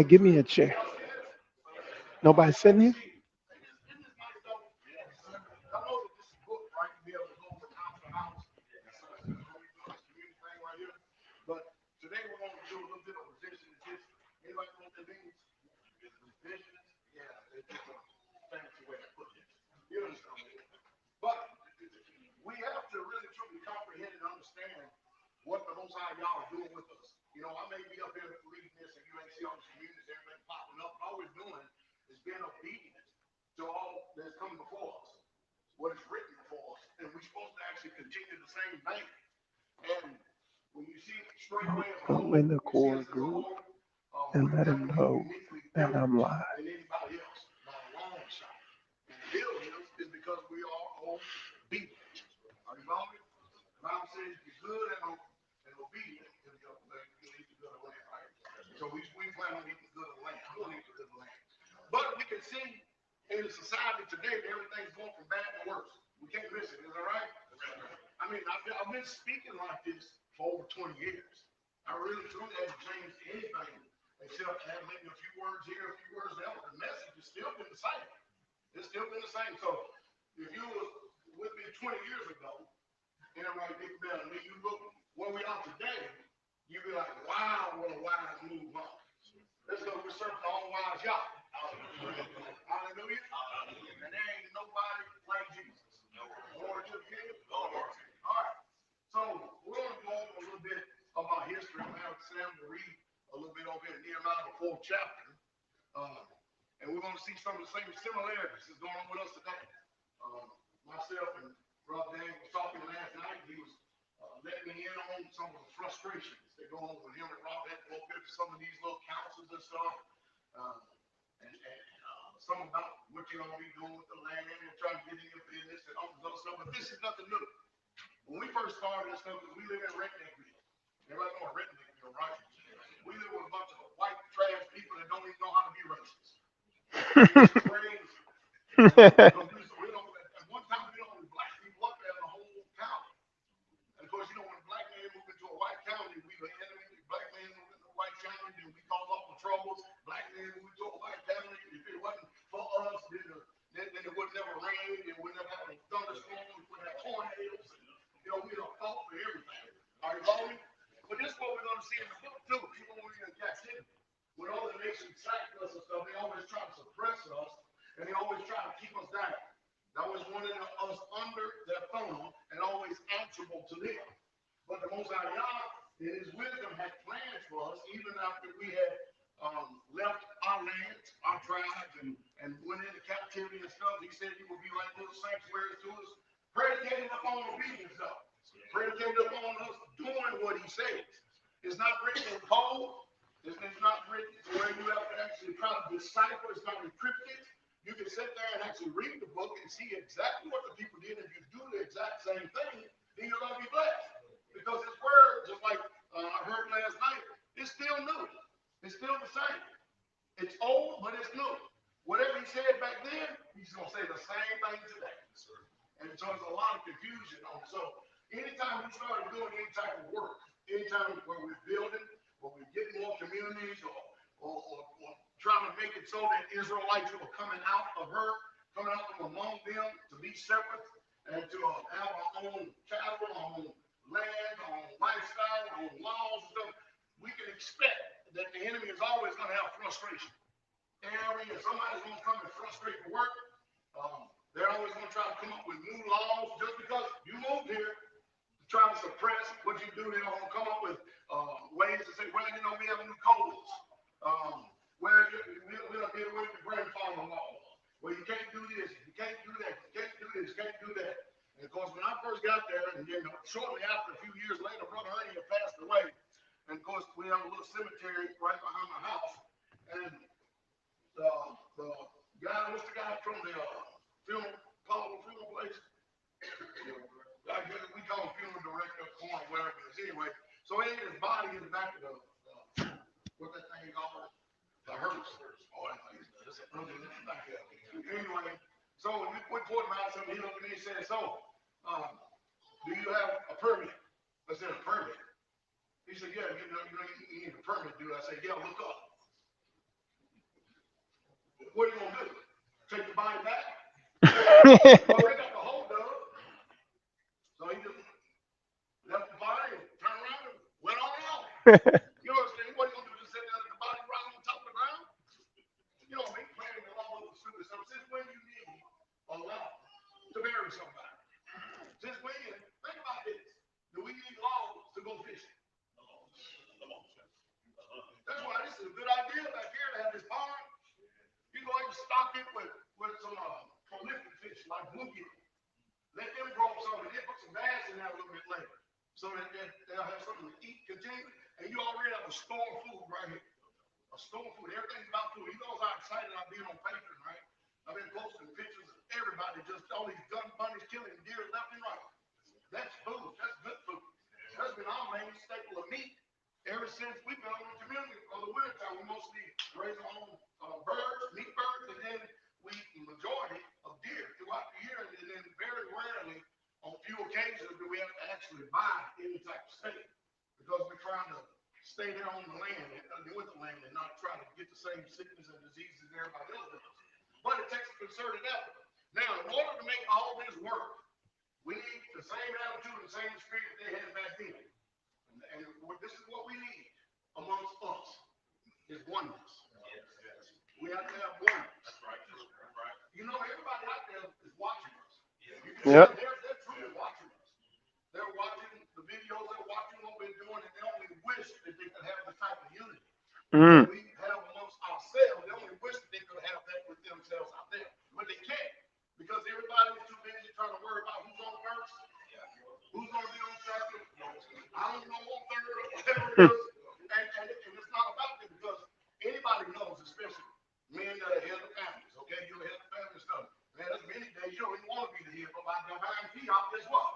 Hey, give me a chair. Nobody sitting here? But today we're going to do a little bit of resistance. Anybody know what that means? Resistance? Yeah, it's just a fancy way of putting it. You understand? But we have to really truly comprehend and understand what the Most High Yah is doing with us. You know, I may be up here reading this and you may see all these communities, everything popping up. All we're doing is being obedient to all that's coming before us, what is written for us. And we're supposed to actually continue the same vein. And when you see straightway as a whole, I'm in the core group and let them know that I'm live. than anybody else by a long shot. And the deal is because we are obedient. Are you following me? The Bible says you're good and obedient to the other way, you eat the good of the land, right? So we plan on eating the good of the land. I want to eat the good of the land. But we can see in the society today that everything's going from bad to worse. We can't miss it, is that right? I mean, I've been speaking like this for over 20 years. I really truly haven't changed anything except add maybe a few words here, a few words there. The message has still been the same. It's still been the same. So if you were with me 20 years ago, and everybody think about it, and then you look where we are today, you'd be like, wow, what a wise move, huh? Let's go. We're serving all wise Yah. Hallelujah. And there ain't nobody like Jesus. Glory to the King. All right. So we're going to go over a little bit of our history. I'm going to have Sam to read a little bit over in Nehemiah, the 4th chapter. And we're going to see some of the same similarities that's going on with us today. Myself and Brother Dan was talking last night. He was letting me in on some of the frustrations that go on with him and Rob had to go up some of these little councils and stuff. And some about what you're going to be doing with the land and trying to get in your business and all this other stuff. But this is nothing new. When we first started this stuff, we live in Redneckville. Everybody know Redneckville, right? We live with a bunch of white trash people that don't even know how to be racist. It's crazy. At one time, we don't black people up there in the whole county. And of course, you know, when a black man moved into a white county, we were enemy. Black man moved into a white county, then we caused all the troubles. Black man moved into a white county. If it wasn't for us, then it would never rain. It would never have a thunderstorm. We would have tornadoes. You know, we don't fault for everything. Are you following? But this is what we're going to see in the book, too. Even when we're in captivity. When all the nations sacked us and stuff, they always try to suppress us, and they always try to keep us down. They always wanted us under their thumb and always answerable to them. But the Most High Yah, in his wisdom, had plans for us, even after we had left our lands, our tribes, and went into captivity and stuff. He said he would be like little sanctuaries to us, predicated upon obedience, though. Predicated upon us doing what he says. It's not written in code. It's not written to where you have to actually try to decipher. It's not encrypted. You can sit there and actually read the book and see exactly what the people did. If you do the exact same thing, then you're going to be blessed. Because his word, just like I heard last night, it's still new. It's still the same. It's old, but it's new. Whatever he said back then, he's going to say the same thing today. And so there's a lot of confusion on it. So anytime we start doing any type of work, anytime where we're building, where we're getting more communities or trying to make it so that Israelites who are coming out from among them to be separate and to have our own cattle, our own land, our own lifestyle, our own laws and stuff, we can expect that the enemy is always going to have frustration. Every year, somebody's going to come and frustrate the work. They're always going to try to come up with new laws just because you moved here to try to suppress what you do. They're going to come up with ways to say, well, you know, we have new codes. Where we don't get away with the grandfather law. Well, you can't do this, you can't do that, you can't do this, you can't do that. And of course, when I first got there, and then shortly after, a few years later, Brother Ernie had passed away. And of course, we have a little cemetery right behind my house. And the guy, what's the guy from the funeral place? We call him funeral director, corner, whatever it is. Anyway, so he had his body in the back of the, what that thing called? The hearse. Anyway, so we put him out, so he looked at me and said, so, do you have a permit? I said, a permit? He said, yeah, you need a permit, dude. I said, yeah, look up. What are you going to do? Take the body back? Well, they got the hold of. So he just left the body and turned around and went on out. You understand? What are you going to do? Just sit down at the body right on top of the ground? You know, make planning a lot of stupid stuff. Since when you need a law to bury somebody? Since when? Think about this. Do we need laws to go fishing? That's why this is a good idea back here to have this pond. You go ahead and stock it with some prolific fish like bluegill. Let them grow some and then put some bass in there a little bit later. So that they'll have something to eat continually. And you already have a store of food right here. A store of food. Everything's about food. You know how excited I've been on Patreon, right? I've been posting pictures of everybody, just all these gun bunnies killing deer left and right. That's food. That's good food. That's been our main staple of meat ever since we've been on the community for the winter time. We mostly raise our own birds, meat birds, and then we eat the majority of deer throughout the year. And then very rarely, on few occasions, do we have to actually buy any type of steak because we're trying to stay there on the land and with the land and not try to get the same sickness and diseases everybody else does. But it takes a concerted effort. Now, in order to make all this work, we need the same attitude and the same spirit that they had back then. And this is what we need amongst us, is oneness. We have to have oneness. That's right. You know, everybody out there is watching us. Yep. They're truly watching us. They're watching the videos, they're watching what we're doing, and they only wish that they could have the type of unity that we have amongst ourselves. They only wish that they could have that with themselves out there. But they can't, because everybody's too busy trying to worry about who's on first, who's going to be on second, I don't know, on third, or whatever it is. And it's not about that, because anybody knows, especially men that are head of families, okay? You're head of family stuff. Man, there's many days you don't even want to be the head, but by divine fiat, guess what?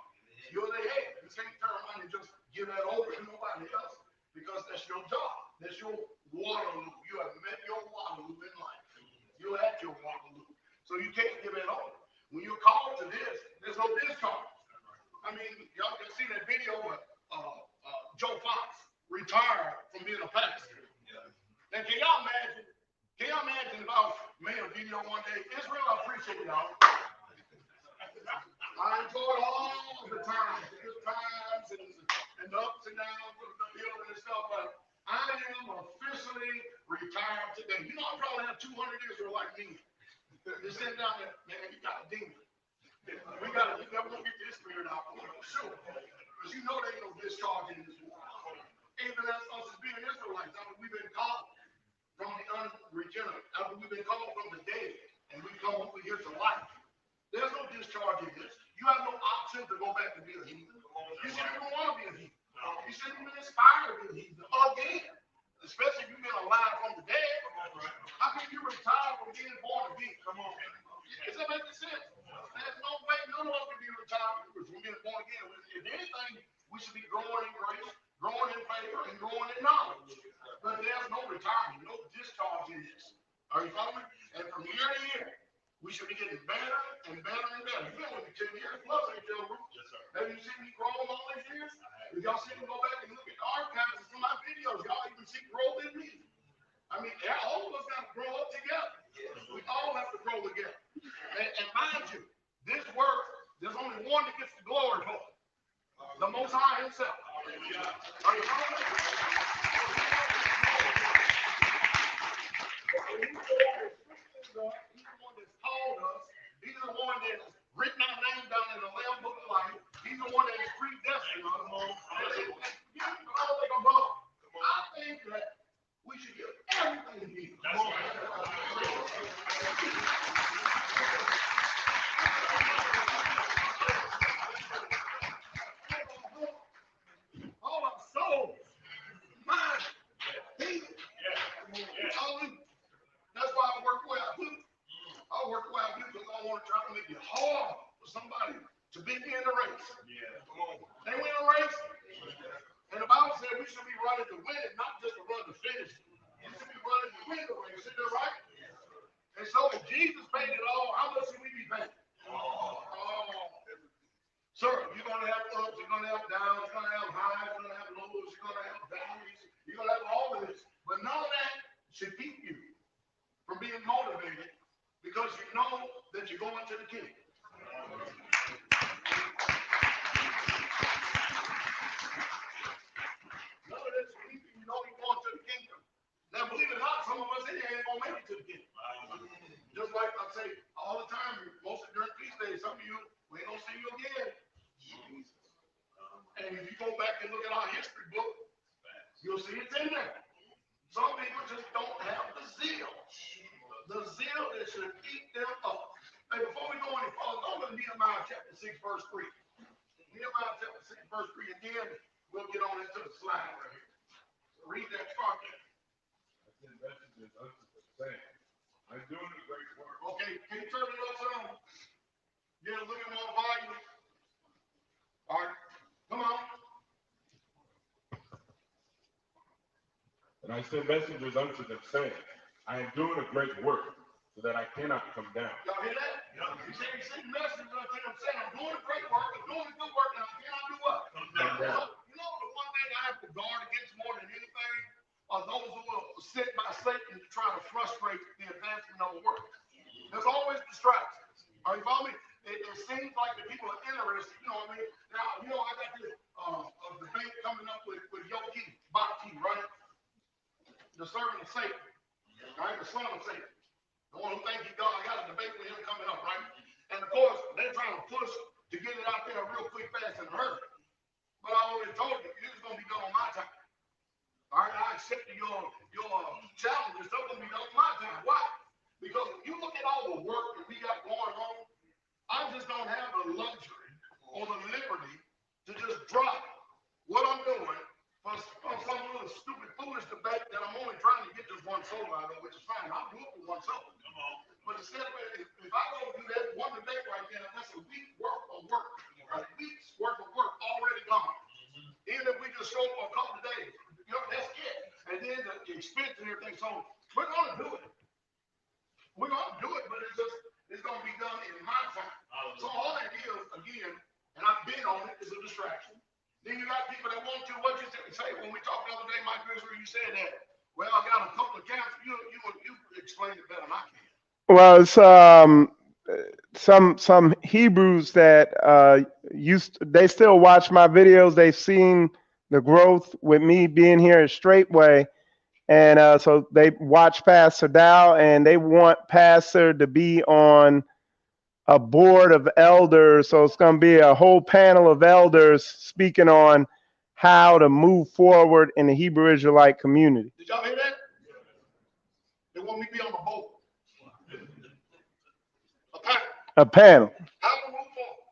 You're the head. You can't turn around and just give that over to nobody else, because that's your job. That's your Waterloo. You have met your Waterloo in life. You're at your Waterloo. So you can't give it over. When you're called to this, there's no discharge. I mean, y'all can see that video where Joe Fox retired from being a pastor. And can y'all imagine if I made a video one day? Israel, I appreciate y'all. I enjoyed all the times, the good times, and the ups and downs of the building and stuff, but I am officially retired today. You know, I probably have 200 Israelites me. They're sitting down there, man, you got a demon. We got to get this spirit out for sure. Because you know there ain't no discharge in this war. Even as us as being Israelites, after we've been called from the unregenerate, after we've been called from the dead, and we come over here to life, there's no discharge in this. You have no option to go back and be a heathen. You shouldn't even want to be a heathen. You shouldn't even aspire to be a heathen again. Especially if you've been alive from the dead. How can you retire from being born again? Come on. Does that make sense? There's no way none of us can be retired from being born again. If anything, we should be growing in grace, growing in favor, and growing in knowledge. But there's no retirement, no discharge in this. Are you following? And from year to year, we should be getting better and better and better. You've been with me 10 years plus, ain't you? Yes, sir. Have you seen me grow all these years? If y'all see me go back and look at the archives of some of my videos, y'all even see growth in me. I mean, all of us got to grow up together. We all have to grow together. And mind you, this work, there's only one that gets the glory for it. The Most High himself. Are you following? He's the one that's called us. He's the one that's written our name down in the Lamb Book of Life. He's the one that is predestined us. I think that we should give everything to Jesus. All our souls, mind, peace. That's why I work where I do. I work where I do because I want to try to make it hard for somebody to beat me in the race. They win a race. And the Bible said we should be running to win it, not just to run to finish it. We should be running to win the race. Isn't that right? And so if Jesus paid it all, how much should we be paying? Sir, you're going to have ups, you're going to have downs, you're going to have highs, you're going to have lows, you're going to have valleys, you're going to have all of this. But none of that should keep you from from being motivated because you know that you're going to the king. None of this weeping, you know you're going to the kingdom. Now, believe it or not, some of us in here ain't going to make it to the kingdom. Just like I say all the time, most of during feast days, some of you, we ain't going to see you again. And if you go back and look at our history book, you'll see it's in there. Some people just don't have the zeal. The zeal that should eat them up. Hey, before we go any further, go to Nehemiah chapter 6, verse 3. Nehemiah chapter 6, verse 3 again. We'll get on into the slide right here. So read that part there. I'm doing a great work. Okay, can you turn it up some? Get a little more volume. All right, come on. And I send messengers unto them, saying, I am doing a great work, so that I cannot come down. Y'all hear that? He said, he sent messengers unto them, saying, I'm doing a great work, I'm doing a good work, and I cannot do what? Come down. You know, the one thing I have to guard against more than anything are those who are sent by Satan to try to frustrate the advancement of the work. There's always distractions. Are you following me? It seems like the people are interested, you know what I mean? Now, you know, I got this debate coming up with Yoki, Bhakti, right? The servant of Satan, right? The son of Satan. The one who thinks he's God. I got a debate with him coming up, right? And of course, they're trying to push to get it out there real quick, fast, and hurry. But I already told you, this is going to be done on my time. All right, I accept your challenge. It's still going to be done on my time. Why? Because if you look at all the work that we got going on, I just don't have the luxury or the liberty to just drop what I'm doing for some little stupid, foolish debate that I'm only trying to get just one soul out of, which is fine. I'll do it for one soul. But instead of if I go do that one debate right there, that's a week's worth of work. A week's worth of work already gone. Even if we just show up for a couple of days, you know, that's it. And then the expense and everything. So we're going to do it. We're going to do it, but it's going to be done in my time. So all that is, again, and I've been on it, is a distraction. Then you got people that want to, what you say when we talked the other day, Mike Grizzly, you said that, well, I got a couple of counts. You explained it better than I can. Well, it's some Hebrews that they still watch my videos. They've seen the growth with me being here at Straitway, and so they watch Pastor Dowell, and they want Pastor to be on a board of elders. So it's going to be a whole panel of elders speaking on how to move forward in the Hebrew Israelite community. Did y'all hear that? They want me to be on the board. A panel. How to move forward.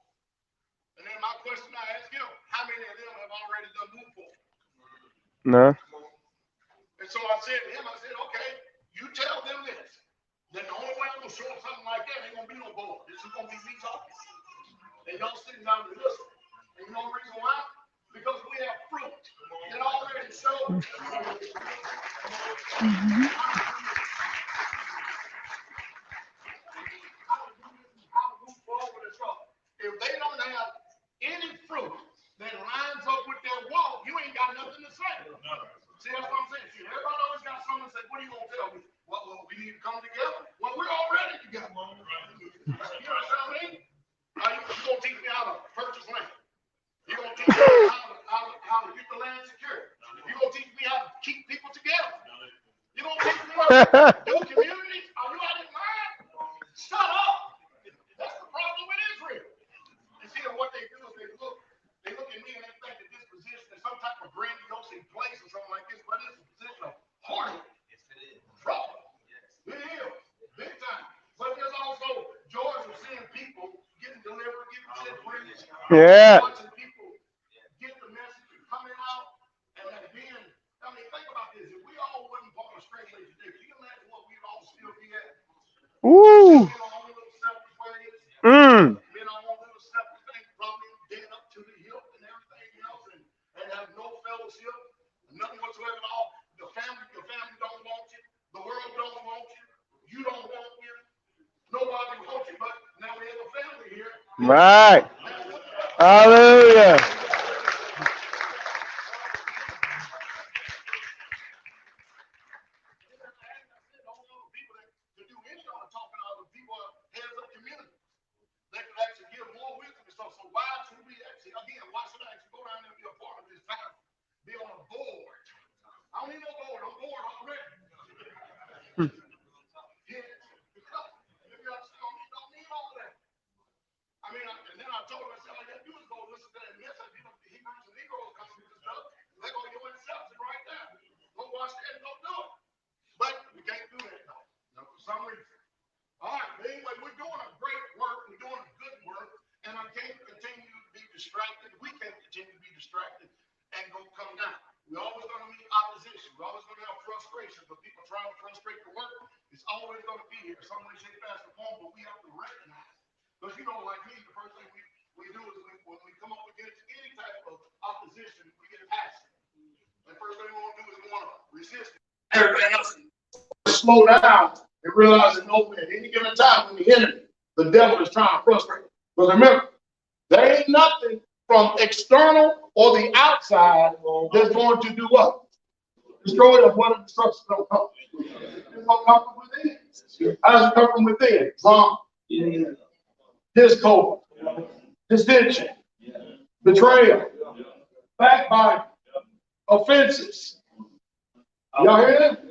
And then my question I ask you, how many of them have already done move forward? No. And so I said to him, I said, okay, you tell them this. Then the only way I'm going to show up something like that, ain't going to be no board. This is going to be me talking. And y'all sitting down to listen. And you know the reason why? Because we have fruit. It already shows. If they don't have any fruit that lines up with their walk, you ain't got nothing to say. See, that's what I'm saying. See, everybody always got something to say. What are you going to tell me? Well, we need to come together. Well, we're already together. You know what I mean? You're going to teach me how to purchase land. You're going to teach me how to get the land secure. You're going to teach me how to keep people together. You're going to teach me how to do communities. Are you out of your mind? Shut up. That's the problem with Israel. And see, what they do is they look at me and they think that this position is some type of grandiose place or something like this, but it's a position of harmony. Yes, it is. Trouble. It is. Big time. But there's also joys of seeing people getting delivered, getting set free. Yeah. Watching people get the message and coming out. And then, I mean, think about this. If we all wasn't part of Straitway today, can you imagine what we'd all still be at? Ooh. Mm. Being our own little separate thing, probably dead up to the hip and everything else, and have no fellowship, nothing whatsoever at all. Your family don't want you. The world don't want you. You don't want you. Nobody wants you, but now we have a family here. Right. Hallelujah. To all you gotta do is go listen to that message. You know, the Hebrews and Negroes coming with this stuff. Let go your inception right there. Go watch that and go do it. But we can't do that now. For some reason. All right, but anyway, we're doing a great work. We're doing a good work. And I can't continue to be distracted. We can't continue to be distracted and go come down. We're always going to meet opposition. We're always going to have frustration. But people trying to frustrate the work, it's always going to be here. Somebody say fast and home, but we have to recognize it. Because you know, like me, the first thing we do is when we come up against any type of opposition, we get passionate. The first thing we want to do is we want to resist it. Everything else, slow down and realize that no, at any given time when the enemy, the devil is trying to frustrate. But remember, there ain't nothing from external or the outside that's going to do what? Destroy us. What destruction don't come? It's going to come from within. How does it come from within? From discord, dissension, betrayal, backbiting, offenses. Y'all hear that?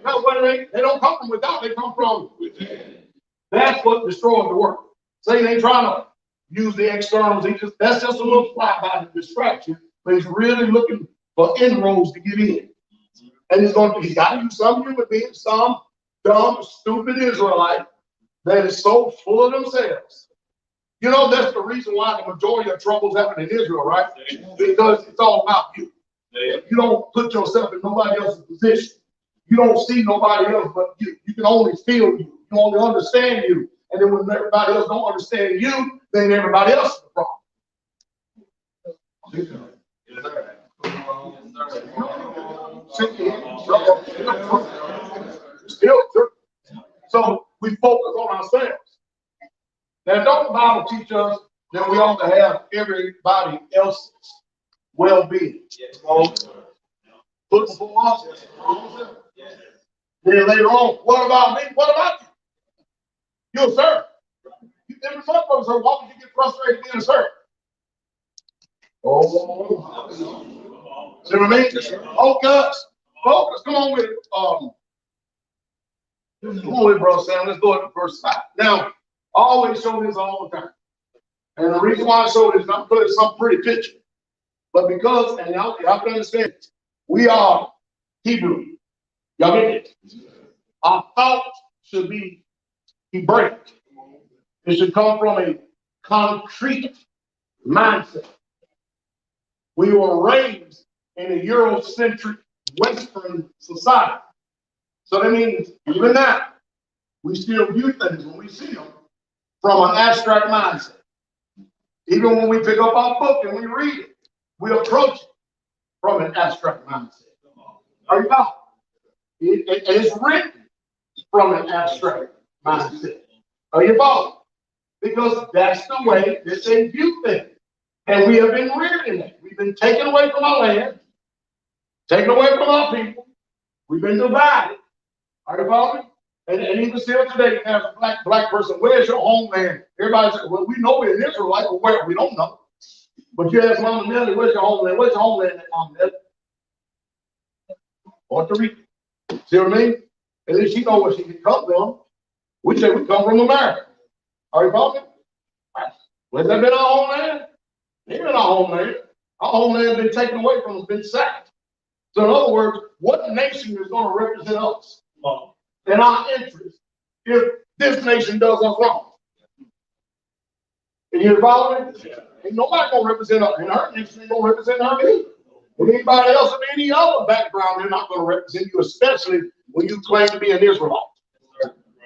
No, they don't come from without, they come from within. That's what destroys the work. Satan ain't trying to use the externals. That's just a little fly-by the distraction, but he's really looking for inroads to get in. And he's got to use some human beings, some dumb, stupid Israelite that is so full of themselves. You know, that's the reason why the majority of troubles happen in Israel, right? Because it's all about you. You don't put yourself in nobody else's position. You don't see nobody else but you. You can only feel you. You can only understand you. And then when everybody else don't understand you, then everybody else is the problem. So we focus on ourselves. Now, don't the Bible teach us that we ought to have everybody else's well-being? Put before us. Then later on, what about me? What about you? You're a servant. Every son of a servant. Why would you get frustrated being a servant? Oh, see what I mean? Focus. Come on with it. Come on with it, Brother Sam. Let's go at the first side. Now, I always show this all the time. And the reason why I show this is not because it's some pretty picture, but because, and y'all can understand this, we are Hebrew. Y'all get it? Our thoughts should be Hebraic. It should come from a concrete mindset. We were raised in a Eurocentric Western society. So that means even now, we still view things when we see them from an abstract mindset. Even when we pick up our book and we read it, we approach it from an abstract mindset. Are you following? It's written from an abstract mindset. Are you following? Because that's the way that they view things. And we have been reared in that. We've been taken away from our land, taken away from our people. We've been divided. Are you following? And even still today, you have a black person, where's your homeland? Everybody says, well, we know we're in Israel, but where? We don't know. But you ask Mama Nelly, where's your homeland? Where's your homeland, Mama Nelly? Puerto Rico. See what I mean? At least she knows where she can come from. We say we come from America. Are you following? Where's that been our homeland? It ain't been our homeland. Our homeland has been taken away from us, been sacked. So in other words, what nation is going to represent us in our interest if this nation does us wrong? And you're following? Ain't nobody going to represent us. And our nation ain't going to represent her either. And anybody else of any other background, they're not going to represent you, especially when you claim to be an Israelite.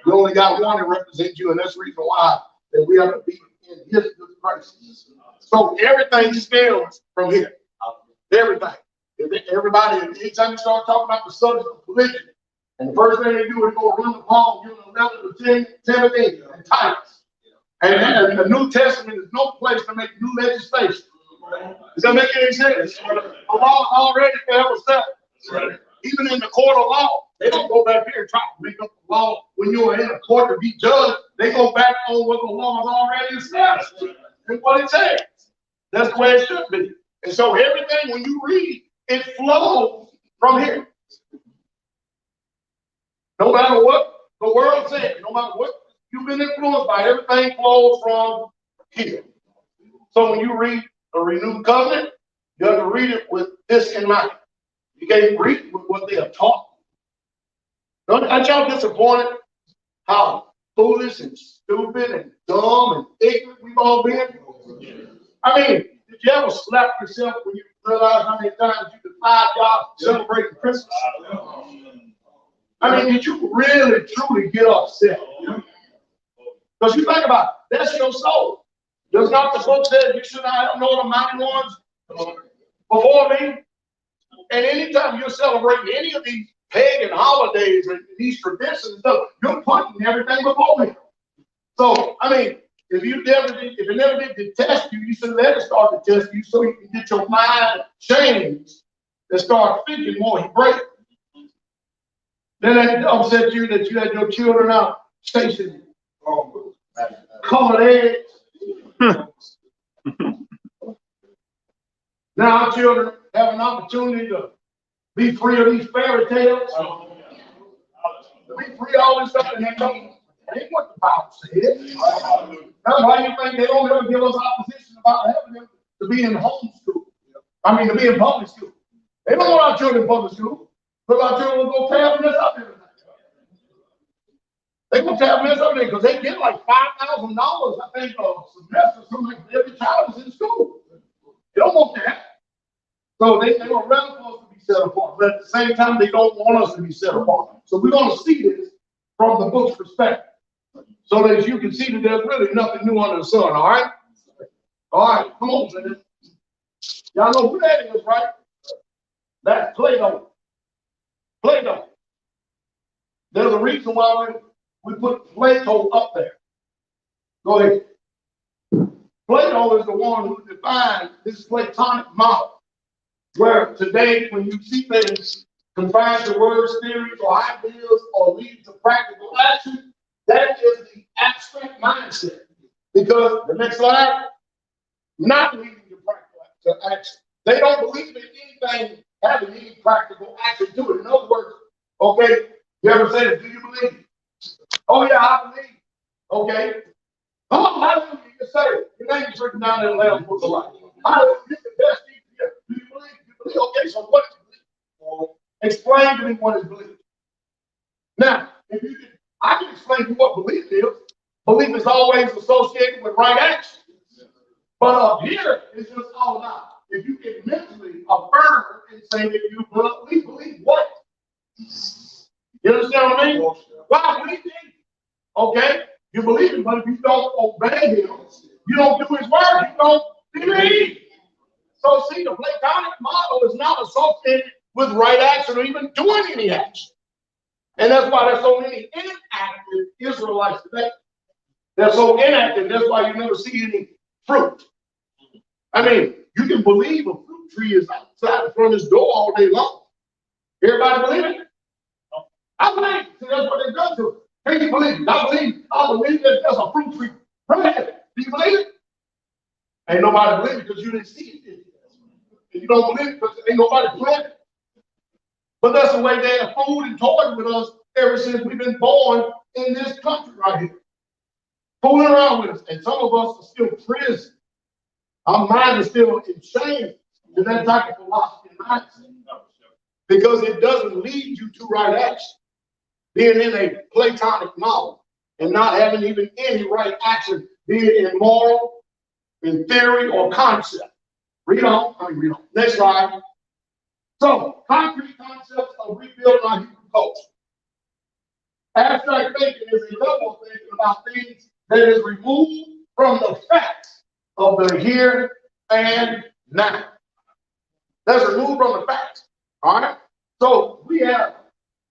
You only got one that represents you, and that's the reason why that we have to be in his good graces. So everything stems from here. Everything. Everybody, anytime you start talking about the subject of religion, and the first thing they do is go run the Paul, give them a letter to Timothy and Titus. And the New Testament is no place to make new legislation. Does that make any sense? The law already forever set. Even in the court of law, they don't go back here and try to make up the law when you're in a court to be judged. They go back on what the law is already established and what it says. That's the way it should be. And so everything, when you read, it flows from here. No matter what the world says, no matter what you've been influenced by, everything flows from here. So when you read a renewed covenant, you have to read it with this in mind. You can't read it with what they are taught. Aren't y'all disappointed how foolish and stupid and dumb and ignorant we've all been? I mean, did you ever slap yourself when you realize how many times you defied God celebrating Christmas? I mean, did you really, truly get upset? Because you think about it, that's your soul. Does not the book say you should not know the mighty ones before me? And anytime you're celebrating any of these pagan holidays and these traditions and stuff, you're putting everything before me. So, I mean, if it never did to test you, you should let it start to test you so you can get your mind changed and start thinking more Hebraic. Then that upset you that you had your children out chasing colored eggs. Now our children have an opportunity to be free of these fairy tales. To be free of all this stuff, and they don't. That ain't what the Bible says. That's why you think they don't ever give us opposition about having them to be in homeschool. I mean, to be in public school. They don't want our children in public school, but our children will go tab this up everything. They go tab this up there because they get like $5,000, I think, a semester, something like every child is in school. They don't want that. So they were rather for us to be set apart, but at the same time, they don't want us to be set apart. So we're going to see this from the book's perspective, so that you can see that there's really nothing new under the sun. All right, come on, man. Y'all know who that is, right? That's Plato. Plato. There's a reason why we put Plato up there. Go ahead. Plato is the one who defined this Platonic model, where today, when you see things confined to words, theories, or ideas, or lead to practical action, that is the abstract mindset. Because the next slide, not leading to practical action. They don't believe in anything having any practical action to it. In other words, okay, you ever say this? Do you believe? Oh yeah, I believe. Okay. Come on, hallelujah, you can say it. Your name is written down in the Lamb's Book of Life. Hallelujah, you're the best thing here. Do you believe? You believe? Okay, so what is belief? Explain to me what is belief. Now, if you can, I can explain to you what belief is. Belief is always associated with right action. But up here, it's just all about if you can mentally affirm and say that you believe what? You understand what I mean? Why believe him? Okay, you believe him, but if you don't obey him, you don't do his word, you don't believe. So see, the Platonic model is not associated with right action or even doing any action. And that's why there's so many inactive Israelites today. They're so inactive, that's why you never see any fruit. I mean, you can believe a fruit tree is outside in front of his door all day long. Everybody believe it? I believe. See, that's what they done to it. Can you believe it? I believe that there's a fruit tree right here. Do you believe it? Ain't nobody believe it because you didn't see it. And you don't believe it because ain't nobody planted it. But that's the way they have fooled and toyed with us ever since we've been born in this country right here. Fooling around with us. And some of us are still prisoned. Our mind is still in chains to that type of philosophy and mindset. Because it doesn't lead you to right action. Being in a Platonic model and not having even any right action, be it in moral, in theory, or concept. Read on. Next slide. So, concrete concepts of rebuilding our Hebrew culture. Abstract thinking is a level of thinking about things that is removed from the facts of the here and now. That's removed from the facts. All right? So, we have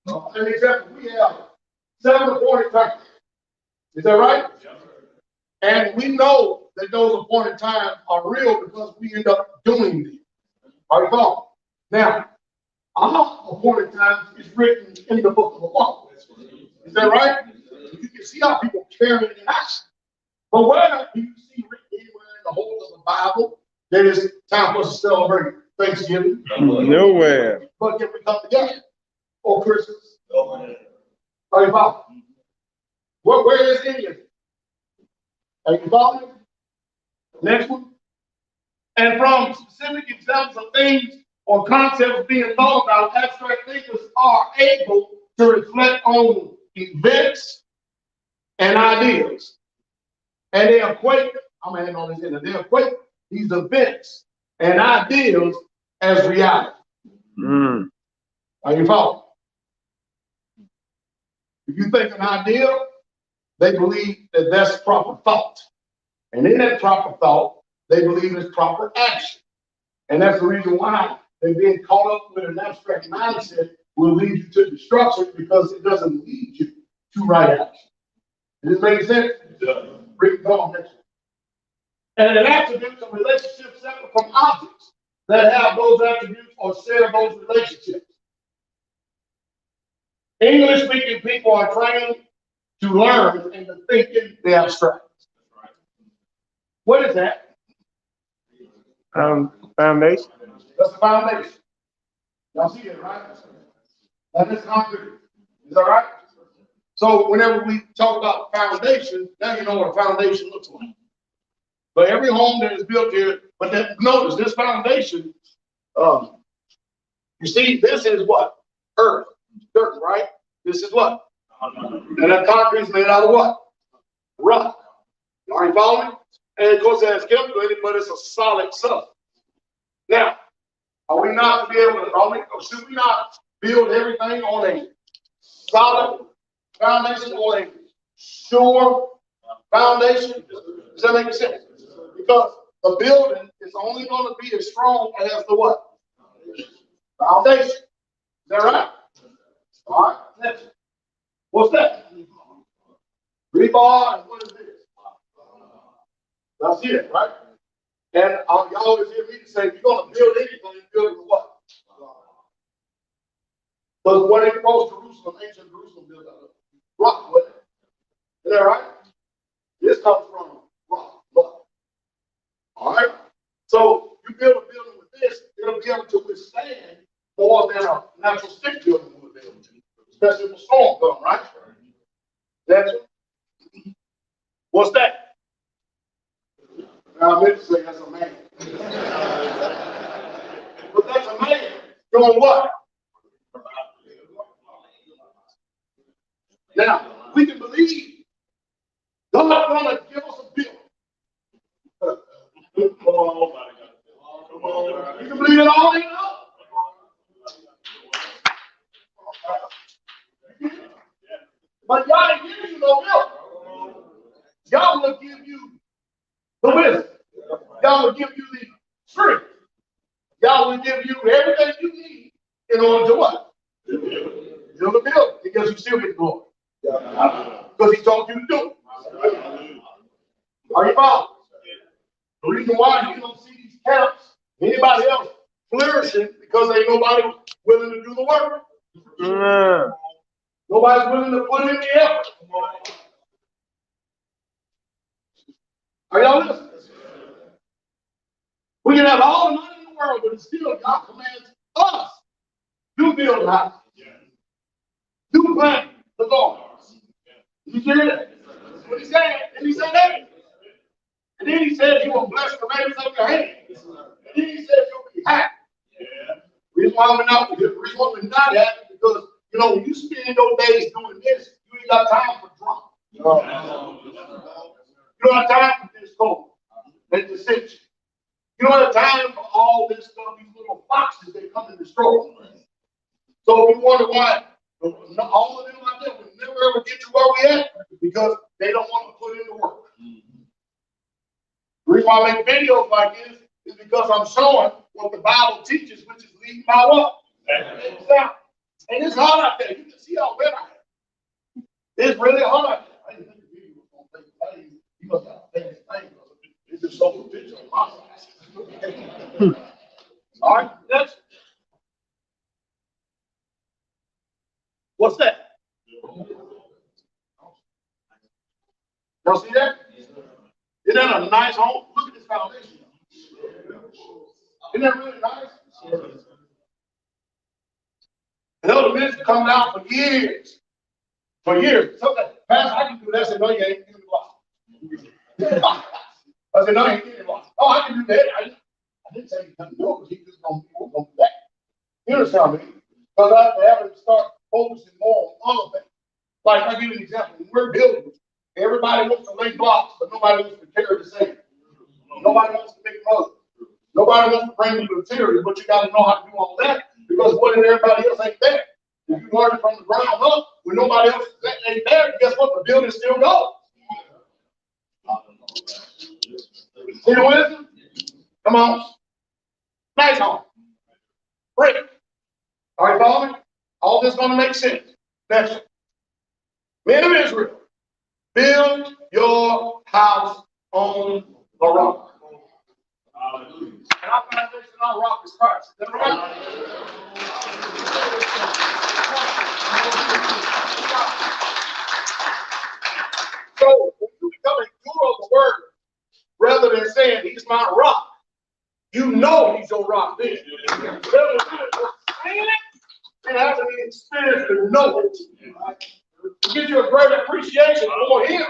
an example. We have 7 appointed times. Is that right? Yes, and we know that those appointed times are real because we end up doing them. Are you following? Now, our appointed times is written in the book of the law. Is that right? You can see how people carry it in action. But where do you see written anywhere in the whole of the Bible that it's time for us to celebrate Thanksgiving? Nowhere. But can we come together? Or Christmas? Are you following? Where is any of it? Are you following? Next one. And from specific examples of things or concepts being thought about, abstract thinkers are able to reflect on events and ideas. And they equate, I'm going to end on this end, they equate these events and ideas as reality. Are you following? If you think an idea, they believe that that's proper thought. And in that proper thought, they believe it's proper action. And that's the reason why they're being caught up with an abstract mindset will lead you to destruction, because it doesn't lead you to right action. Does this make sense? Yeah. Bring it on next one. And an attribute of relationships separate from objects that have those attributes or share those relationships. English-speaking people are trained to learn and to think in the abstract. What is that? Foundation. That's the foundation. Y'all see it, right? That is concrete. Is that right? So whenever we talk about foundation, now you know what a foundation looks like. But every home that is built here, but then notice this foundation, you see, this is what? Earth, dirt, right? This is what? And that concrete is made out of what? Rock. Are you following? And of course it has chemical in it, but it's a solid substance. Now, are we not to be able to, or should we not build everything on a solid foundation, or a sure foundation? Does that make sense? Because the building is only going to be as strong as the what? Foundation. Is that right? All right. Next. What's that? Rebar, and what is this? That's it, right? And y'all always hear me say, if you're going to build anything, build it with what? Because what it was Jerusalem, ancient Jerusalem built out of rock, wasn't it? Is that right? This comes from rock. All right? So you build a building with this, it'll be able to withstand more than a natural stick building would be able to, especially if a storm comes, right? That's it. What's that? Now, I meant to say that's a man. But that's a man doing what? Now, we can believe God's going to give us a bill. Come on. You can believe it all you know. But y'all ain't giving you no bill. Y'all will give you the wisdom. Y'all will give you the strength. Y'all will give you everything you need in order to what? Build a building, because you still get glory. Because he told you to do it. Are you following? The reason why you don't see these camps, anybody else flourishing, because ain't nobody willing to do the work. Nobody's willing to put in the effort. Are y'all listening? We can have all the money in the world, but still God commands us to build a house. To plant the garden. You hear that? That's what he said. And he said that. And then he said you will bless the raisins of your hands. And then he said you'll be happy. The reason why we're not happy, because you know when you spend your days doing this, you ain't got time for drama. You don't have time for this discord and dissension. You don't have time for all this stuff, these little foxes that come and destroy. So we wonder why all of them like that will never ever get to where we at, because they don't want to put in the work. The reason why I make videos like this is because I'm showing what the Bible teaches, which is leading by what? Example. And it's hard out there. You can see how wet I am. It's really hard. I didn't think the video was going to take place. You must have a famous thing. It's just so picture of my life. All right, next. What's that? Y'all see that? Isn't that a nice home? Look at this foundation. Isn't that really nice? And those men come down for years. For years. So that, Pastor, I can do that. I said, no, you ain't. I said, no, you ain't. Oh, I can do that. I didn't say he couldn't do it, but he just going to do that. You understand me? Because I have to start focusing more on other things. Like, I'll give you an example. When we're building, everybody wants to lay blocks, but nobody wants to carry the sand. Nobody wants to make mud. Nobody wants to bring the material, but you got to know how to do all that, because what if everybody else ain't there? If you learn it from the ground up, when nobody else ain't there, guess what? The building still goes. See the wisdom? Come on. Nice home. Break. All right, follow me? All this is going to make sense. Next one. Men of Israel, build your house on the rock. And our foundation, our rock is Christ. Is that right? So, when you become a doer of the word, rather than saying he's my rock, you know he's your rock then. Rather than saying it and having the experience to know it. To give you a great appreciation for him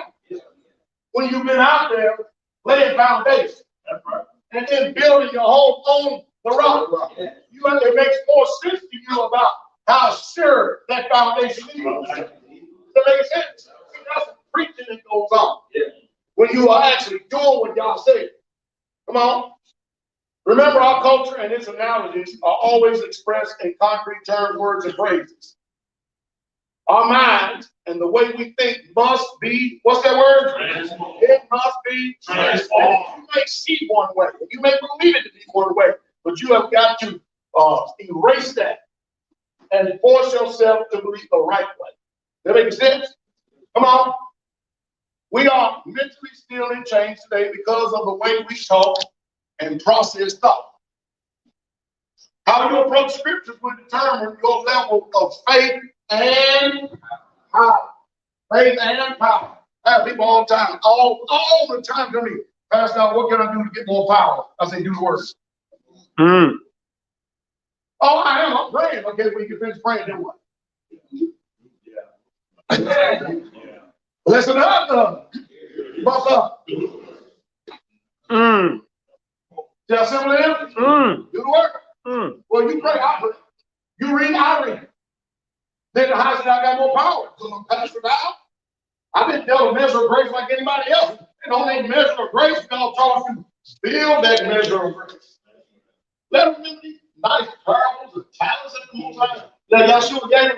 when you've been out there laying foundation. That's right. And then building your home on the rock. It makes more sense to you about how sure that foundation is. Does that make sense? See, that's the preaching that goes on. When you are actually doing what y'all say. Come on. Remember, our culture and its analogies are always expressed in concrete terms, words, and phrases. Our minds and the way we think must be, what's that word? It must be transformed. You may see one way, you may believe it to be one way, but you have got to erase that and force yourself to believe the right way. That makes sense? Come on. We are mentally still in chains today because of the way we talk and process thought. How you approach scriptures will determine your level of faith and power. Faith and power. I have people all the time, all the time to me, Pastor Dowell, what can I do to get more power? I say, do the work. Oh, I am. I'm praying. Okay, when you finish praying, then what? Listen up, buck up. See how simple it is? Do the work. Well, you pray, I pray. You read, I read. Then how said I got more power? Because I'm Pastor Dowell. I've been dealt a measure of grace like anybody else. And on that measure of grace, God taught us to build that measure of grace. Let them do these nice parables and talents and cool things that Yahshua gave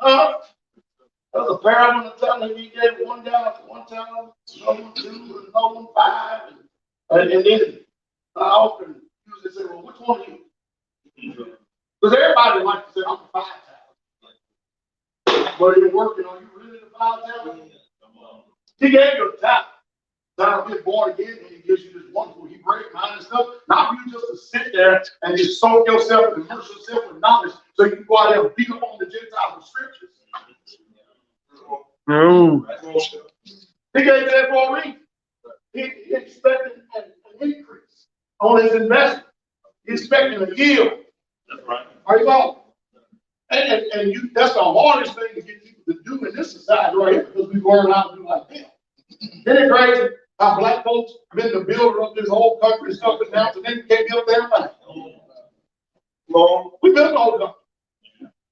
us. There's a parable in the telling he gave one talent, another one 2, and another one 5. And then I often usually say, well, which one are you? Because everybody likes to say, I'm a 5 talent. But you're working, are you really the 5 talent? He gave you a talent. Now, get born again, and he gives you this wonderful Hebrew mind and stuff. Not for you just to sit there and just soak yourself and immerse yourself with knowledge so you can go out there and beat up on the Gentiles with scriptures. No. He gave that for a reason. He expected an increase on his investment. He expected a yield. That's right. Are you all? And you, that's the hardest thing to get people to do in this society right here, because we learn how to do like them. Isn't it crazy how black folks have been the builder of this whole country and stuff, and now today we can't build everything? We built all of them.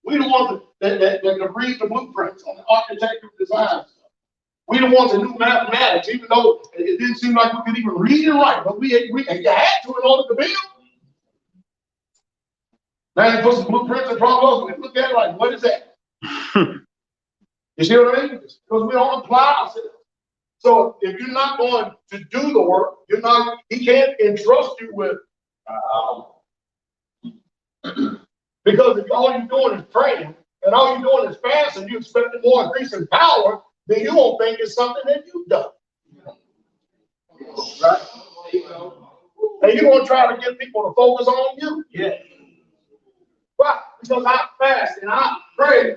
We the ones that can read the blueprints on the architectural design. We the ones that knew mathematics, even though it didn't seem like we could even read and write, but we had to in order to build. Now you put some blueprints in front of us, we look at it like, what is that? You see what I mean? Because we don't apply ourselves. So if you're not going to do the work, he can't entrust you with because if all you're doing is praying and all you're doing is fasting, you expect more increase in power, then you won't think it's something that you've done. Right? And you're going to try to get people to focus on you. Yeah. Why? Because I fast and I pray.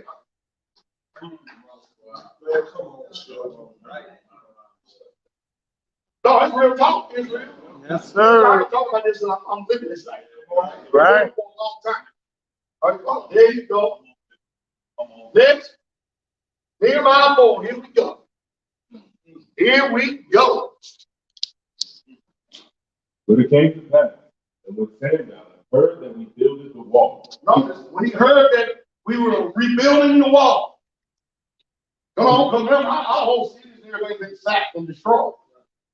No, it's real talk. It's real. Yes, sir. I can talk about this and I'm living this life. Right. For a long time. All right, there you go. Next. Nehemiah 4. Here we go. Here we go. But it came to pass And when Sanballat heard that we builded the wall. Notice, when he heard that we were rebuilding the wall. Come on, because remember, our whole city has never been sacked and destroyed.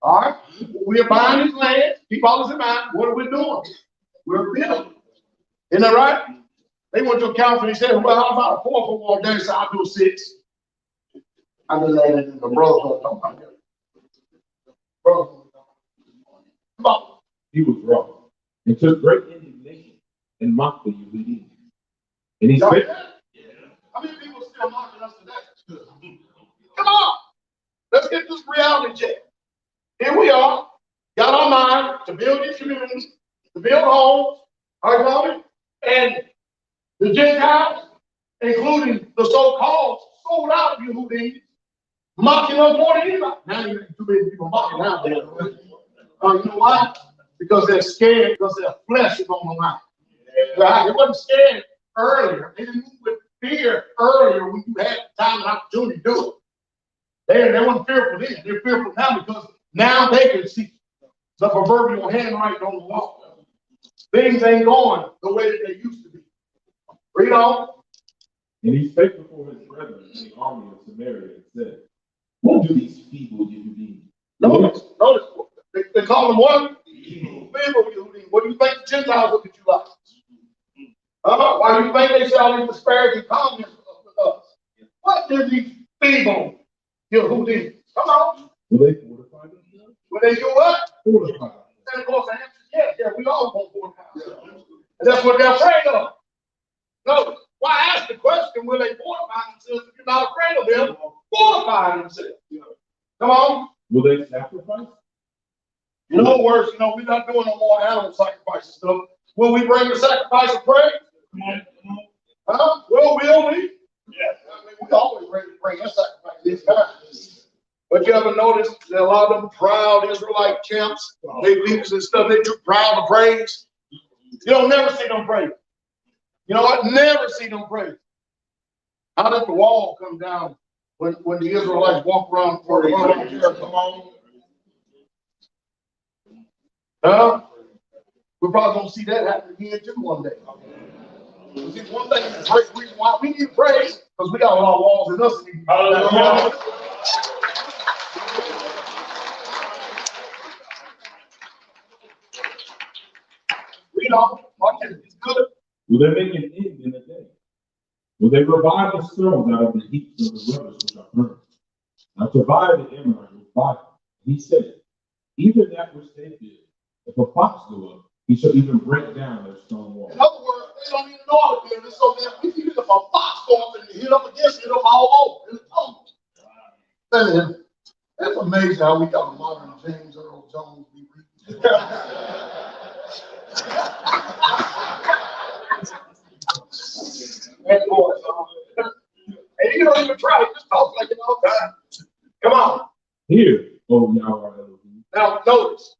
All right? We're buying this land. Keep all this in mind. What are we doing? We're building. Isn't that right? They went to a conference and he said, well, how about a 4 for war day? So I'll do 6. I just let it in the brother talking about that. Brother. Come on. He was wrong and took great indignation and mocked the Yehudim. And he said, how many people still mocking us today? Come on. Let's get this reality check. Here we are. Got our mind to build these communities, to build homes, and the Gentiles, including the so-called sold out Yehudim, mocking us more than anybody. Now you ain't too many people mocking out there. You know why? Because they're scared, because their flesh is on the line. Right? They wasn't scared earlier. They didn't move with fear earlier when you had time and opportunity to do it. They weren't fearful then. They're fearful now because now they can see the proverbial handwriting on the wall. Things ain't going the way that they used to be. Read on. And he spake before his brethren in the army of Samaria and said, what do these feeble Yehudim? Notice. They call them what? Feeble Yehudim. What do you think the Gentiles look at you like? Why do you think they say all these disparaging comments with us? What do these feeble Yehudim? Come on. Will they fortify themselves? Will they do what? Fortify. And of course, the answer is yes. We all want to fortify. And that's what they're afraid of. No. Why ask the question, will they fortify themselves if you're not afraid of them fortifying themselves? Come on. Will they sacrifice? In other words, we're not doing no more animal sacrifices stuff. Will we bring the sacrifice of praise? Well, will we? Yes. We always ready to bring that sacrifice this time. But you ever notice that a lot of them proud Israelite camps, big leaders and stuff, they too proud to praise? You don't never see them praise. You know what? Never see them praise. How did the wall come down when the Israelites walk around for the come on? We probably don't see that happen again too one day. See, one thing is great reason why we need praise, because we got a lot of walls in us. Read on. It's good. Will they make an end in a day? Will they revive the stones out of the heaps of the rubbish which are burned? Now Tobiah the Ammonite was by. He said, even that which they did, if a fox go up, he shall even break down their stone wall. In other words, they don't even know how to build this, so that even if a fox go up and hit up against it, all over. Man, it's amazing how we got a modern James Earl Jones be reading. That boy, and you don't even try, just talk like it all the time. Come on. Here, oh Yahweh. Now notice,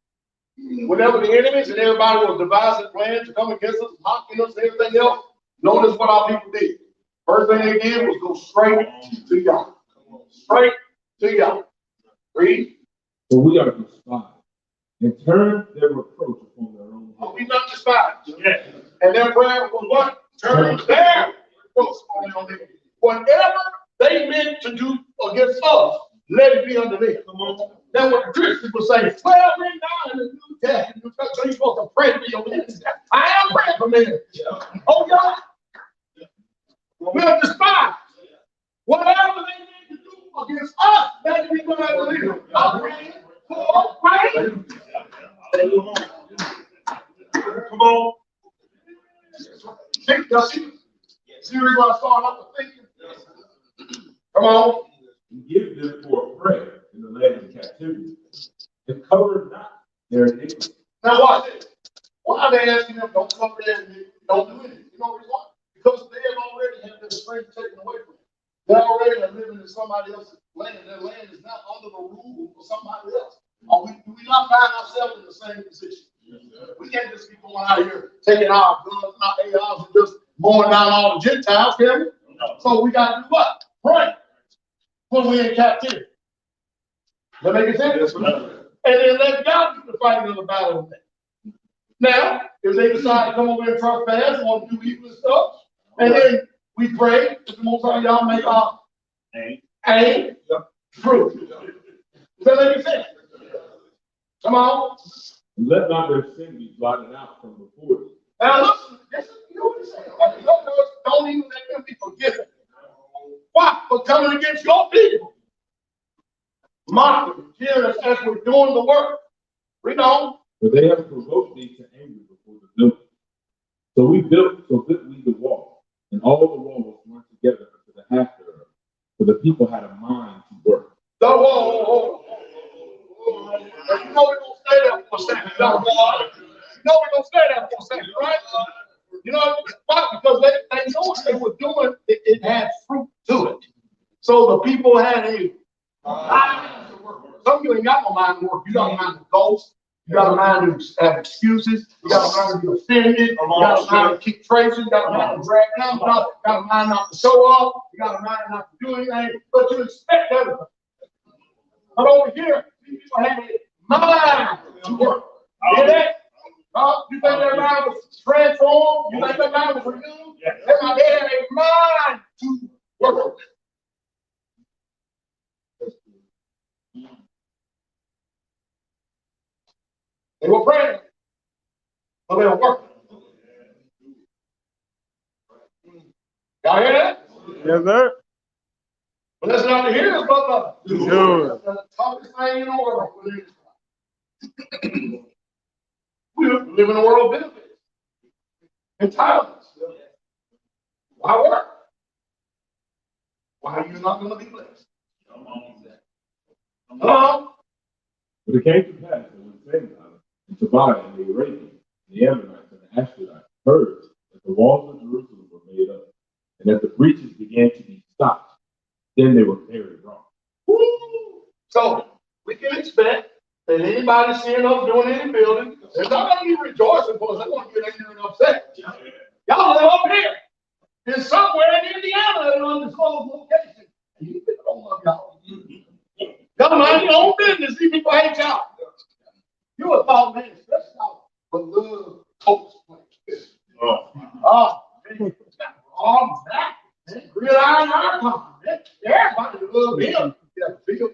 whenever the enemies and everybody was devising plans to come against us, mocking us, and everything else, notice what our people did. First thing they did was go straight to Yah. Straight to Yah. Read. For we are despised, and turn their reproach upon their own head. Are we not despised? Yes. And their prayer was what? Turn their reproach upon their own head. Whatever they meant to do against us, let it be under them. That's what the Christians will say. Well, we're not in the New Testament, so you're supposed to pray for your enemies. I am praying for men. Oh, God. We're despised. Whatever they need to do against us, let it be done under them. I'm praying for praise. Come on. See where I start off with thinking? Come on. Give them for a prey in the land of captivity, and cover not their iniquity. Now watch it. Why are they asking them don't cover their iniquity, don't do anything? You know why? Because they have already had their strength taken away from them. They already are living in somebody else's land. Their land is not under the rule of somebody else. Do we not find ourselves in the same position? We can't just be going out here taking our guns and our ARs and just mowing down all the Gentiles, can we? No. So we got to do what? Pray when we're in captivity. That make sense? And then let God do the fighting of the battle. Now, if they decide to come over and trespass, want to do evil and stuff, and then we pray that the Most High Yah make our aim true. Does that make sense? Come on. Let not their sin be blotted out from before you. Now listen, you know what he's saying? Don't even let them be forgiven. Why? For coming against your people. Mocking, killing us as we're doing the work. We know. For they have provoked me to anger before the building. So we built the wall, and all the wall was joined together to the half thereof, for the people had a mind to work. So, whoa. You know we're going to stay there for a second. You know we're going to stay there for a second, right? You know why? Because they know what they were doing, it had fruit to it. So the people had a mind to work. Some of you ain't got no mind to work. You got a mind to ghost. You got a mind to have excuses. You got a mind to be offended. You got a mind to keep tracing. You got a mind to drag down. You got a mind not to show up. You got a mind not to do anything. But you expect everything. But over here, people have a mind to work. You hear that? You think their mind was transformed? You think their mind was renewed? They had a mind to work. They were praying, but they were working. Y'all hear that? Yes, sir. But that's not to hear this, brother. Sure. That's the toughest thing in the world. We live in a world of benefits. Entitlements. Why work? Why are you not going to be blessed? Hello? But it came to pass that when Sanballat and Tobiah and the Arabians, and the Ammonites and the Ashdodites heard that the walls of Jerusalem were made up, and that the breaches began to be stopped, then they were very wrong. Woo! So we can expect that anybody seeing us doing any building, they're not going to be rejoicing for us. They're going to get angry and upset. Y'all live up here. There's somewhere in Indiana at an undisclosed location. And you people don't love y'all. Y'all mind your own business. These people hate y'all. You a thought man, stressed out, but love coach place. Oh, man. All that. Real iron icon. Everybody love him. Yeah, feel.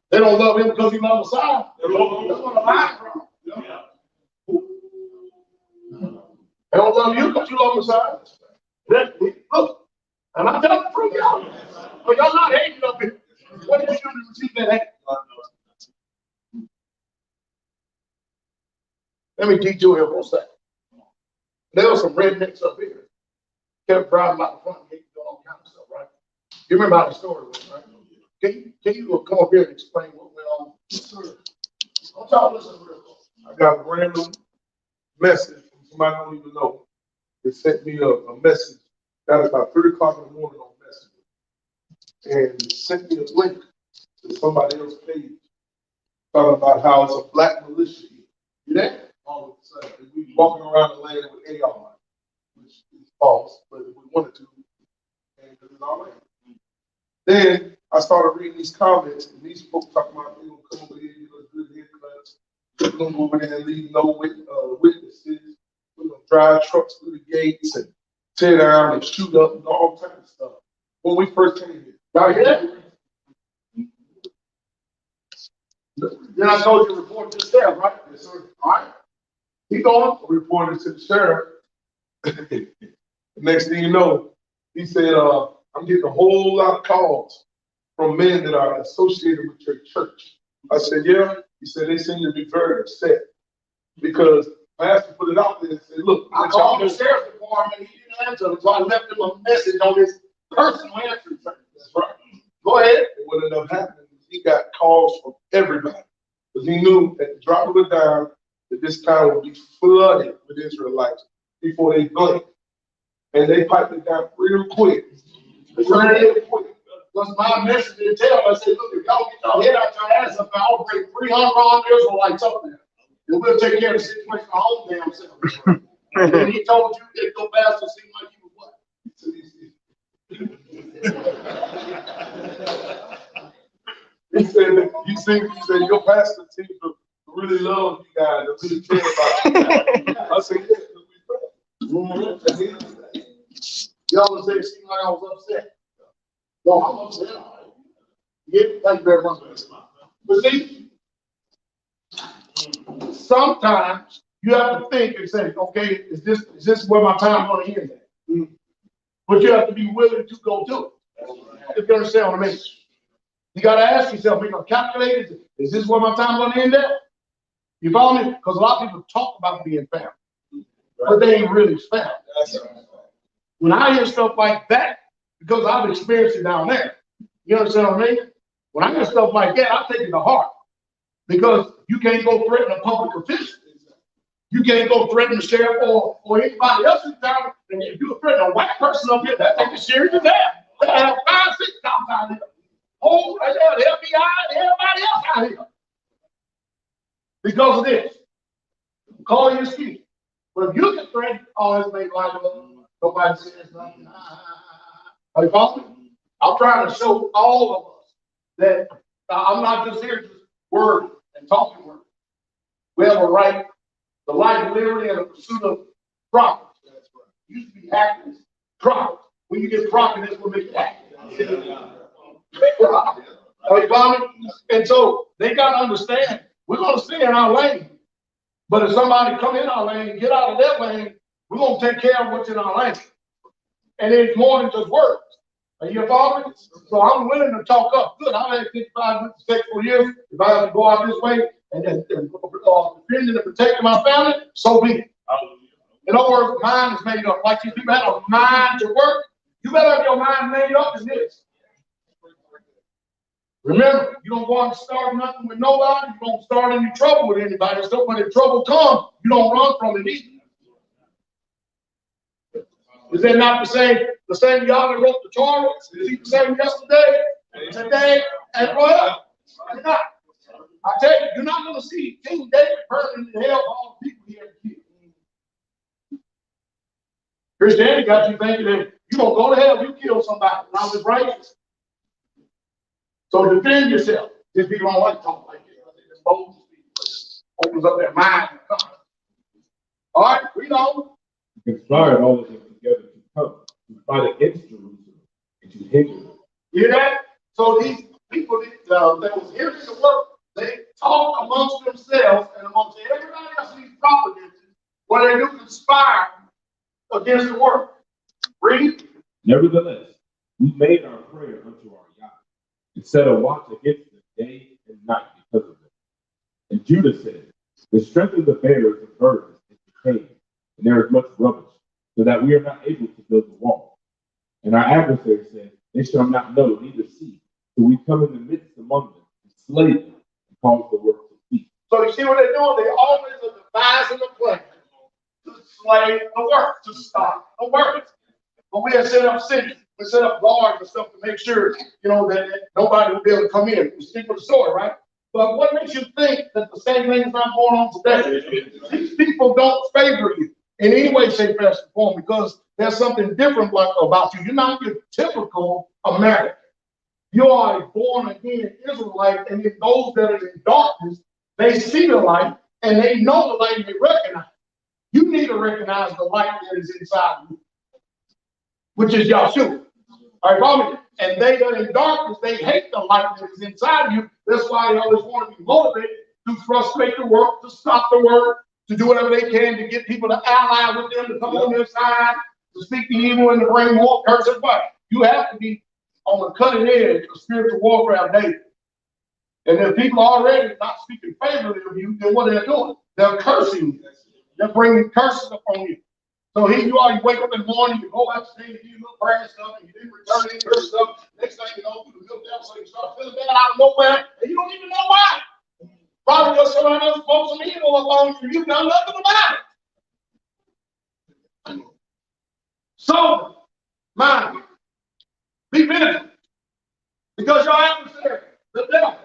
They don't love him because he loves the side. That's what the line from. They don't love you because you love the side. Look, and I'm telling the truth, y'all. But y'all not hating up here. What did you do to receive that hate? Let me teach you here for a second. There were some rednecks up here. Kept driving by the front gate doing all kinds of stuff, right? You remember how the story was, right? Can you come up here and explain what went on? Yes, sir. Don't y'all listen real close. I got a random message from somebody I don't even know. They sent me a message. That was about 3 o'clock in the morning on Messenger. And sent me a link to somebody else's page talking about how it's a black militia. You there? All of a sudden, we walking around the land with AR, which is false, but if we wanted to, and it's all right. Then I started reading these comments, and these folks talking about they gonna come over here and give us good haircuts. We're gonna go over there and leave no witnesses. We're gonna drive trucks through the gates and tear down and shoot up and all kinds of stuff. When we first came here, y'all hear that? Then I told you to report to the sheriff, right? Yes, sir. All right. He going reported to the sheriff. The next thing you know, he said, I'm getting a whole lot of calls from men that are associated with your church. I said, yeah. He said, they seem to be very upset because Pastor put it out there and said, look, I called the sheriff's department, he didn't answer, so I left him a message on his personal answering service. That's right. Go ahead. And what ended up happening is he got calls from everybody because he knew at the drop of a dime that this town would be flooded with Israelites before they blinked. And they piped it down real quick. Real quick. Because my message didn't tell him, I said, look, if y'all get your head out your ass up, I'll bring 300 armed Israelites up there. And we'll take care of the situation our own damn selves. And he told you that your pastor seemed like he was what? He said your pastor seems to really love you guys, to really care about you guys. I said, yeah, Y'all would say it seemed like I was upset. No, I'm upset. Yeah, thank you very much. But see, sometimes you have to think and say, okay, is this where my time going to end at? But you have to be willing to go do it. If you understand what I mean. You got to ask yourself, you know, calculate, is this where my time going to end at? You follow me? Because a lot of people talk about being family, but they ain't really family. When I hear stuff like that, because I've experienced it down there, you understand what I mean? When I hear stuff like that, I take it to heart. Because you can't go threaten a public official. You can't go threaten the sheriff or anybody else in town. And if you threaten a white person up here, that take it serious as that. They have 5, 6 cops out here. Oh, right there, the FBI and everybody else out here. Because of this. Call your excuse. But if you can threaten, oh, it's made life up. Nobody says nothing. Are you following me? I'm trying to show all of us that I'm not just here just word and talking word. We have a right to life, liberty, and the pursuit of profit. That's right. It used to be happiness, profit. When you get profit, that's what makes you happy. Are you following me? And so they got to understand we're going to stay in our lane. But if somebody come in our lane, get out of their lane, we're going to take care of what's in our lane. And it's more than just words. Are you following? So I'm willing to talk up. Good, I've had 55 successful years. If I have to go out this way and defending and protecting my family, so be it. In other words, mind is made up. Like if you have a mind to work, you better have your mind made up in this. Remember, you don't go out and start nothing with nobody. You don't start any trouble with anybody. So when the trouble comes, you don't run from it either. Is that not the same Yah that wrote the Torah? Is he the same yesterday, today, and forever? You're not. I tell you, you're not going to see King David burning in hell for all the people he had killed. Christianity got you thinking that you're going to go to hell, you kill somebody. Now it's righteous. So defend yourself. These people don't like to talk like this. Moses opens up their mind and comes. All right, read on. Conspired all of them together to come, to fight against Jerusalem, and to hinder them. You hear that? So these people that was hearing the word, they talk amongst themselves and amongst everybody else in these propagandas, where they do conspire against the word. Read. Nevertheless, we made our prayer unto our Yah, and set a watch against them day and night because of them. And Judah said, the strength of the bearers of burdens is decayed, and there is much rubbish, so that we are not able to build the wall. And our adversary said, they shall not know, neither see, till we come in the midst among them, and slay them, and cause the work to cease. So you see what they're doing? They always are devising a plan to slay the work, to stop the work. But we have set up cities, we set up guards and stuff to make sure, that nobody will be able to come in. We stick with the sword, right? But what makes you think that the same thing is not going on today? These people don't favor you in any way, shape, or form because there's something different about you. You're not your typical American. You are a born-again Israelite, and if those that are in darkness, they see the light, and they know the light, and they recognize it. You need to recognize the light that is inside you, which is Yahshua. All right, follow me? And they that are in darkness, they hate the light that is inside you. That's why they always want to be motivated to frustrate the work, to stop the work, to do whatever they can to get people to ally with them, to come on their side, to speak the evil and to bring more curses. But you have to be on the cutting edge of spiritual warfare daily. And if people are already not speaking favorably of you, then what they're doing? They're cursing you. They're bringing curses upon you. So here you are, you wake up in the morning, you go out to do your little prayer stuff, and you didn't return any prayer stuff. Next thing you know, through the milk down, so you start feeling bad out of nowhere, and you don't even know why. Probably because somebody else spoke some evil along you, you've done nothing about it. So, mind, be vigilant, because your adversary, the devil,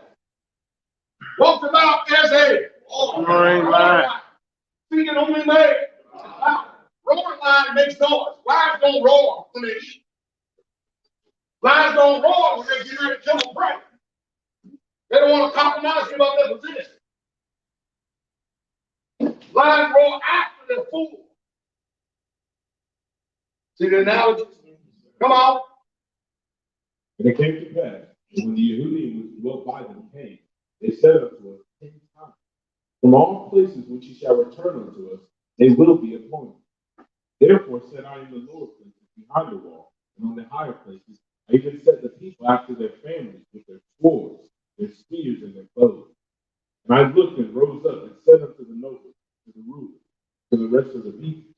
walks about as a speaking only man. Roaring lion makes noise. Lions don't roar when they eat. Lions don't roar when they get ready to kill a prey. They don't want to compromise, give up their position. Lions roar after the fool. See the analogy? Come on. And it came to pass, when the Yehudim which dwelt by them came, they said unto us 10 times, from all places which ye shall return unto us, they will be appointed. Therefore said I in the lower places behind the wall, and on the higher places, I even set the people after their families with their swords, their spears, and their bows. And I looked and rose up and said unto the nobles, to the rulers, to the rest of the people,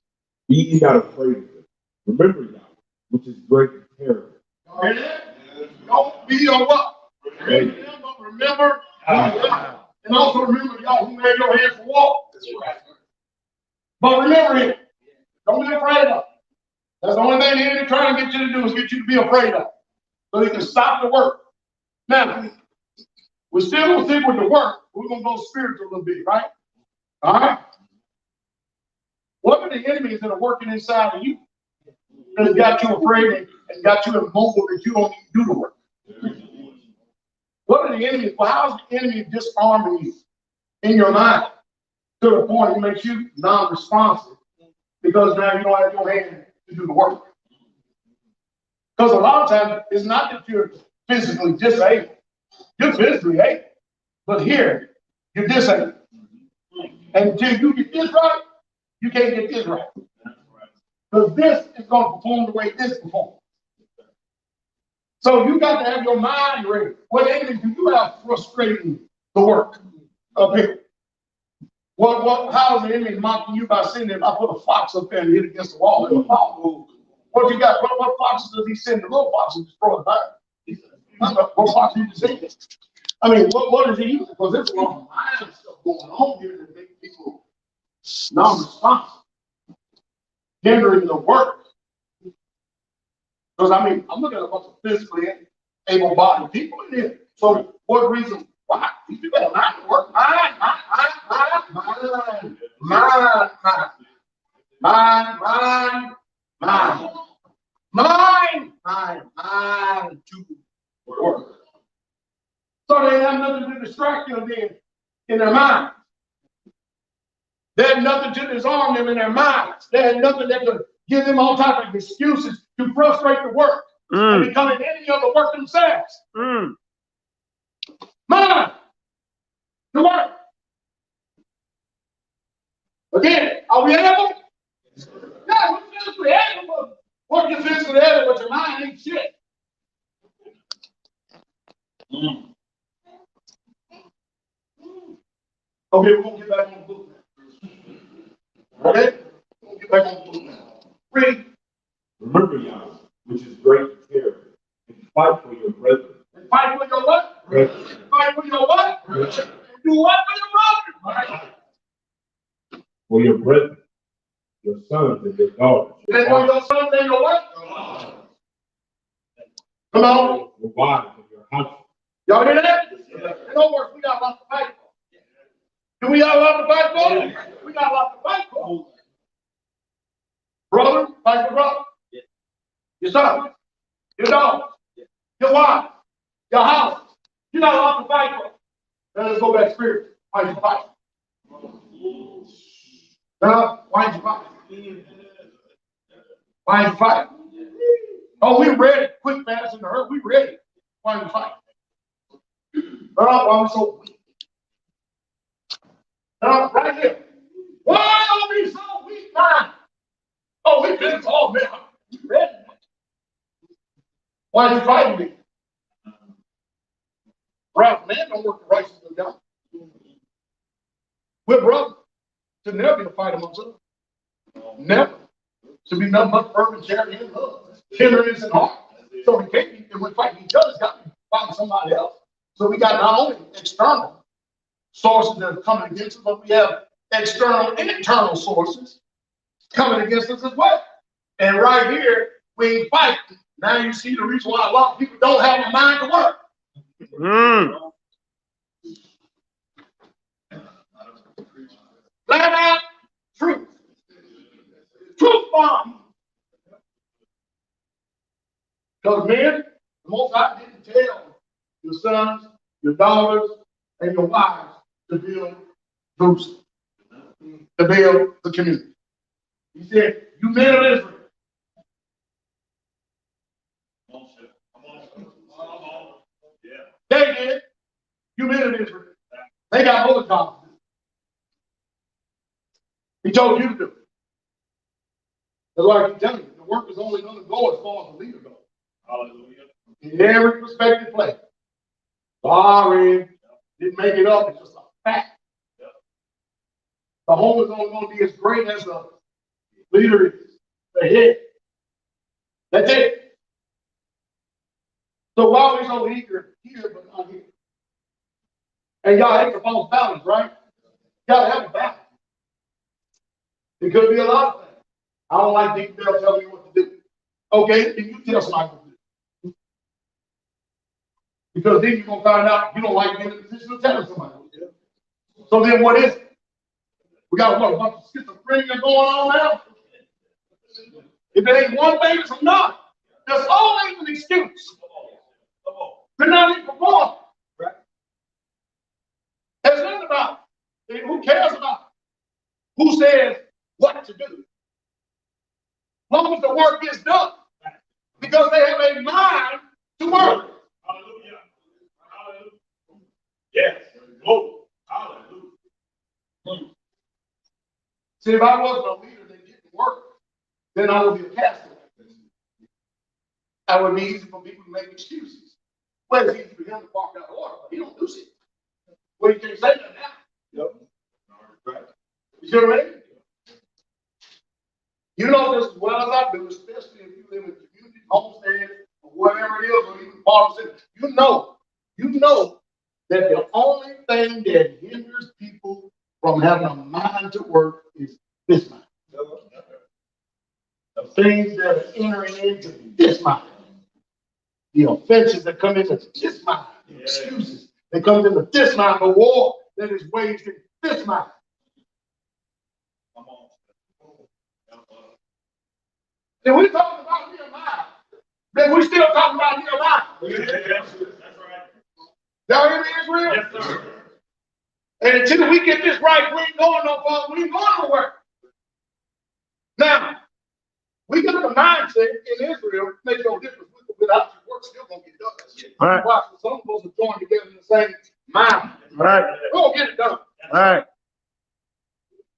be ye not afraid of them. Remember Yahweh, which is great and terrible. Don't be on what? Remember God. And also remember y'all who made your hands for walk. But remember him. Don't be afraid of him. That's the only thing the enemy trying to get you to do is get you to be afraid of him. So he can stop the work. Now, we're still going to stick with the work. We're going to go spiritual a little bit, right? All right? What are the enemies that are working inside of you that has got you afraid and got you immobile that you don't even do the work? What are the enemies? Well, how is the enemy disarming you in your mind to the point it makes you non-responsive because now you don't have your hand to do the work? Because a lot of times it's not that you're physically disabled. You're physically able. But here, you're disabled. And until you get this right, you can't get this right. Because this is going to perform the way this performs. So you got to have your mind ready. What enemies do you have frustrating the work of here? How is the enemy mocking you by saying that if I put a fox up there and hit against the wall, it'll fall? What you got? What foxes does he send? The little foxes destroy the vine. What fox do you send? I mean, what is he using? Because there's a lot of mind stuff going on here that make people non-responsive, hindering the work. Because I mean, I'm looking at a bunch of physically able-bodied people in here. So what reason? Why? These people have mind to work. Mind to work. So they have nothing to distract them in their mind. They have nothing to disarm them in their minds. They have nothing that could give them all types of excuses to frustrate the work and become an enemy of the work themselves. Mind to work. Again, are we able? Yeah, we're physically able, but what you physically able, but your mind ain't shit. Okay, we're going to get back on the book now. Okay? We're going to get back on the book now. Read. Remember Yahweh, which is great and terrible, and fight for your brethren. And fight for your what? Brethren. Fight for your what? Brethren. And do what for your brothers? For your brethren, your sons and your daughters. And for your sons and your what? Come on. Your wives and your household. Y'all hear that? In other words, we got a lot to fight for. Do we got a lot to fight for? We got a lot to fight for. Brother, fight for brother. Your son, your daughter, your wife, your house. You got a lot to fight for. Now let's go back spiritual. Why you fight? Now, why you fight? Why you fight? Oh, we ready. Quick, fast, and hurt. We ready. Why you fight? Why we so weak? Now, right here. Why are we so weak now? Oh, we been all man. We ready. Why are you fighting me? Ralph, man, don't work the righteousness of God. We're brothers. Should never be a fight amongst us. Never. Should be nothing but fervent charity and love. Tenderness and heart. So we can't be, if we're fighting each other, it's got to be fighting somebody else. So we got not only external sources that are coming against us, but we have external and internal sources coming against us as well. And right here, we ain't fighting. Now you see the reason why a lot of people don't have a mind to work. Flat out truth. Truth bomb. Because men, the Most High didn't tell your sons, your daughters, and your wives to build Jerusalem, to build the community. He said, you men of Israel. They did. You men of Israel. They got other jobs to do. He told you to do it. That's why I keep telling you, the work is only going to go as far as the leader goes. Hallelujah. In every prospective place. Sorry, didn't make it up. It's just a fact. The home is only going to be as great as the leader is, the head. That's it. So why are we so eager here but not here? And y'all hate to false balance, right? Y'all have a balance. It could be a lot of things. I don't like Deacon Dale telling me what to do. Okay, then you tell somebody what to do. Because then you're going to find out you don't like being in a position of telling somebody what to do. So then what is it? We got a bunch of schizophrenia going on now? If it ain't one thing, it's another. There's always an excuse. They're not even performing. Right? There's nothing about it. Who cares about it? Who says what to do? As long as the work gets done. Because they have a mind to work. Hallelujah. Hallelujah. Yes. Oh, hallelujah. See, if I wasn't a leader that didn't work, then I would be a castaway. That would be easy for people to make excuses. Well, it's easy for him to walk out of order, but he don't do shit. Well, you can't say that now. Yep. Right. You see what I mean? You know this as well as I do, especially if you live in community, homestead, or whatever it is, or even part of the city. You know that the only thing that hinders people from having a mind to work is this mind. The things that are entering into this mind. The offenses that come into this mind. The excuses that come into this mind. The war that is waged in this mind. And we're talking about Nehemiah. Then we're still talking about Nehemiah. That's right. Y'all hear me, Israel? Yes, sir. And until we get this right, we ain't going no further. We ain't going nowhere. Now, we got the mindset in Israel, makes no difference without your work, still gonna get done. All right. Watch, some of us are joined together in the same mind. All right. We're gonna get it done. All right.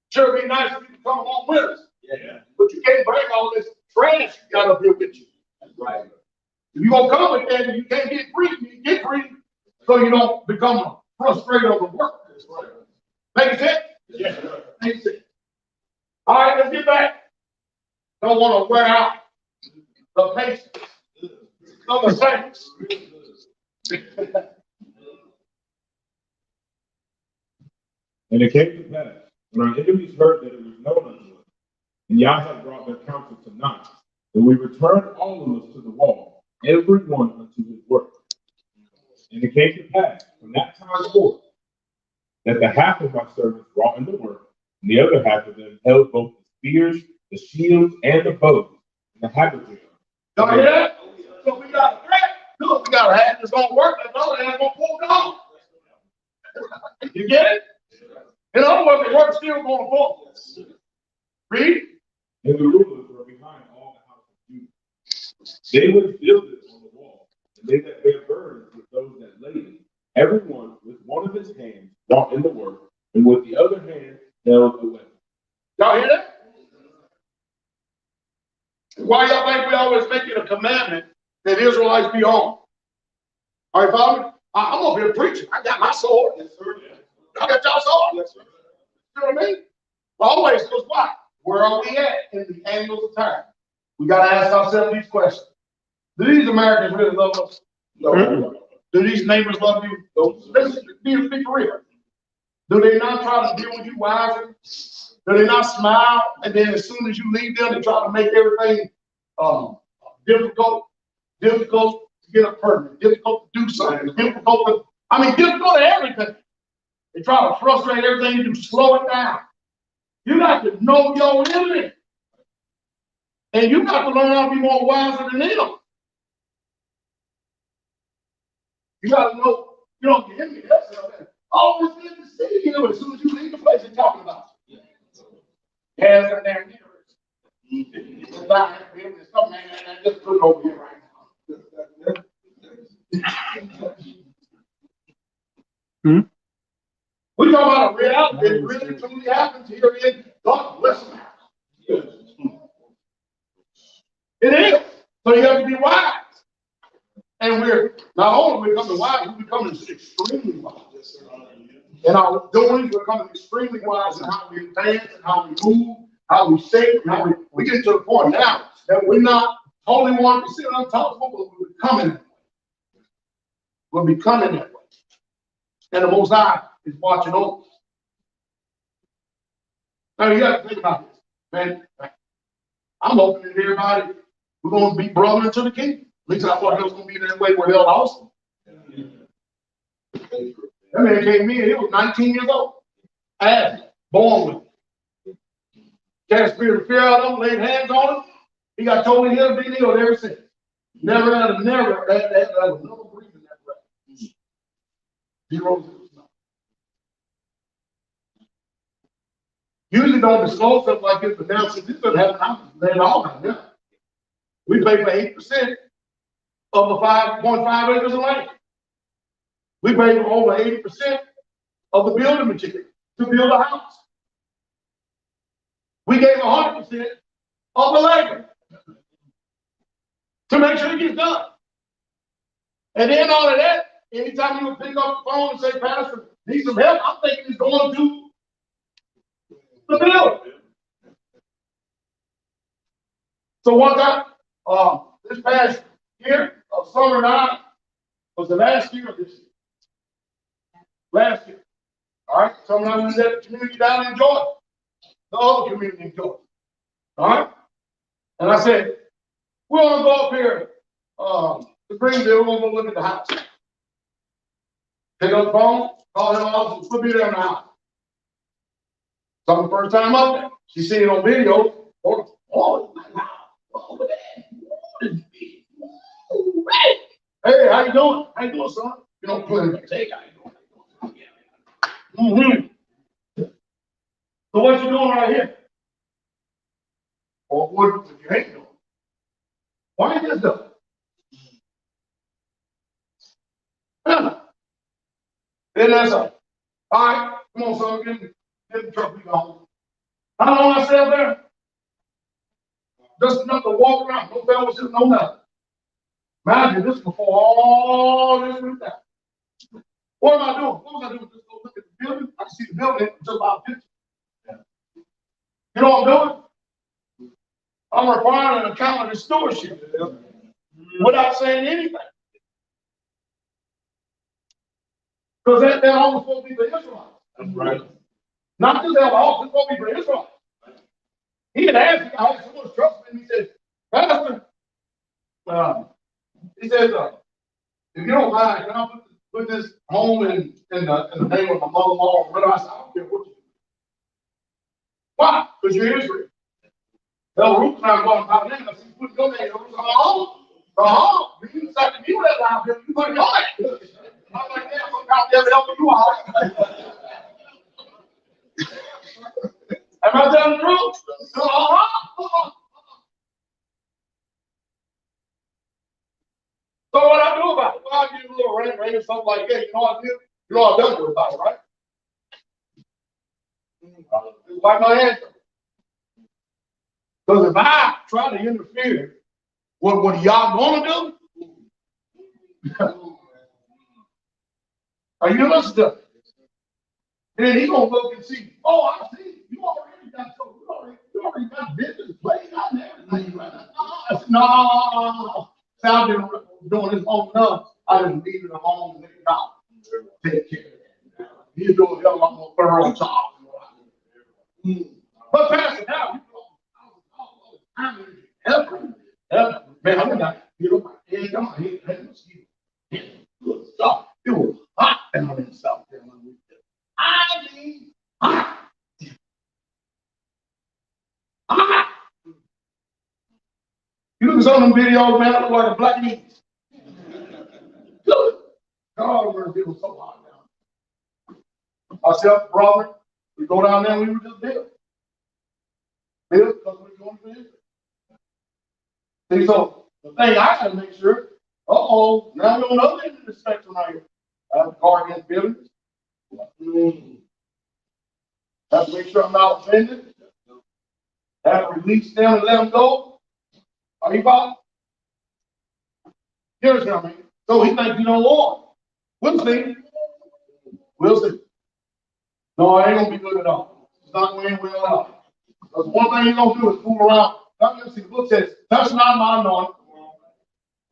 Sure, it'd be nice if you could come along with us. Yeah. But you can't bring all this trash you got up here with you. That's right. If you're gonna come with that and you can't get free, you get free, so you don't become frustrated over work. That's right. Make sense? Yeah. Makes sense. All right, let's get back. Don't want to wear out the patience of the saints. And it came to pass, when our enemies heard that it was known unto us, and Yah had brought their counsel to naught, that we returned all of us to the wall, every one unto his work. And it came to pass, from that time forth, that the half of my servants wrought in the work, and the other half of them held both the spears, the shields, and the bows, and the habergeons. Y'all hear that? So we got a threat. Look, we got a hat that's gonna work, and another hat gonna pull it off. You get it? In other words, the work's still going forward. Read. And the rulers were behind all the house of Judah. They would build it on the wall, and they that bear burdens with those that laid it, every one with one of his hands wrought in the work, and with the other hand held the weapon. Y'all hear that? Why y'all think we always make it a commandment that Israelites be armed? All right, Father, I'm gonna be a preacher. I got my sword. Yes, sir. Y'all got y'all sword? Yes, sir. You know what I mean? Always, because why? Where are we at in the angles of time? We gotta ask ourselves these questions. Do these Americans really love us? No. Mm-hmm. Do these neighbors love you? No. Let's be for real. Do they not try to deal with you wisely? Do they not smile? And then as soon as you leave them, they try to make everything difficult to get a permit, difficult to do something, difficult to everything. They try to frustrate everything to slow it down. You got to know your enemy. And you got to learn how to be more wiser than them. You got to know You don't get me. That's oh, it's good to see you. As soon as you leave the place, they're talking about you. Yes, and they're near us. Some man just put it over here right now. We talk about a reality that really truly happens here in God bless America. It is. So you have to be wise. And we're not only becoming wise, we're becoming extremely wise. In our doings, we're becoming extremely wise in how we advance and how we move, how we shape, and how we get to the point now that we're not only 1% untouchable, but we're becoming that way. We're becoming that way. And the Most High is watching over us. Now you have to think about this, man. I'm hoping that everybody, we're going to be brother into the kingdom. At least I thought it was going to be that way where they're awesome. That man came to me and he was 19 years old. Ass, born with it. Cast spirit of fear out of him, laid hands on him. He got totally healed, been healed ever since. Never had another breathing that breath. 0. Usually don't disclose stuff like this, but now since this doesn't happen, I'm laying all down now. We pay for 8% of the 5.5 acres of land. We pay for over 80% of the building material to build a house. We gave 100% of the labor to make sure it gets done. And then all of that, anytime you would pick up the phone and say, Pastor, need some help, I'm thinking it's going to the bill. So one time, this past year of summer 9 was the last year of this year. Last year. All right. Summer 9 was at the community down in Georgia. The other community in Georgia. All right. And I said, we're going to go up here to Greenville. We're going to go look at the house. Pick up the phone, call him office, we'll be there in the house. So the first time up there, she seen it on video. Oh, hey, how you doing? How you doing, son? You don't put it like, hey, how you doing? So what you doing right here? Or what you ain't doing? Why ain't this done? Then that's all right, come on, son, get in the truck, we go home. How long I sat there? Just enough to walk around, no fellowship, no nothing. Imagine this before all this went down. What am I doing? What was I doing? Just go look at the building. I can see the building until about 50. You know what I'm doing? I'm requiring an account of stewardship without saying anything. Because that almost supposed to be for Israelites. That's right. Not just that office, it's supposed to be for Israelites. He had asked me, I had so much trust in him. He said, Pastor, he says, if you don't mind, can I put this home in the name of my mother-in-law or whatever? I said, I don't care what you do. Why? Because you're Israel. Well, Ruth's not going to pop in. I said, put your name on it. You decided to be with that line, you put it on it. I'm like, damn, I'm never helping you out. Am I telling the truth? So what I do about it? Well, I get a little rain or something like that. You know what I do? You know what I've done about it, right? Wipe my hands. Because if I try to interfere with what y'all gonna do, are you listening? Then he gonna look and see. Oh, I see. You already got business playing out there. I said, no. I've been doing this long enough. I didn't leave it alone and let it out. Take care of that. He's doing a hell of a lot more thorough job. But Pastor Dowell, man, I'm not, you know, it was hot down in South Carolina. I mean, hot. You look at some of them videos, man, I look like a black meat. Good. God, it was so hot now. I said, brother, we go down there and we were just built. Built because we're going to business. See, so the thing I got to make sure, now we're on the other end of the spectrum right here. I have a car against buildings. Have to make sure I'm not offended. Have to release them and let them go. Are you following? You understand me? So he thinks you don't want. We'll see. We'll see. No, it ain't gonna be good at all. It's not going to end well at all. Because one thing you're gonna do is fool around. Now you see the book says, touch not my anointing.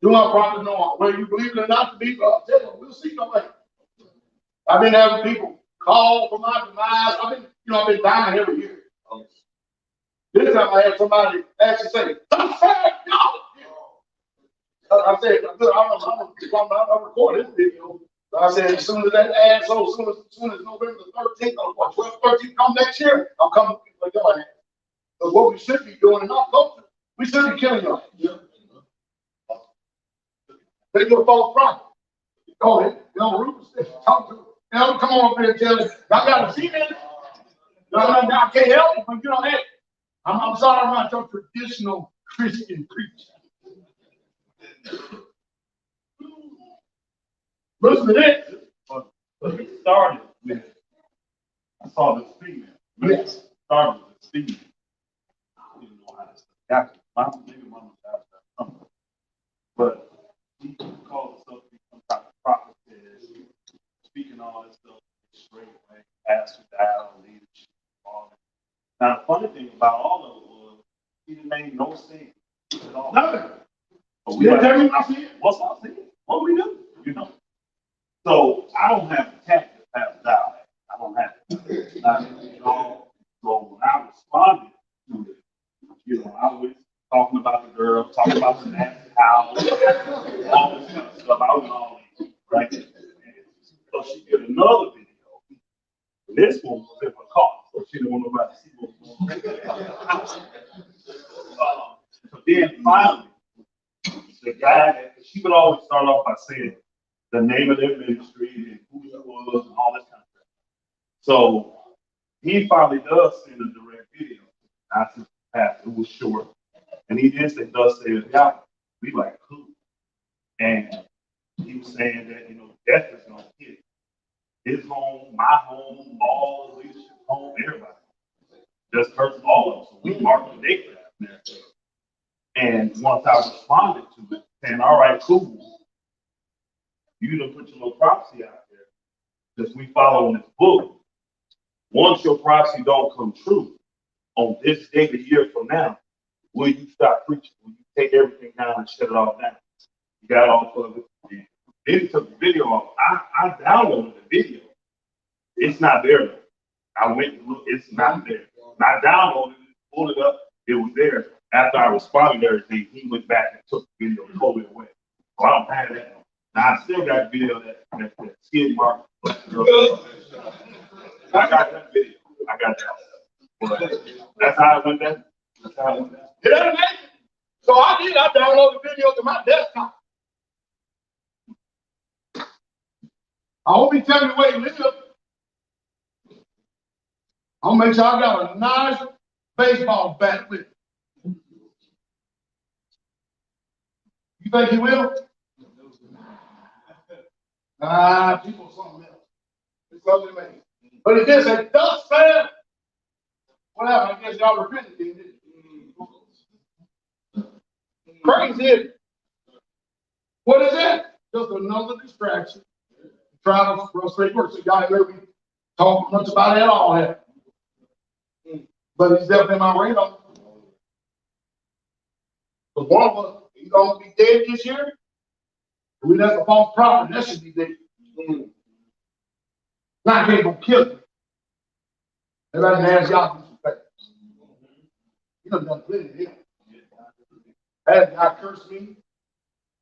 Do not profit no harm. Whether you believe it or not to be, we'll see no way. I've been having people call for my demise. I've been dying every year. This time I had somebody actually say, "Thus saith God." I said, I'm recording this video. I said, as soon as that asshole, as soon as November the 13th or 12th, 13th come next year, I'll come to people like your ass. But what we should be doing in our culture, we should be killing your ass. They do a false prophet. Go ahead. Rufus, talk to him. Come on up here and tell him, I got to see this. I can't help it, but hey, I'm sorry I'm not your traditional Christian preacher. Listen to this. But it started with, I saw this female. Yes. It started with Steve. I didn't know how to got it. Maybe mama got something. But he called himself to be some type of prophet, speaking all this stuff straight away, Pastor Dowell, leadership, all that. Now, the funny thing about all of it was, he didn't make no sense at all. Nothing. But we Tell me what I see. What's I see? What we do? So I don't have the tactic to Pastor Dowell. I don't have it. So when I responded to it, I was talking about the girl, talking about the nasty house, all this kind of stuff. I was all in, right? So she did another video. This one was in her car, so she didn't want nobody to see what was going on. So then finally, the guy, she would always start off by saying the name of their ministry and who he was and all this kind of stuff. So he finally does send a direct video. I said, Pastor, it was short. And he did say, thus saith Yah. We like, who? And he was saying that, death is going to hit his home, my home, all the leadership home, everybody. Just hurts all of us. So we marked the date for that. And once I responded to it, saying, all right, cool. You done put your little prophecy out there. Because we follow in this book. Once your prophecy don't come true, on this date a year from now, will you stop preaching? Will you take everything down and shut it all down? You got off of it. Then he took the video off. I downloaded the video. It's not there. I went and looked. It's not there. And I downloaded it, pulled it up. It was there. After I responded to everything, he went back and took the video and pulled it away. So I don't have that. Now I still got the video that skid mark. I got that video. I got that. But that's how it went down. That's how it went down. It ain't amazing. So I downloaded the video to my desktop. I won't be telling you where you live. I'll make sure I got a nice baseball bat with me. You think he will? People something else. It's something amazing. But it did say, thus saith. What happened? I guess y'all repented, didn't it? Crazy. What is that? Just another distraction. Trying to frustrate work. So y'all heard me talk much about it at all here. But it's definitely in my radar. Because one of us, he's going to be dead this year. That's a false prophet. That should be dead. Now I can't go kill him. And I can ask y'all to do some favors. You done plenty here. That guy cursed me.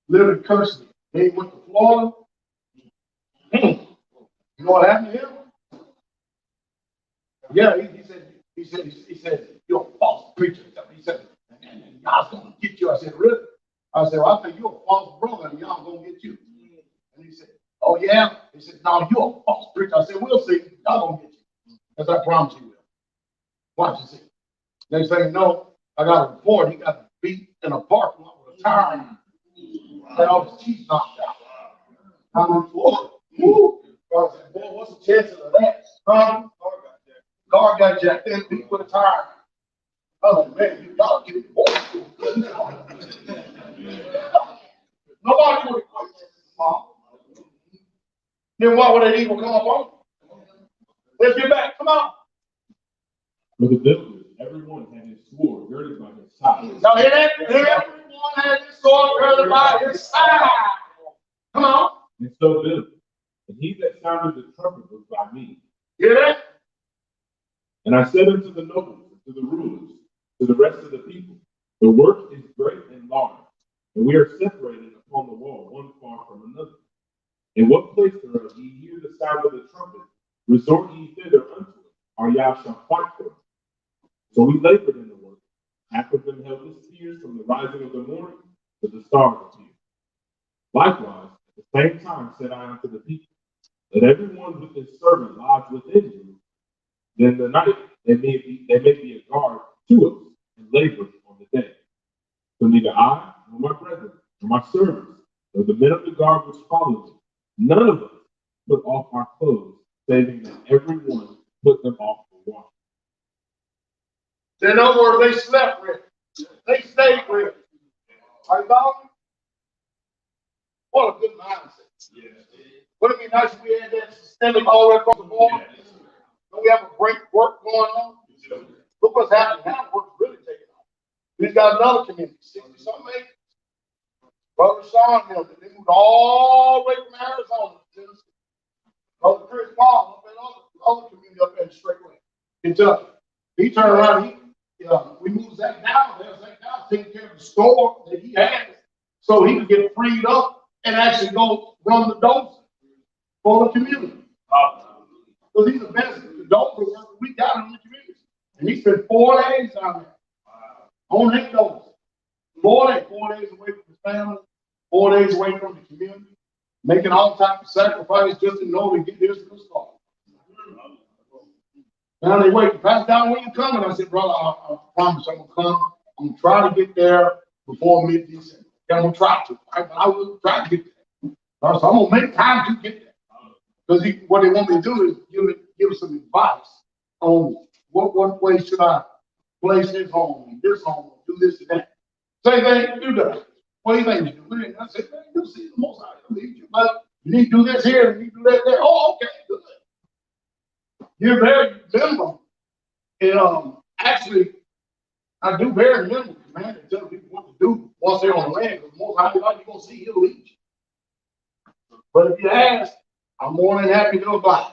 Literally cursed me. They went to Florida. You know what happened to him? Yeah, he said, you're a false preacher. He said, and God's gonna get you. I said, really? I said, well, I think you're a false brother and y'all gonna get you. And he said, Oh, yeah? He said, no, you're a false preacher. I said, we'll see. Y'all gonna get you. Because I promise you will. Watch and see. Next thing you know, I got a report. He got beat in a parking lot with a tire. Had all his teeth knocked out. I'm on Florida. Woo! I said, boy, what's the chances of that? Car got jacked in, beat with a tire. I was like, man, y'all get it. Nobody would equate this to mom. Then why would an evil come up on? Let's get back. Come on. For the builders, everyone had his sword girded by his side. Y'all hear that? Everyone had his sword girded by his side. Come on. And so built. And he that sounded the trumpet was by me. Hear that? And I said unto the nobles, and to the rulers, to the rest of the people, the work is great and large, and we are separated upon the wall, one far from another. In what place thereof ye hear the sound of the trumpet, resort ye thither unto it, or Yah shall fight for us. So we labored in the work. Half of them held the spears from the rising of the morning to the stars appeared. Likewise, at the same time said I unto the people, let everyone with his servant lodge within you. Then the night they may be a guard to us and labor on the day. So neither I, nor my brethren, nor my servants, nor the men of the guard which follow me, none of us put off our clothes, saving that everyone put them off for one. In other words, they slept with it. They stayed with it. Are you following me? What a good mindset. Yeah. Wouldn't it be nice if we had that systemic all the way across the board? Don't we have a great work going on? Look what's happening now. Work's really taking off. We've got another community, 60-something acres. Brother Sean, they moved all the way from Arizona to Tennessee. Brother Chris Paul up in other community up in Straitway, Kentucky. He turned around, we moved Zach Dowell there. Zach Dowell taking care of the store that he had so he could get freed up and actually go run the dozer for the community. Because he's the best dozer worker we got in the community. And he spent 4 days down there on his dozer. 4 days away from his family, 4 days away from the community, making all types of sacrifices just in order to get this to the store. Now they wait, Pastor Dowell, when you coming? I said, brother, I promise I'm gonna come. I'm gonna try to get there before mid-December. I'm gonna try to. I will try to get there. So I'm gonna make time to get there. Because what they want me to do is give us some advice on what way should I place this home, do this and that. Same thing you do. What do you think you do? I said, man, you see the Most High Yah lead you, but you need to do this here, you need to do that there. Oh, okay, good. You're very minimal. And actually, I do very minimal command and tell people what to do once they're on the land, because Most High Yah, you're going to see he'll lead you. But if you ask, I'm more than happy to oblige.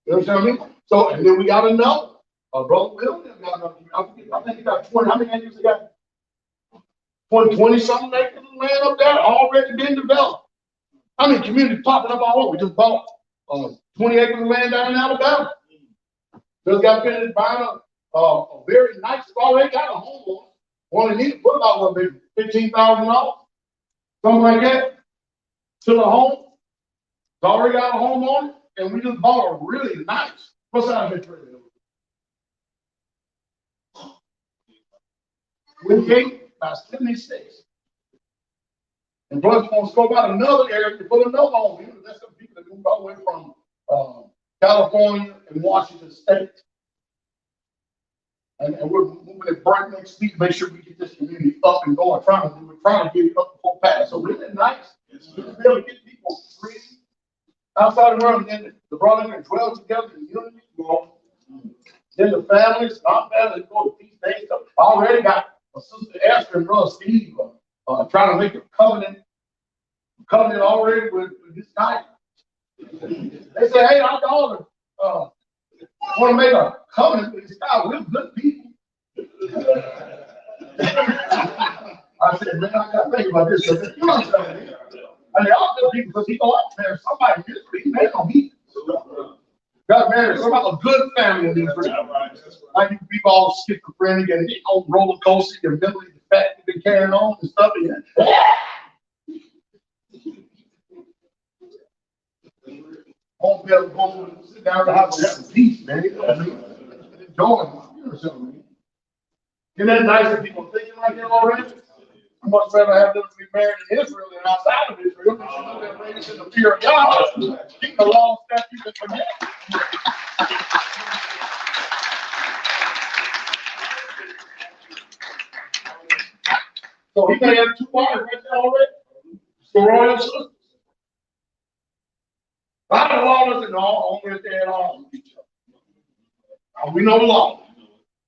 You understand what I mean? So, and then we got to know. Brother Will, I think he got 20, how many acres he got? 20-something acres of land up there already been developed. I mean, community popping up all over. We just bought 20 acres of land down in Alabama. Just got finished buying a very nice, already got a home on it. Only need to put about what, maybe $15,000, something like that, to the home. It's already got a home on it, and we just bought a really nice. What's that been trading? 28 by 76. And plus, we're going to scope out another area to put another home here. That's some people that moved all the way from California and Washington State. And we're moving at breakneck speed to make sure we get this community up and going. We're trying to get it up before pass. So isn't it nice? We're able to get people free outside the world, and then the brother can dwell together in unity. Then the families, not families, go to feast days. I already got a sister Esther and brother Steve trying to make a covenant already with this guy. They say, hey, our daughter want to make a covenant with this guy. We're good people. I said, man, I got to think about this. You understand me? I mean, all good people, because he go out there, somebody he made on me. Got married, somebody a good family in this. Like you people all schizophrenic and on roller coaster, your mentally defective and carrying on and stuff. Home bill, go and sit down and have some peace, man. You know what I mean? Enjoy yourself, man. Isn't that nice that people thinking like that already? I much rather have them to be married in Israel than outside of Israel. They should know they're raised in the fear of God. Keep the law, statutes, and commandments. So he may have two wives right there already. The royal sisters. By the law, doesn't know only if they had all of each other. We know the law.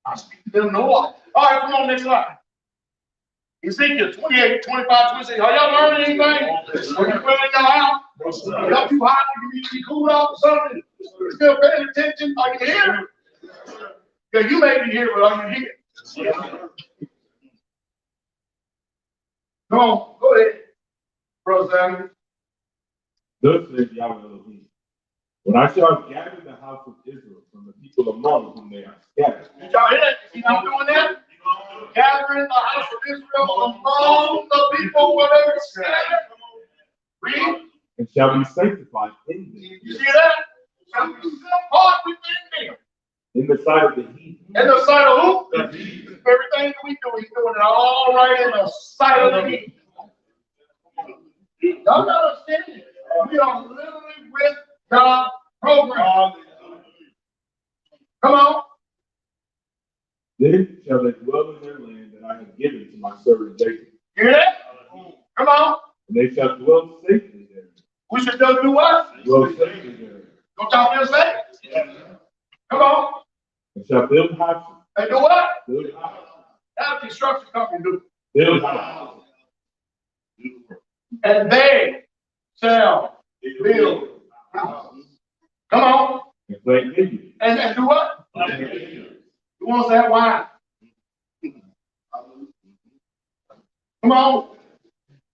I speak to them no law. All right, come on, next slide. Ezekiel 28, 25, 26. Are y'all learning anything? When you put in your house, y'all too hot, you need to be cooled off or something. You still paying attention? Are you here? Yeah, you may be here, but are you here? Come on, go ahead. Brother Samuel. Thus says Yahweh Elohim, when I shall gather the house of Israel from the people among whom they are scattered. Did y'all hear that? You see how I'm doing that? Gathering the house of Israel among the people where they were scattered. Read. And shall be sanctified in them. You see that? Shall be set apart within them. In the sight of the heathen. In the sight of who? The heathen. Everything that we do, he's doing it all right in the sight of the heathen. Y'all gotta understand it. We are literally with God's program. Come on. Then shall they dwell in their land that I have given to my servant Jacob. Hear that? Come on. And they shall dwell safely there. We should do what? Dwell safely there. Don't y'all feel safe? Come on. And shall build houses. And do what? Build houses. That's the construction company do. Build houses. And they shall build houses. Come on. And plant vineyards. And do what? Who wants that wine? Come on.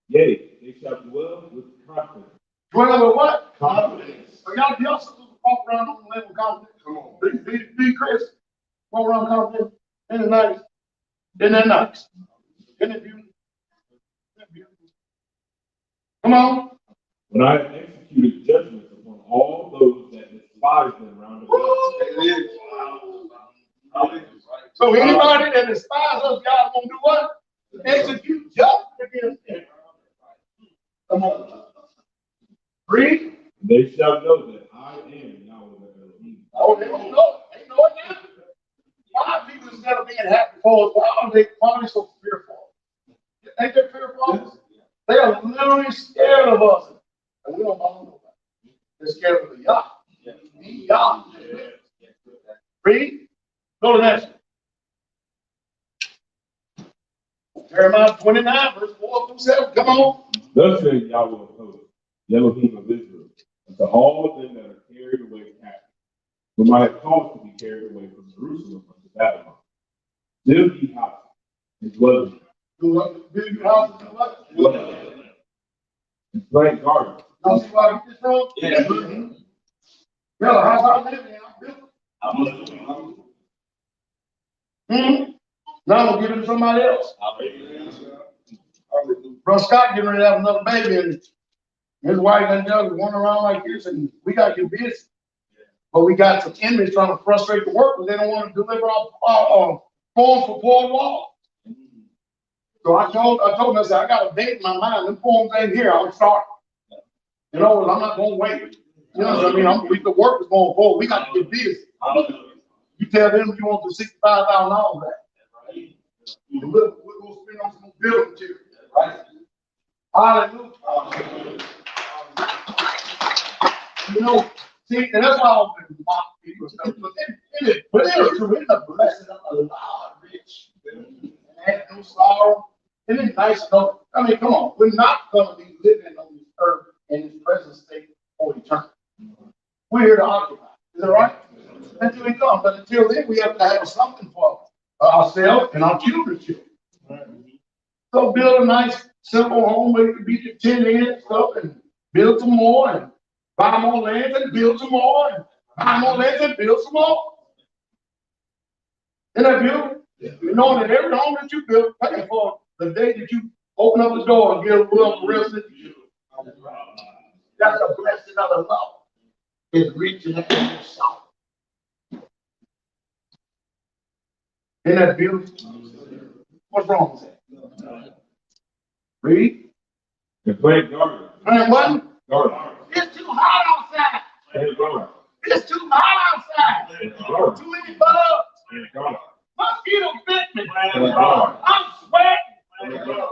Yea, they shall dwell with confidence. Dwell with what? Confidence. So y'all supposed to walk around on the level of confidence. Come on. Be Chris. Walk around confident. Isn't it nice? Isn't that nice? Isn't it beautiful? Come on. When I have executed judgments upon all those that despise them round about. So anybody that despises us, God gonna do what? Execute judgment against them. Come on. Read. They shall know that I am Yahweh Elohim. Oh, they don't know. They know it now. Why are people instead of being happy for us? Why are they so fearful? Ain't they fearful? They are literally scared of us. And we don't know nobody. They're scared of the Yah. The Yah. Read. Go to the next one. Jeremiah 29, verse 4 through 7. Come on. Thus says Yahweh of hosts, the Elohim of Israel, unto all them that are carried away captive, whom I have caused to be carried away from Jerusalem unto Babylon. Build ye houses and dwell in them. Build your houses and what? Dwell in them. And plant gardens. Now see why I get this wrong? Yeah. Well, a house I live in, I built it. Now I'm gonna give it to somebody else. Brother Scott getting ready to have another baby, and his wife and the other running around like this, and we got to get busy. But we got some enemies trying to frustrate the work, because they don't want to deliver our forms for poor law. So I told him, I said, I got a date in my mind. Them forms ain't here. I'll start. You know, I'm not gonna wait. You know what I mean? The work is going forward. We got to get busy. You tell them you want the $65,000 back. We're going to spend on some building material. Right? Hallelujah. You know, see, and that's why I don't mock people and stuff. But it is true. It's a blessing of the Lord, rich. And had no sorrow. Isn't it nice though? I mean, come on. We're not going to be living on this earth in this present state for eternity. We're here to occupy. Is that right? Until we come. But until then, we have to have something for ourselves and our children's children. So build a nice, simple home where you can be contented in and stuff, and build some more, and buy more land and build some more, and buy more land and build some more. Isn't that beautiful? You know that every home that you build, pay for the day that you open up the door and get a little resident. That's a blessing of the Lord. is reaching out and it's soft. Isn't that beautiful? What's wrong with that? Read. And play garden. And what? Garden. It's too hot outside. And garden. It's too hot outside. And garden. Too many bugs. And garden. Mosquito bit me. And garden. I'm sweating. And garden.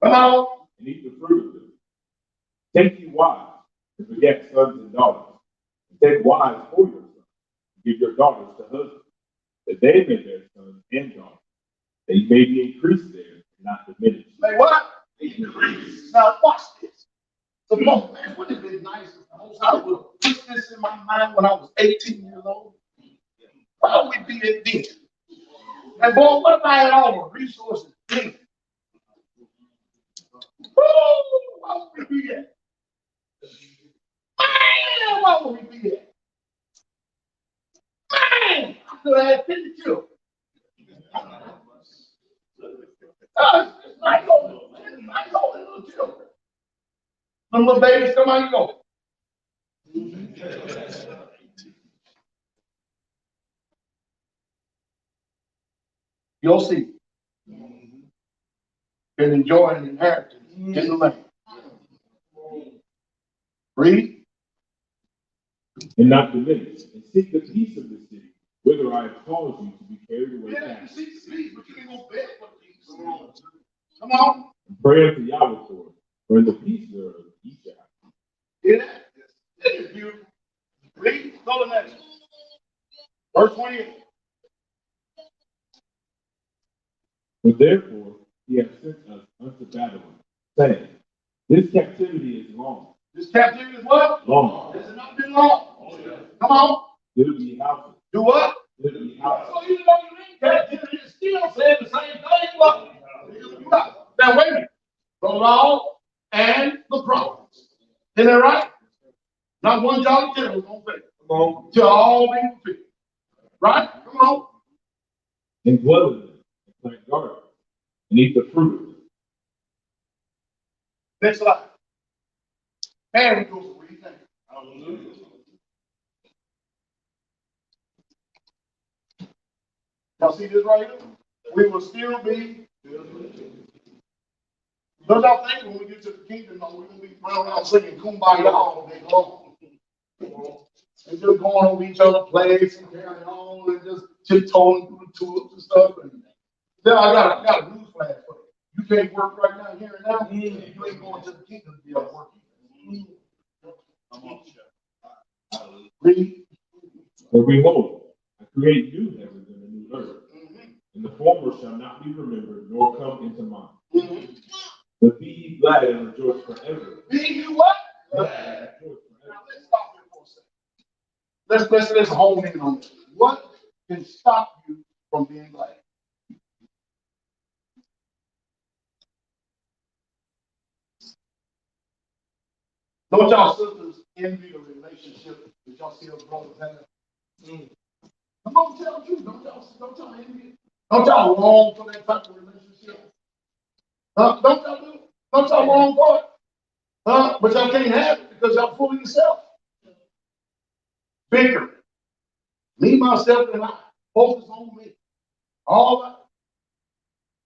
Come on. And eat the fruit of them. Take you wives to beget sons and daughters. And take wives for your sons. Give your daughters to husbands, that they may bear sons and daughters, that you may be increased there and not diminished. Say what? Increase. Now watch this. So, man, wouldn't it be nice if the Most High would put this in my mind when I was 18 years old? Why would we be at then? And boy, what if I had all the resources then? Woo! Why would we be at? Man, why would we be at? Man, I could have had 50 children. It's nice old little children. Them little babies come out and go. You'll see. And enjoy an inheritance in the land. Read. And not diminished. And seek the peace of the city, whither I have caused you to be carried away. Yeah, you captive. seek the peace, but you ain't gonna beg for peace. Come on. And pray unto Yahweh for it, for in the peace thereof ye shall. Hear that? It is beautiful. Read. Go to the next. Verse 28. But therefore he hath sent us unto Babylon, saying, this captivity is long. This captivity is what? Long. Has it not been long? Come on. It'll be houses. Do what? It'll be houses. So even though you in captivity, it's still saying the same thing. What? Now wait a minute. The law and the prophets. Isn't that right? Not one jot or tittle is gonna fail. Come on. Till all be fulfilled. Right? Come on. And dwell in them, and plant gardens, and eat the fruit of them. Next slide. Man, we go for what do you think? Hallelujah. Y'all see this right here? We will still be. Don't y'all think when we get to the kingdom, we're going to be running around singing Kumbaya all day long? And just going over each other's place and carrying on and just tiptoeing through the tulips and stuff. And then I got a news flash for you. You can't work right now, here and now. You ain't going to the kingdom to be able to work. Read. For behold, I create new heavens and a new earth, and the former shall not be remembered, nor come into mind. But be ye glad and rejoice forever. Be you what? Glad Now and rejoice forever. let's stop here for a second. Let's hone in on this. What can stop you from being glad? Don't y'all sisters envy the relationship that y'all see us brothers have? Come on, tell the truth. Don't y'all envy it? Don't y'all long for that type of relationship? Don't y'all do it? Don't y'all long for it? But y'all can't have it because y'all fool yourself. Bigger. Me, myself, and I. Focus on me. All that.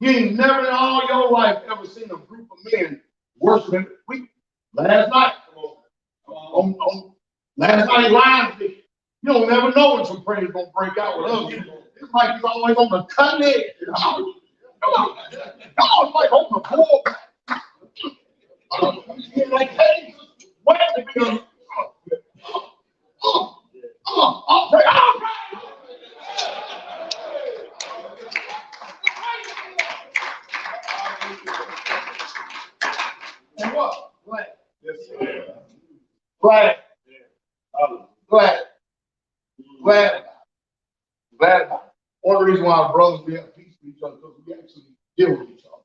You ain't never in all your life ever seen a group of men worshiping. Last night, last night live video. You don't never know when some praise gonna break out with us. It's like he's always on the cutting edge. Come on, like on the floor. Like, hey, where to be? And what? Glad. Glad. Glad. Glad. Glad. One of the reasons why our brothers we have peace with each other because we actually deal with each other.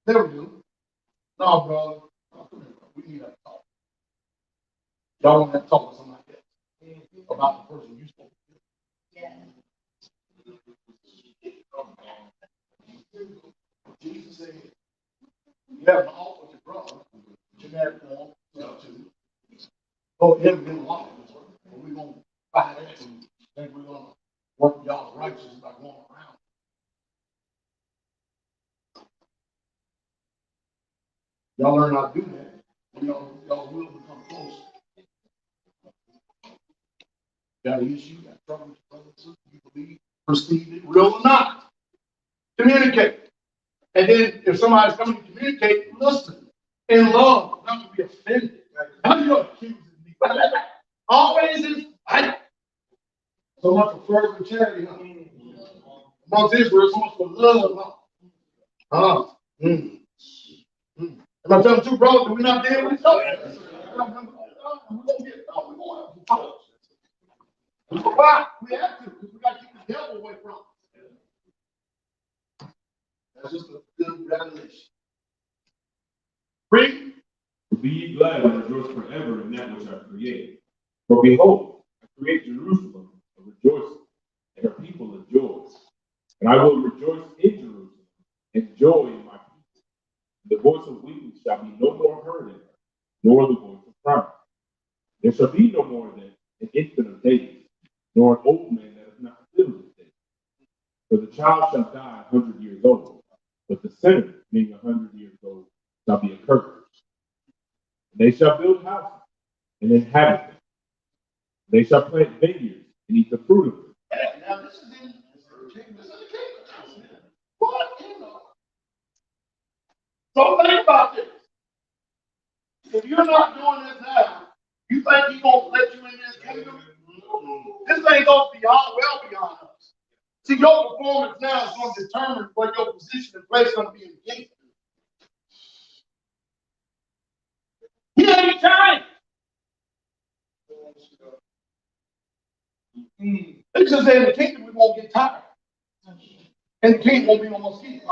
Never do. No, brother. We need to talk. Y'all want to talk to somebody else about the person you spoke to. Yeah. Jesus said, you have an ought with your brother, but you never want to. Oh, it hasn't been long, but we're going to fight it and think we're going to work y'all's righteousness by going around. Y'all learn how to do that, and y'all will become close. Got an issue, got trouble with your brother and sister, you believe, perceive it, real or not. Communicate. And then if somebody's coming to communicate, listen in love, not to be offended. How you accusing me? Always is fight. So much for first for charity, huh? Amongst Israel, so much for love, huh? Am I telling the truth, bro? Do we not deal with each other? Why? We have to, because we got to keep the devil away from us. That's just a good revelation. Read. Be ye glad and rejoice forever in that which I create. For behold, I create Jerusalem a rejoicing, and her people a joy. And I will rejoice in Jerusalem, and joy in my people. The voice of weeping shall be no more heard in her, nor the voice of crying. There shall be no more then an infant of days, nor an old man that is not filled with days. For the child shall die 100 years old, but the sinner, being 100 years old, shall be accursed. They shall build houses and inhabit them. They shall plant vineyards and eat the fruit of them. Now this is in the kingdom. What in the? So think about this. If you're not doing this now, you think he's gonna let you in this kingdom? This ain't gonna be well beyond us. See, your performance now is going to determine what your position and place is going to be in the kingdom. He ain't trying. It's just that in the kingdom we won't get tired. And the king won't be no mosquito.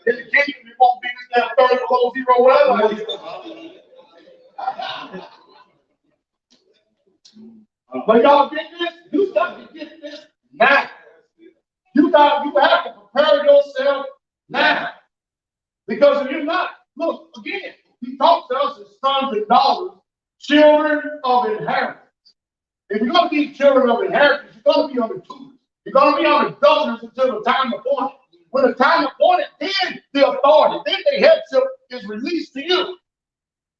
In the kingdom we won't be this down 30 below zero weather. But y'all get this? You got to get this now. You have to prepare yourself now. Because if you're not, look, again, he talks to us as sons and daughters, children of inheritance. If you're going to be children of inheritance, you're going to be under tutors. You're going to be under governors until the time appointed. When the time appointed, then the authority, then the headship is released to you.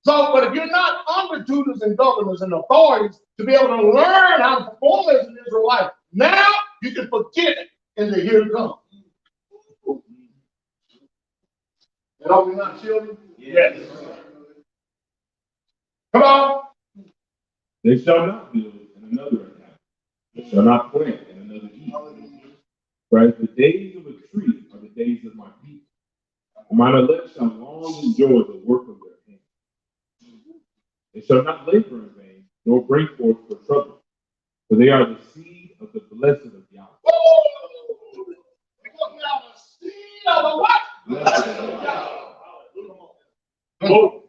So, but if you're not under tutors and governors and authorities to be able to learn how to perform as an Israelite, now you can forget it in the year to come. And are we not children? Yes. Come on. They shall not build in another inhabit. They shall not plant in another eat. For as the days of a tree are the days of my people, and mine elect shall long enjoy the work of their hands. They shall not labor in vain, nor bring forth for trouble, for they are the seed of the blessed of Yahweh. Because we are the seed of the what? Blessed of Yahweh. Oh,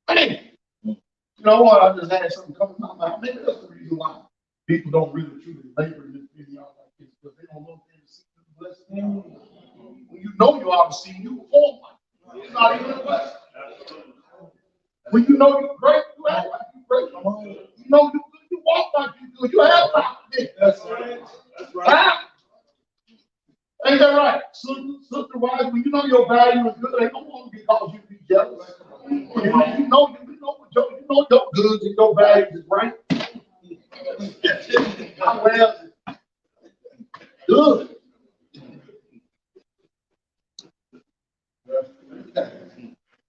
hey, you know what? I just had something come to my mind. Maybe that's the reason why people don't really truly labor in this video like this, because they don't know they're the seed of the blessed. When you know you are the seed, you perform like it. It's not even a question. When you know you're great, you act like you're great. You know you're good, you walk like you're good. You have confidence. That's right. That's right. Huh? Ain't that right? Sister wise, when you know your value is good, they don't want to because you be jealous. You know your goods and your values is right. Well, good.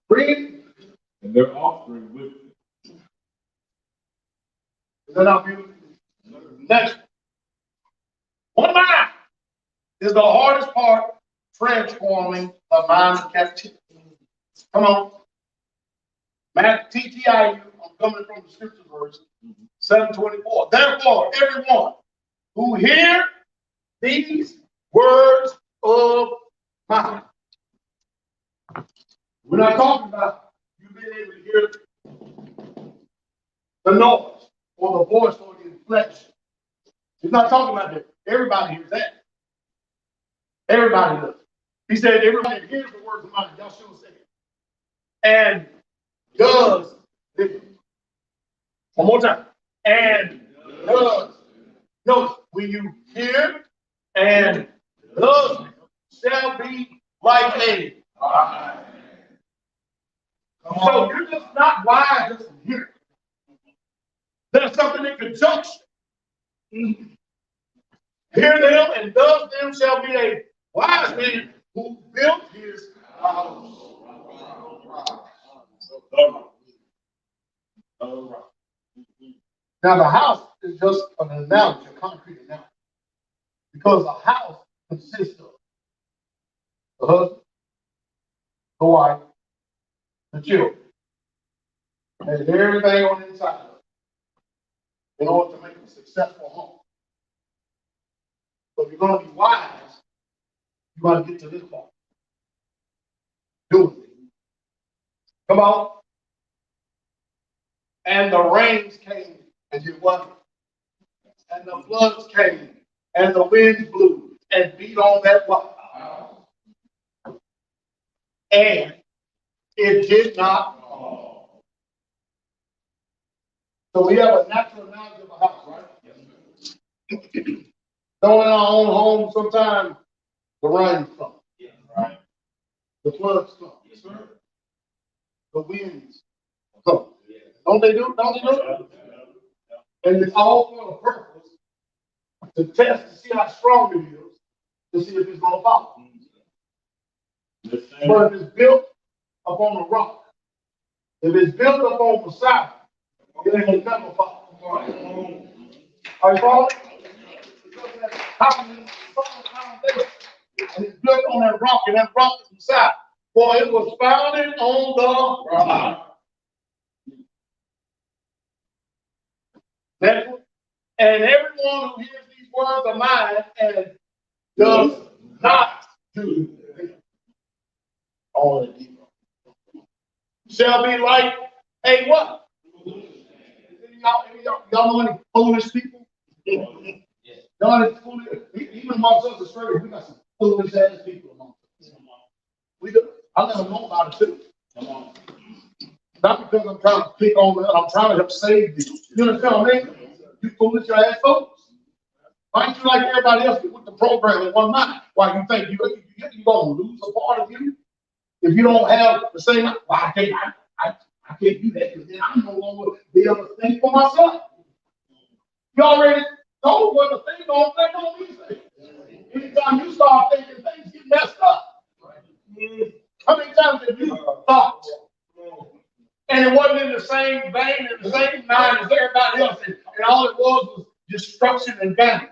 Read. And their offspring with them. Is that not beautiful? Next. One mind is the hardest part transforming a mind of captivity. Come on. TTIU, I'm coming from the scripture verse, 7:24. Therefore, everyone who hear these words of mine. We're not talking about you being able to hear the noise or the voice or the inflection. He's not talking about that. Everybody hears that. Everybody does. He said, everybody hears the words of mine. Y'all should say it. And does it. One more time. And does. Notice, when you hear and does shall be like a. So you're just not wise just from hearing. There's something in conjunction. Hear them and does them shall be a wise man who built his house. Now the house is just an analogy, a concrete analogy. Because a house consists of the husband, the wife, the children, and everything on the inside of it in order to make a successful home. So if you're going to be wise, you got to get to this part. Do it. Come on. And the rains came and did what? And the floods came and the winds blew and beat on that what? And it did not fall. So we have a natural analogy of a house, right? So in our own home, sometimes the rain comes. Yeah, right. The floods come. Yes, sir. The winds come. Yeah. Don't they do? Don't they do? And it's all for the purpose to test to see how strong it is, to see if it's going to fall. But if it's built upon a rock, if it's built upon the side, it ain't going to never fall. Are you following? And it's built on that rock, and that rock is inside. For it was founded on the rock. And everyone who hears these words of mine and does not do them, all the evil, shall be like a what? Y'all know any foolish people? Y'all is foolish. Even amongst us, Australia, we got some foolish ass people amongst us. We do. I let them know about it too. Not because I'm trying to pick on them, I'm trying to help save you. You understand what I mean? You foolish ass folks. Why don't you like everybody else with the program in one mind? Why you think you're going to lose a part of you? If you don't have the same, why I can't do that because then I'm no longer be able to think for myself. You already know what the thing don't think on me. Anytime you start thinking, things get messed up. How many times have you thought? And it wasn't in the same vein, in the same mind as everybody else, and all it was destruction and damage.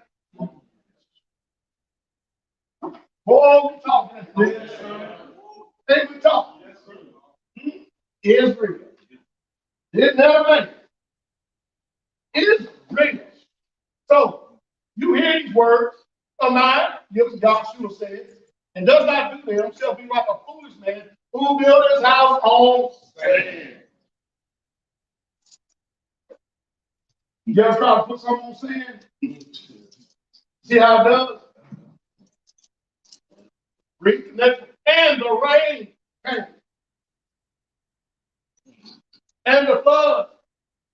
Boy, we talking. Think we talking. Israel. It never made it. Israel. So you hear these words of mine, Yahshua says, and does not do them, shall be like a foolish man who built his house on sand. You ever try to put something on sand? See how it does? Read the next one. And the rain came. And the flood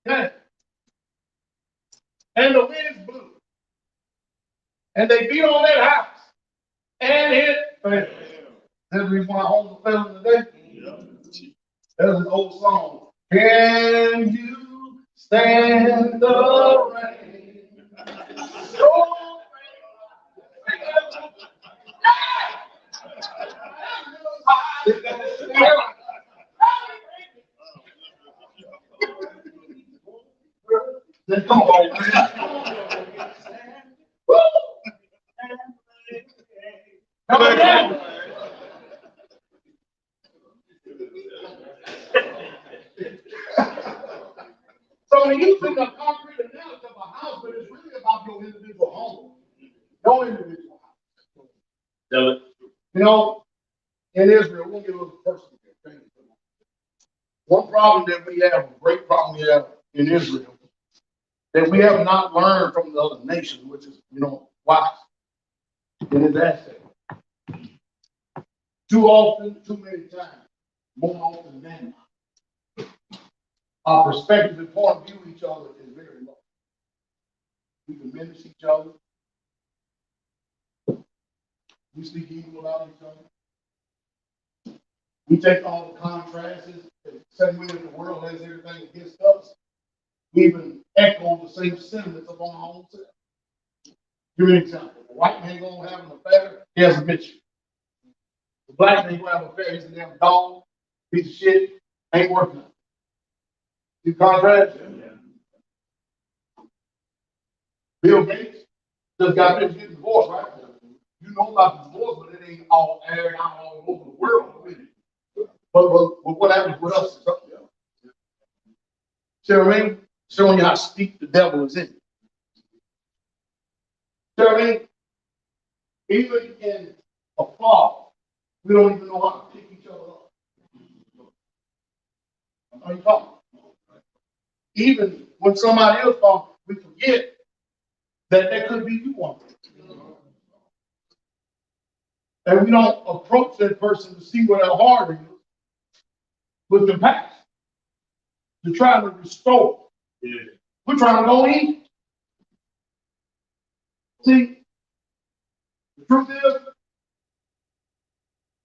came. And the winds blew. And they beat on that house. And it fell. That's the reason why homes are failing today. There's an old song. Can you stand the rain? Oh, come on, man. Come on down. So we're using the concrete analogy of a house, but it's really about your individual home. Your individual house. You know, in Israel, we'll get a little personal here. One problem that we have, a great problem we have in Israel, that we have not learned from the other nations, which is, wise in his aspect. Too often, too many times, more often than not, our perspective and point of view of each other is very low. We diminish each other. We speak evil about each other. We take all the contrasts, the same way that the world has everything against us. We even echo the same sentiments of our own self. Give me an example. The white man gonna have an affair, he has a bitch. The black man gonna have an affair, he's a damn dog, piece of shit, ain't worth nothing. You contrast? Yeah. Bill Gates just got finished getting divorced, right? You know about the divorce, but it ain't all aired out all over the world. But what happens with us is something else. See what I mean? Showing you how steep the devil is in. See what I mean? Even in a fall, we don't even know how to pick each other up. Are you talking? Even when somebody else falls, we forget that there could be you one. And we don't approach that person to see where their heart is with compassion, to try to restore. Yeah. We're trying to go in. See, the truth is,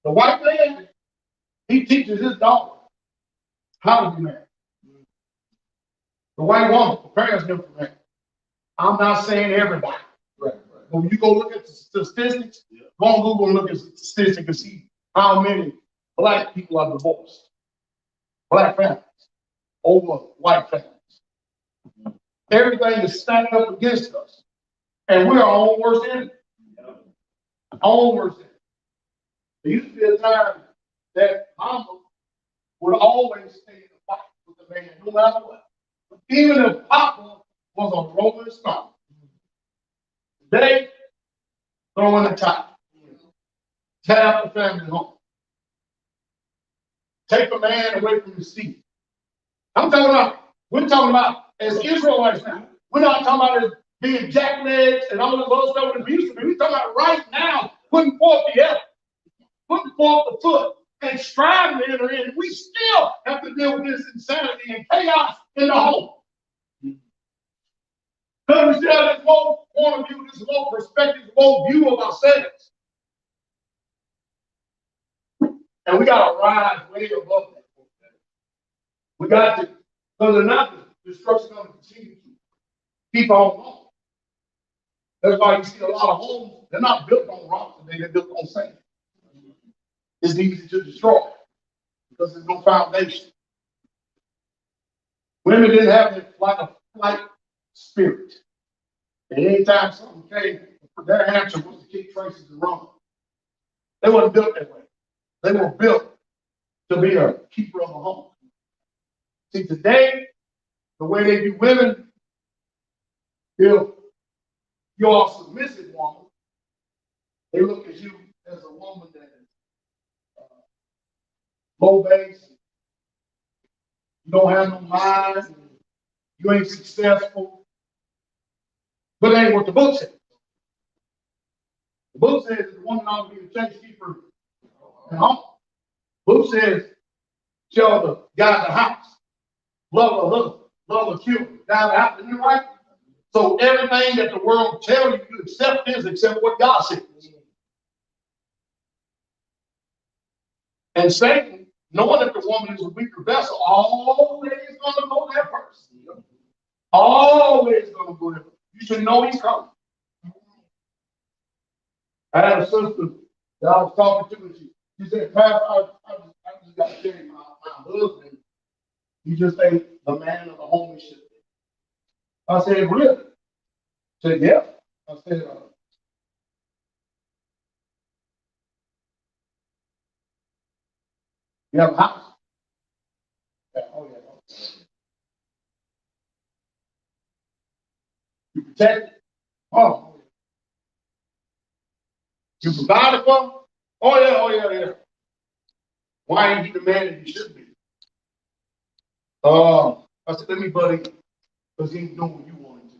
the white man, he teaches his daughter how to be married. The white woman prepares them for marriage. I'm not saying everybody. Right. But when you go look at the statistics, go on Google and look at the statistics and see how many black people are divorced. Black families over white families. Everything is standing up against us. And we're our own worst enemy. Our own worst enemy. There used to be a time that mama would always stay in the fight with the man, no matter what. Even if Papa was a rolling stone. They throw in the top. Tear the family home. Take a man away from the seat. We're talking about as Israelites now. We're not talking about as being jacklegs and all this other stuff that we used to be. We're talking about right now, putting forth the effort, putting forth the foot, and striving to enter in. We still have to deal with this insanity and chaos in the home. Because we still have this low point of view, this low perspective, low view of ourselves. And we got to rise way above that. We got to, because they're not the destruction going to continue to keep on going. That's why you see a lot of homes, they're not built on rocks today, they're built on sand. It's easy to destroy because there's no foundation. Women didn't have this like a flight spirit. And anytime something came, their answer was to kick traces and run. They weren't built that way. They were built to be a keeper of a home. See, today, the way they do women, if you're a submissive woman, they look at you as a woman that is low base, you don't have no mind, you ain't successful. But that ain't what the book says. The book says that the woman ought to be the church keeper at home. The book says, tell the guy in the house, love her husband, love her children, guy in the house. Isn't it right? So everything that the world tells you, you accept this except what God says. And Satan, knowing that the woman is a weaker vessel, always going to go there first. Always going to go there. You should know he's coming. I had a sister that I was talking to, and she said, Pastor, I just got to tell you, my husband, he just ain't the man of the home he should be. I said, really? She said, yeah. I said, you have a house? Yeah, oh, yeah. You protect it? Oh. You provide it for him? Oh, yeah. Why ain't he the man that he should be? I said, let me buddy, because he ain't doing what you want him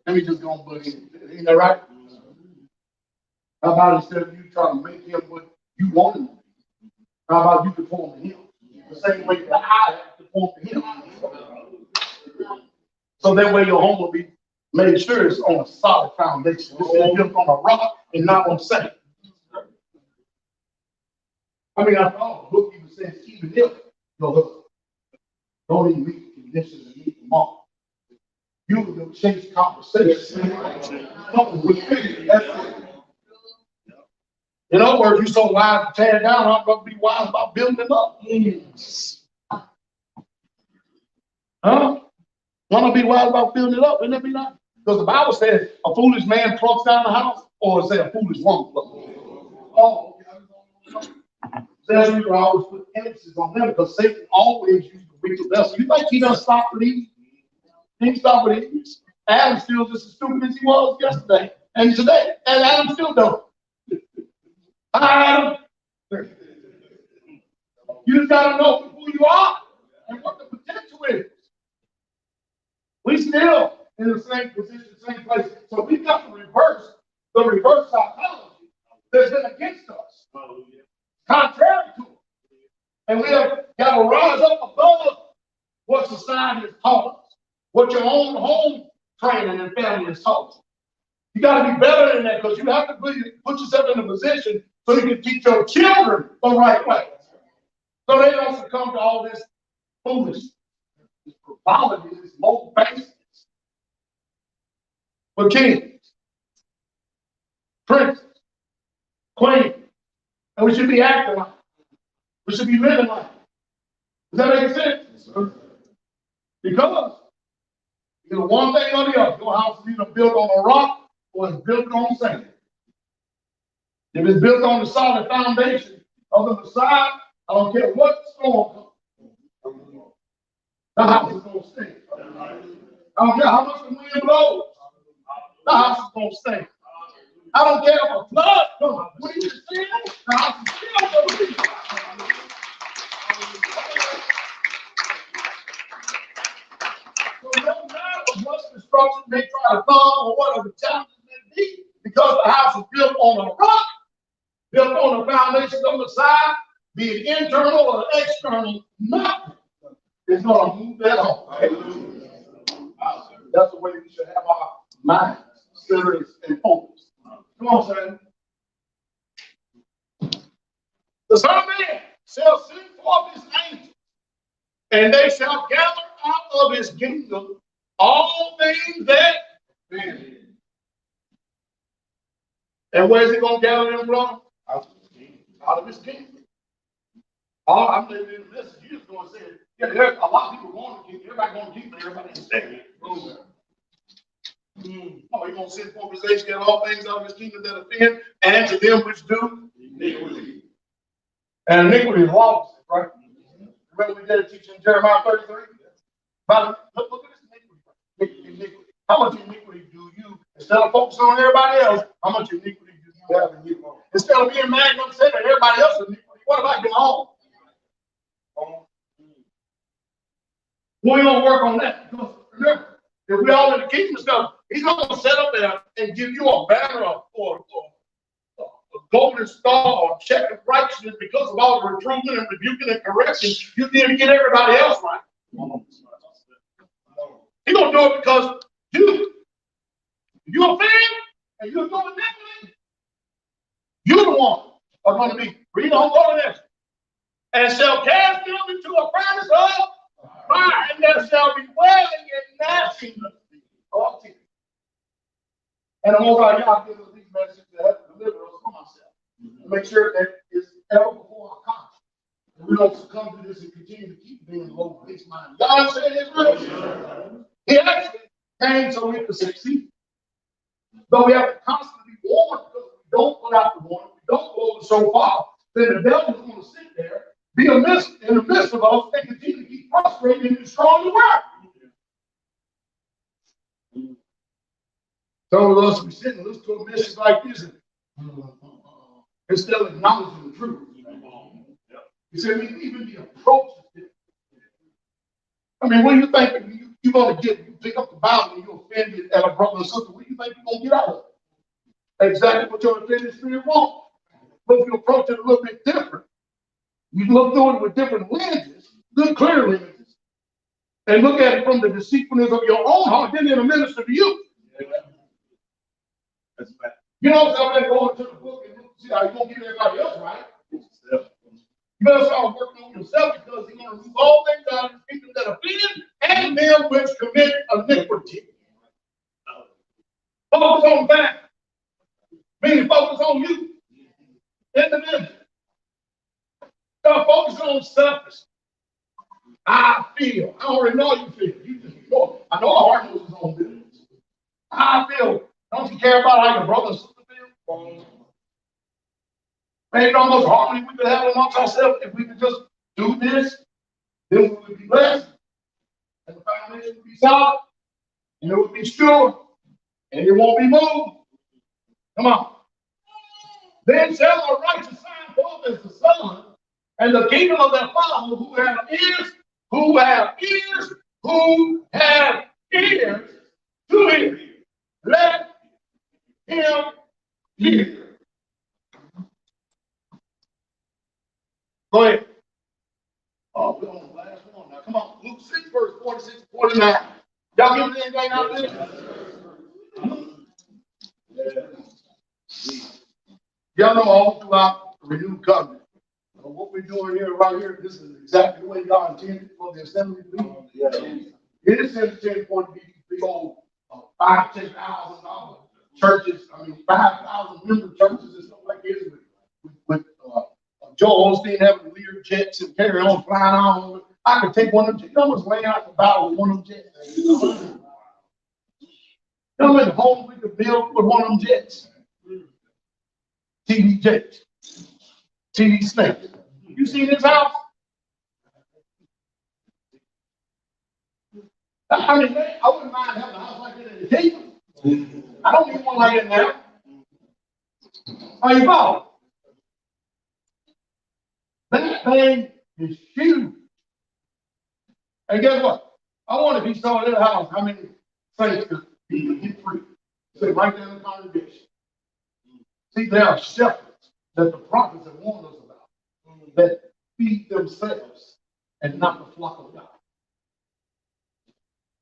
Let me just go and put it. Ain't that right? How about instead of you trying to make him what you want him to be? How about you conform to him? The same way that I have to conform to him. So that way your home will be made sure it's on a solid foundation. It's built on a rock and not on sand. I mean, after all, the book even says, even if your husband don't even meet the conditions and meet them all, you will change conversation. In other words, you're so wise to tear it down, I'm going to be wise about building it up. Huh? Want to be wise about building it up? Wouldn't it be nice? Because the Bible says a foolish man plucks down the house, or say a foolish woman plucks down the house. Oh, okay. Says we always put emphasis on them because Satan always used the weaker vessel. You think he doesn't stop with Eve? He didn't stop with Eve. Adam's still just as stupid as he was yesterday and today. And Adam still don't. Adam. You just got to know who you are and what the potential is. We still in the same position, same place. So we got to reverse the reverse psychology that's been against us. Contrary to it. And we have got to rise up above what society has taught us, what your own home training and family has taught you. You got to be better than that because you have to put yourself in a position so you can teach your children the right way. So they don't succumb to all this foolishness, this frivolity, this low baseness. But kings, princes, queens, and we should be acting like it. We should be living like it. Does that make sense? Because either one thing or the other, your house is either built on a rock or it's built on sand. If it's built on the solid foundation of the Messiah, I don't care what storm comes. The house is going to stand. I don't care how much the wind blows. The house is going to stand. I don't care if a flood comes. What do you see? The house is still going to be. So no matter what destruction they try to come or whatever challenges may be, because the house is built on a rock, built on the foundation of the Messiah, be it internal or external, nothing is going to move that home. That's the way we should have our minds, spirits, and focus. Come on, son. The Son of Man shall send forth his angels, and they shall gather out of his kingdom all things that be. And where is he going to gather them from? Out of his kingdom. I'm living in this. You're just going to say, yeah, there's a lot of people going to keep. Everybody going to keep, but everybody ain't staying. Oh, you're going to send forth his angels, get all things out of his kingdom that offend, and to them which do iniquity. And iniquity is lawlessness, right? Remember we did a teaching in Jeremiah 33? Look at this iniquity. How much iniquity do you, instead of focusing on everybody else, how much iniquity do you have in you? Instead of being mad and upset at everybody else's iniquity, what about your own? We don't work on that because remember, if we all in the kingdom stuff, he's not going to set up there and give you a banner or a golden star or check of righteousness because of all the reproving and rebuking and correction you did to get everybody else right. He's going to do it because you're a fan and you're doing iniquity. You're the one are going to be read on holiness and shall cast them into a furnace of fire, and there shall be wailing and gnashing of teeth. And the Most High Yah gives us these messages to help deliver us from ourselves. To make sure that it's ever before our conscience. And we don't succumb to this and continue to keep being low base minded. God said his will. He actually came so we could succeed. But we have to constantly be warned because we don't put out the warning, we don't go so far, then the devil is going to sit there, be in the midst of us, and continue to keep frustrating and destroying the world. Some of us, we sit and listen to a message like this instead of acknowledging the truth. You see, even the approach is different. I mean, what do you think? you're going to pick up the Bible and you're offended at a brother or sister, what do you think you're going to get out of it? Exactly what your offended spirit wants. But if you approach it a little bit different, you look through it with different lenses, good clear lenses, and look at it from the deceitfulness of your own heart, then it'll minister to you. That's right. You know, so I'm going to the book and see how you're going to get everybody else right. You better start working on yourself because he's going to remove all things out of the people that offend and them which commit iniquity. Focus on that. Meaning focus on you. Individual. Start focusing on selfish. I feel. I already know you feel. You just know. I know our heart knows his own business. I feel. Don't you care about how your brother and sister feel? Man, you know how much harmony we could have amongst ourselves if we could just do this, then we would be blessed, and the foundation would be solid, and it would be sure, and it won't be moved. Come on. Then shall the righteous shine forth as the sun, and the kingdom of their Father who have ears, who have ears, who have ears to hear. Let him hear. Go ahead. Oh, we're on the last one now. Come on. Luke 6, verse 46 to 49. Y'all give me anything out there? Y'all know all throughout the renewed covenant. What we're doing here, right here, this is exactly the way God intended for the assembly to be. It is intended for it to be big old $5,000-$10,000 churches. I mean, 5,000 member churches and stuff like this with Joel Osteen having Lear jets and carry on flying on. I could take one of them jets. You know what's laying out the battle with one of them jets? You know how many homes we could build with one of them jets? TD Jakes. TD Snake. You seen this house? I mean, I wouldn't mind having a house like that in the kingdom. I don't need one like that now. Are you following? That thing is huge. And guess what? I wonder if he saw that house, how many saints could get free? Say right there in the congregation. See, there are shepherds that the prophets have warned us about that feed themselves and not the flock of God.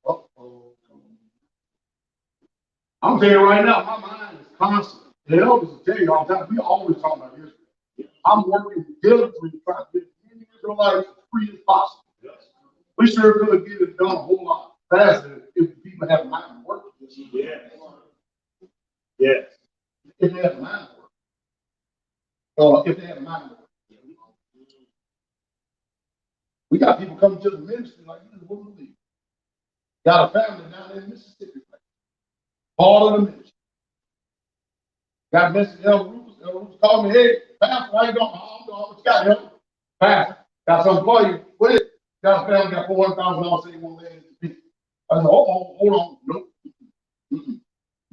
Uh-oh. I'm telling you right now, my mind is constant. The elders will tell you all the time, we always talk about Israel. I'm working diligently to try to get as many Israelites as free as possible. We sure could get it done a whole lot faster if people have a mind to work. Yes. Yes. If they have a mind to work. Or if they have a mind to work. We got people coming to the ministry like you just wouldn't believe. Got a family down there in Mississippi. All of the ministry. Got a message, El Rufus called me, hey, Pastor, how you doing? Oh, I'm doing what you got, help. Pastor, got something for you. What is it? Got a family, got $400,000 saying one man to speak. I said, oh, hold on. Nope.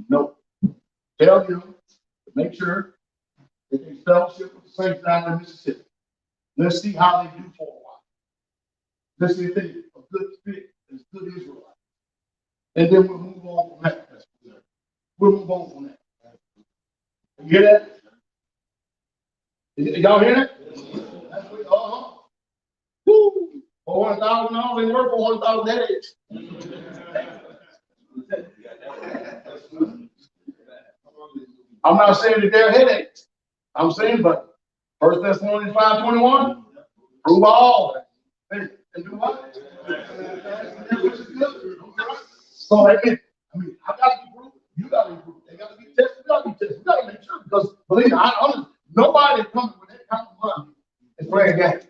Nope. Tell them to make sure that they fellowship with the saints down in Mississippi. Let's see how they do for a while. Let's see if they're a good fit, as good Israelite. And then we'll move on from that. We'll move on from that. You hear that? Y'all hear that? That's what, Woo! $400,000 ain't worth $400,000 headaches. I'm not saying that they're headaches. I'm saying, but 1 Thessalonians 5:21, prove all and do what? So I mean, I gotta be proven. You gotta be proven. They gotta be tested. We gotta be tested. We gotta make sure because believe me, nobody coming with that kind of money is playing games.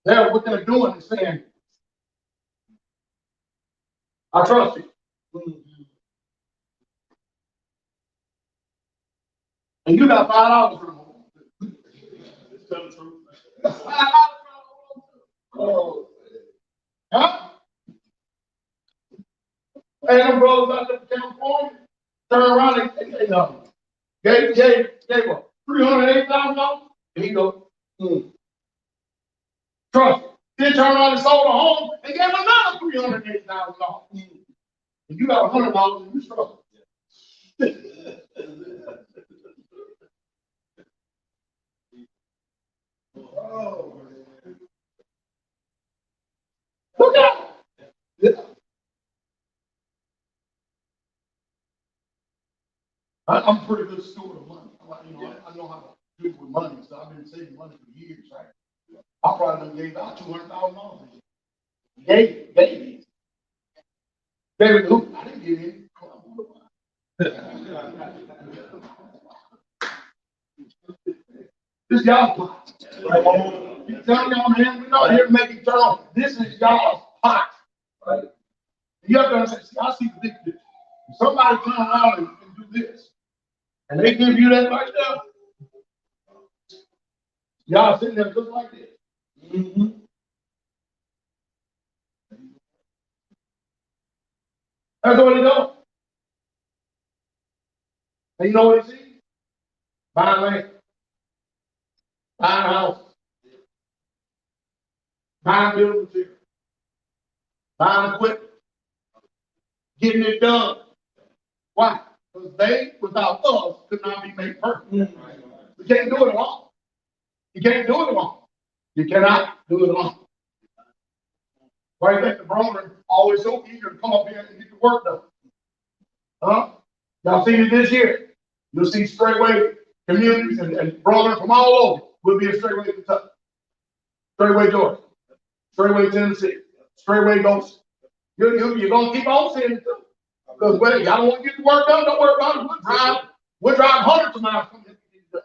What they're doing is saying, I trust you. And you got $5 for them. It's telling the truth. $5 for them. Huh? And them brothers out there in California turn around and gave what? $308,000? There you go. Trust. Then turned around and sold a home and gave another $380,000. And you got $100 and you struggle. Oh, man. Look out! Yeah. I'm a pretty good steward of money. I know how to do with money. So I've been saving money for years, right? I probably gave out $200,000. Gave it. Gave it to who? I didn't give it. This y'all's pot. I'm telling y'all, man, we're not here to make it turn. This is y'all's pot. Right? You have to understand, see, I see the big picture. If somebody turn around and do this, and they give you that right there, y'all sitting there just like this. Mm-hmm. That's what he does. And you know what he sees? Buying land, buying a house, buying building material, buying equipment, getting it done. Why? Because they, without us, could not be made perfect. You can't do it alone. You can't do it alone. You cannot do it alone. Why do you think the brother always so eager to come up here and get the work done? Huh? Y'all seen it this year. You'll see straightway communities and brothers from all over. We'll be in straightway Kentucky, straightway Georgia, straightway Tennessee, straightway Goshen. You're going to keep on seeing it too. Because when y'all don't want to get the work done, don't worry about it. We'll drive hundreds of miles to come here to get it done.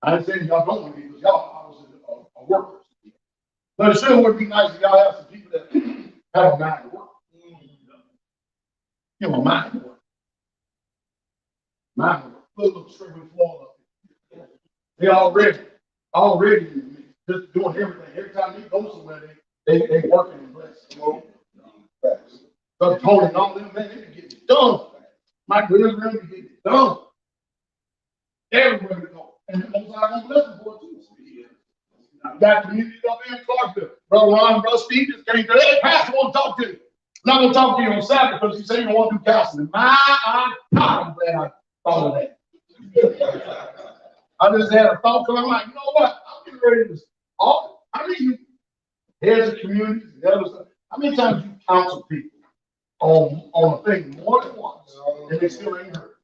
I ain't saying y'all don't want to get it because y'all obviously are workers. But it sure would be nice if y'all have some people that have a mind to work. You know, a mind to work. Mind to work. Look straight with Florida. They already just doing everything. Every time they go somewhere, they working and blessed. But Tony and all them, man, they can get it done. My girls really get it done. Everywhere we go. And the Most High gonna bless them for it too. You got communities up here in Clarksville. Brother Ron, Brother Steve just came to hey, Pastor, I want to talk to you. I'm not going to talk to you on Saturday because you say you don't want to do counseling. I'm glad I thought of that. I just had a thought because I'm like, you know what? I'm getting ready to I mean, heads of communities and other stuff. How many times you counsel people on a thing more than once and they still ain't heard?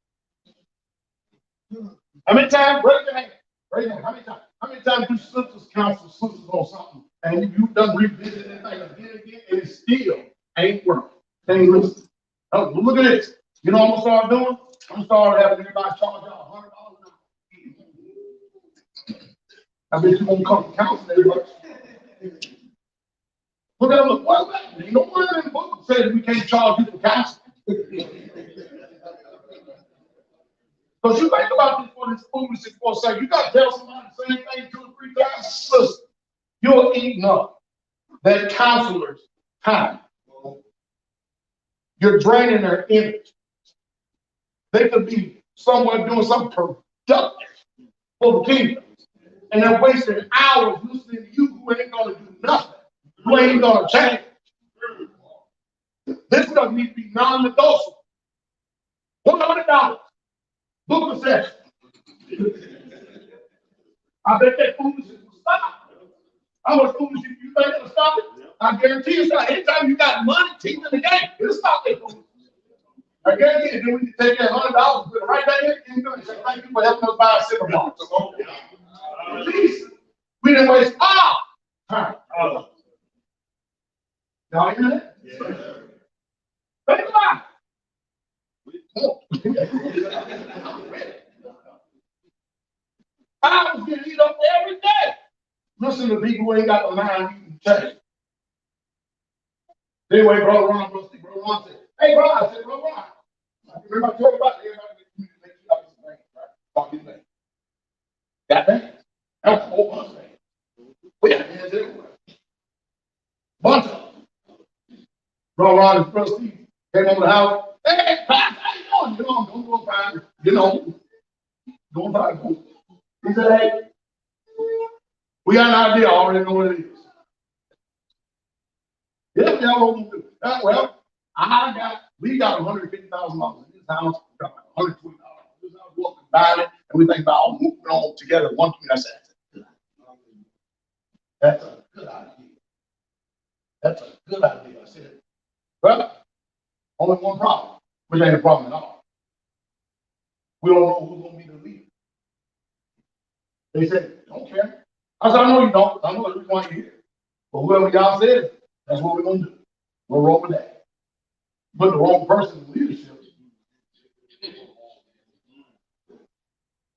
How many times? Raise your hand. Raise your hand. How many times? How many times do sisters counsel sisters on something and you've done revisited that thing again and it still ain't working? Ain't listening. Oh, look at this. You know what I'm gonna start doing? I'm gonna start having everybody charge y'all $100 an hour. I bet you won't come to counsel everybody. Look at look. What's that? You know what in the book says we can't charge you for counseling. Because you think about this for this foolishness for a second. You got to tell somebody the same thing 2 or 3 times. Listen, you're eating up that counselor's time. You're draining their energy. They could be somewhere doing something productive for the kingdom. And they're wasting hours listening to you who ain't going to do nothing. Who ain't going to change. This stuff needs to be non-negotiable. $100. Book of session. I bet that foolishness will stop. How much foolishness you think it'll stop it? I guarantee you, anytime you got money, teeth in the game, it'll stop that foolishness. I guarantee you, then we can take that $100, put it right back in, and say, thank you for helping us buy a silver box. At least we didn't waste our time. Y'all hear that? Yeah. Think about it. I was getting eat up every day. Listen to people who ain't got the mind you can change. Anyway, Brother Ron, Brother Ron said, hey, bro, I said, Brother Ron. I remember I told you about everybody make you up his name, right? Talk his name. Got that? That was a whole bunch of names. We had hands everywhere. Bunch of them. Brother Ron and Brother Steve came over the house. Hey, Pastor, how you doing? You know, I'm doing fine. You know, doing fine. He said, hey, we got an idea. I already know what it is. Yeah, yeah, what we do. Well, we got $150,000 in this house. We got $120,000 in this house. We're buying it, and we think about all moving on together. One community. I said, that's a good idea. That's a good idea. I said, well, only one problem, which ain't a problem at all. We don't know who's going to be the leader. They said, don't care. I said, I know you don't. I know that's why you're here. But whoever y'all said, that's what we're going to do. We'll roll with that. Put the wrong person in leadership.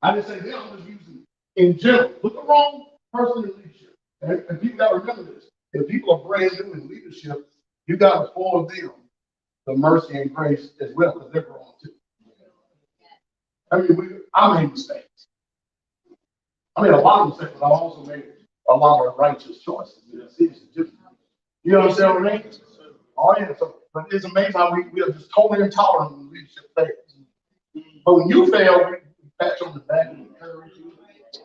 I didn't say them, I'm just using in general. Put the wrong person in leadership. And people got to remember this. If people are brand new in leadership, you got to afford them the mercy and grace as well, because they're growing too. I mean, I made mistakes. I made a lot of mistakes, but I also made a lot of righteous choices. You know what I'm saying? Oh, yeah. So, but it's amazing how we are just totally intolerant of leadership failures. But when you fail, we pat you on the back and encourage you.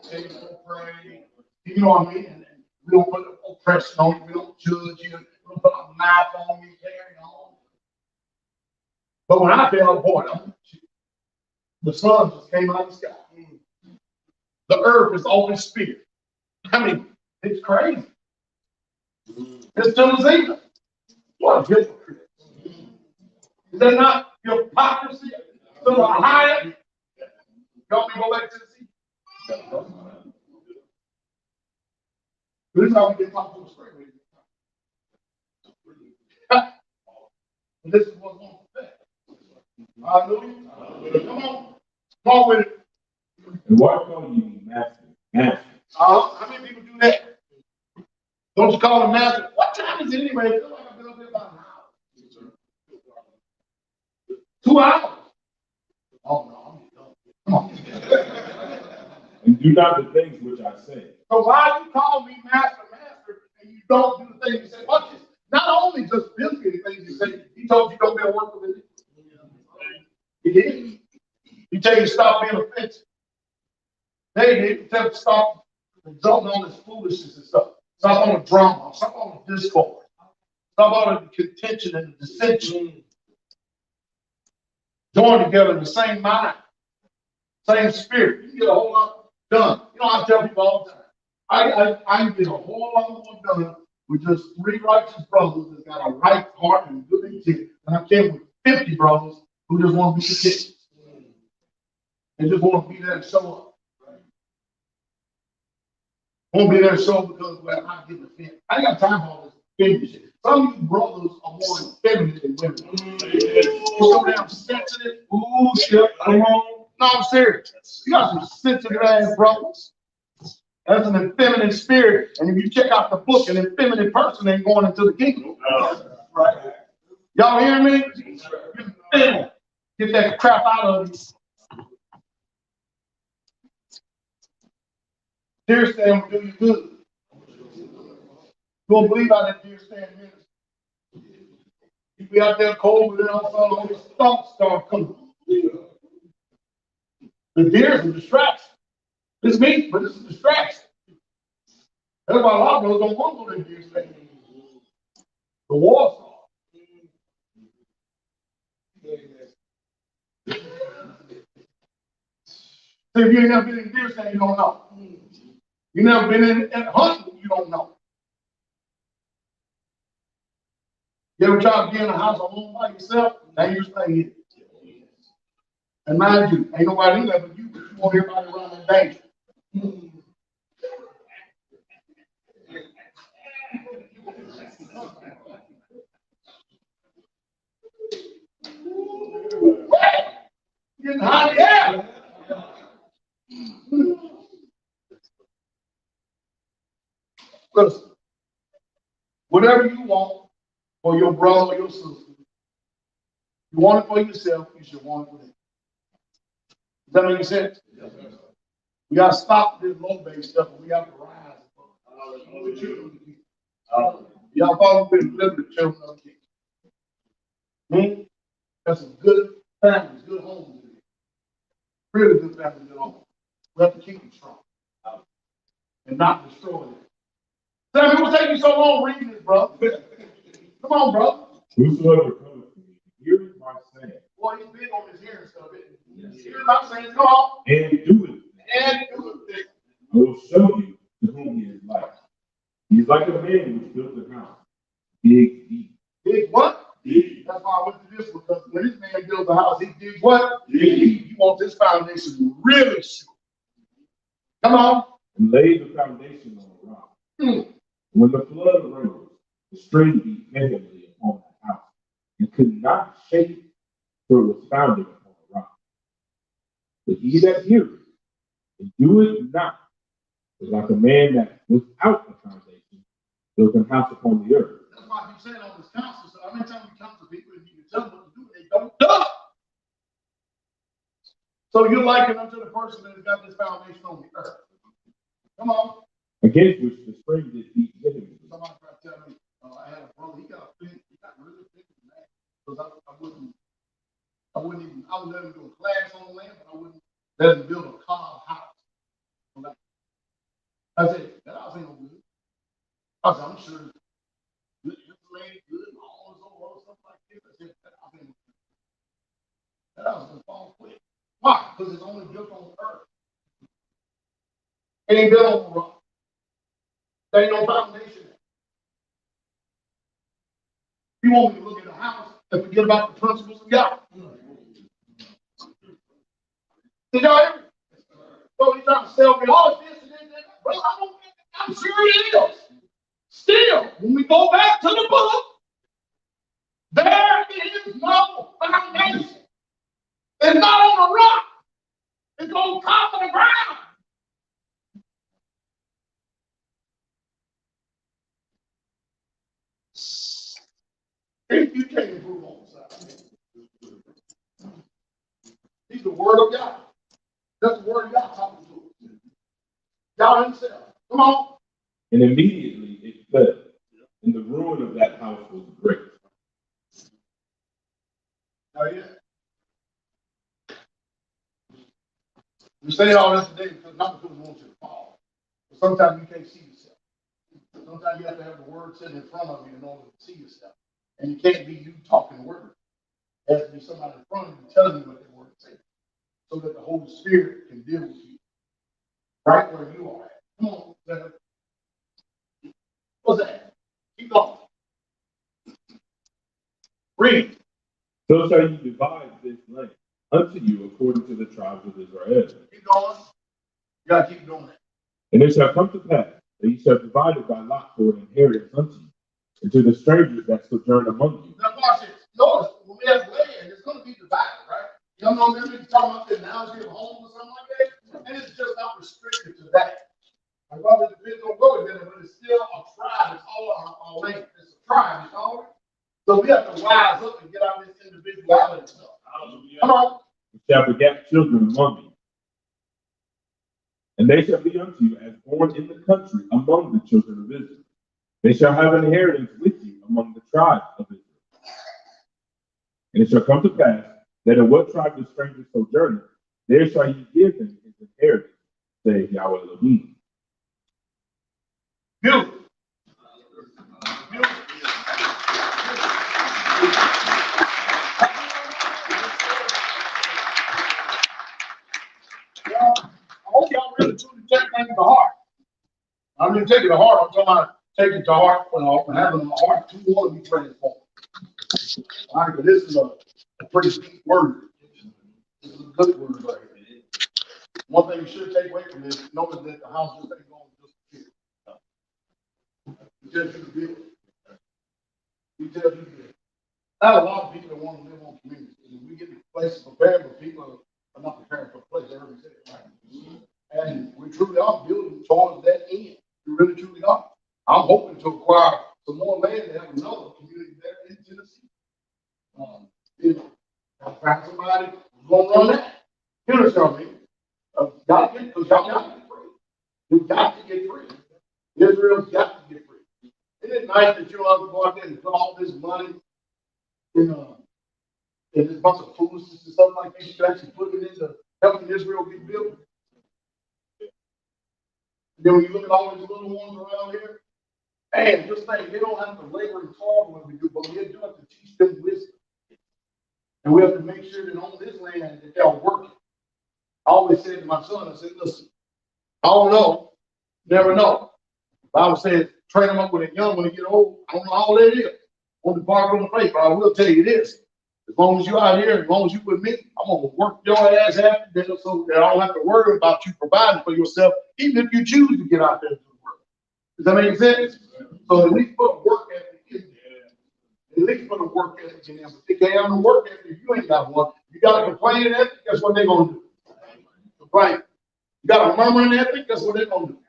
Say you don't pray. You know what I mean? And we don't put oppression on you. We don't judge you. We don't put a mouth on you. Carry on. But when I fail, boy, the sun just came out of the sky. The earth is open spirit. I mean, it's crazy. It's to the zenith. What a hypocrite. Is that not hypocrisy? To the higher? Y'all me go back to the sea? This is how we get talked to the straight. And this is what's going to affect. Hallelujah. Come on. Come on with it. And why call you master? Master. How many people do that? Don't you call him master? What time is it anyway? I feel like I've been up there about an hour. 2 hours. Oh no, I'm done. Come on. And do not the things which I say. So why you call me master, and you don't do the things you say? Watch this. Not only just physically the things you say, he told you don't be a worker with it. He did. He tell you to stop being offensive. They did. Tell you to stop exalting on this foolishness and stuff. Stop on the drama. Stop on the discord. Stop on the contention and the dissension. Join together in the same mind, same spirit. You can get a whole lot done. You know, I tell people all the time. I can get a whole lot more done with just 3 righteous brothers that got a right heart and good intent. And I came with 50 brothers who just want to be content. They just want to be there and show up. Won't be there and show up because, well, I'm getting offended. I ain't got time for all this offended shit. Some of you brothers are more effeminate than women. You're so damn sensitive. Ooh, shit. Come on. No, I'm serious. You got some sensitive ass brothers. That's an effeminate spirit. And if you check out the book, an effeminate person ain't going into the kingdom. Right? Y'all hear me? Get that crap out of you. Deer stand will do you good. You don't believe how that deer stand minister. You be out there cold, but then all these thoughts start coming. The deer is a distraction. It's me, but it's a distraction. That's why a lot of brothers don't want to go to the deer stand. The war song. So if you ain't never been in the deer stand, you don't know. You never been in hunting, you don't know. You ever try to be in a house alone by yourself? Now you stay here. And mind you, ain't nobody in there but you want everybody around that danger. Getting hot, yeah. Listen, whatever you want for your brother or your sister, you want it for yourself, you should want it for them. Does that make sense? Yes, we got to stop this low-based stuff and we have to rise. Y'all follow me, live the children of the king. That's some good families, good homes. Really good families, good homes. We have to keep them strong and not destroy them. Sammy, what's taking you so long reading this, bro? Come on, brother. Whosoever cometh to me, heareth my saying. Boy, he's big on his hearing stuff. He's hearing my saying, come on. And doeth it. And do it. I will show you to whom he is like. He is like a man which built a house. Dig deep. Dig what? Dig. That's why I went to this, because when this man builds a house, he digs what? Dig. He wants this foundation really sure. Come on. And laid the foundation on a rock. When the flood arose, the stream beat heavily upon the house, and could not shake it, for it was founded upon a rock. But he that heareth and doeth not is like a man that without a foundation built a house upon the earth. That's why I keep saying on this council, so how many times we come to people and you can tell them what to do, and they don't do it. So you're likened unto the person that has got this foundation on the earth. Come on. Against which the spring did beat heavily. Somebody tried to tell me, I had a brother, he got really big man. Because I wouldn't even, I would let him do a class on the land, but I wouldn't let him build a cob house. I said, that house ain't no good. I said, I'm sure it's insulated good and all this other stuff like this. I said, that house ain't no good. That house is gonna fall quick. Why? Because it's only built on earth. It ain't built on the rock. There ain't no foundation. You want me to look at the house and forget about the principles of God? Did y'all hear me? So he's trying to sell me all this and that. Well, I'm sure it is. Still, when we go back to the book, there is no foundation. It's not on a rock. It's on top of the ground. If you can't improve on the side, he's the word of God. That's the word of God talking to us. God himself. Come on. And immediately it fell, and the ruin of that house was great. Oh, yeah. We say all this today because not because we want you to fall. But sometimes you can't see yourself. Sometimes you have to have the word sitting in front of you in order to see yourself. And it can't be you talking the word. It has to be somebody in front of you telling you what the word says. So that the Holy Spirit can deal with you right where you are at. Come on, Leonard. What's that? Keep going. Read. So shall you divide this land unto you according to the tribes of Israel. Keep going. You gotta keep doing it. And it shall come to pass that ye shall divide it by lot for an inheritance unto you, and to the strangers that sojourn among you. Now watch this. Notice when we have land, it's gonna be divided, right? You know, maybe you're talking about the analogy of homes or something like that, and it's just not restricted to that. Like, well, it depends on where we're living, but it's still a tribe. It's all our land. It's a tribe, you know? So we have to wise up and get out of this individuality stuff. Come on. You shall beget children among you, and they shall be unto you as born in the country among the children of Israel. They shall have an inheritance with you among the tribes of Israel. And it shall come to pass that in what tribe the stranger sojourneth, there shall ye give him his inheritance, saith Yahweh Elohim. Beautiful. Well, I hope y'all really truly take things to heart. I mean, take it to heart. I'm talking about taking it to heart and having a heart to want to be transformed. All right, but this is a pretty deep word. This is a good word right here. One thing you should take away from this, knowing that the house just ain't going to just appear. He tells you to build. He tells you to build. Not a lot of people that want to live on community. We get the places prepared, but people are not prepared for the place. I already said it, right? And we truly are building towards that end. We really truly are. I'm hoping to acquire some more land to have another community there in Tennessee. I'll find somebody who's going to run that. You understand me? Because y'all got to get free. You've got to get free. Israel's got to get free. Isn't it nice that you don't have to go out there and put all this money in this bunch of foolishness and stuff like that? You can actually put it into helping Israel get built. And then when you look at all these little ones around here, And just like they don't have to labor and toil when we do, but we're doing to teach them wisdom. And we have to make sure that on this land that they're working. I always said to my son, I said, listen, I don't know, never know. The Bible says, train them up when they're young, when they get old. I don't know how old it is. On the bar on the plate, but I will tell you this. As long as you're out here, as long as you with me, I'm going to work your ass after dinner so that I don't have to worry about you providing for yourself, even if you choose to get out there and do the work. Does that make sense? So at least put work ethic in there. At least put a work ethic in there. But if they have no work ethic, you ain't got one. You got a complaining ethic, that's what they're going to do. Complain. You got a murmuring ethic, that's what they're going to do.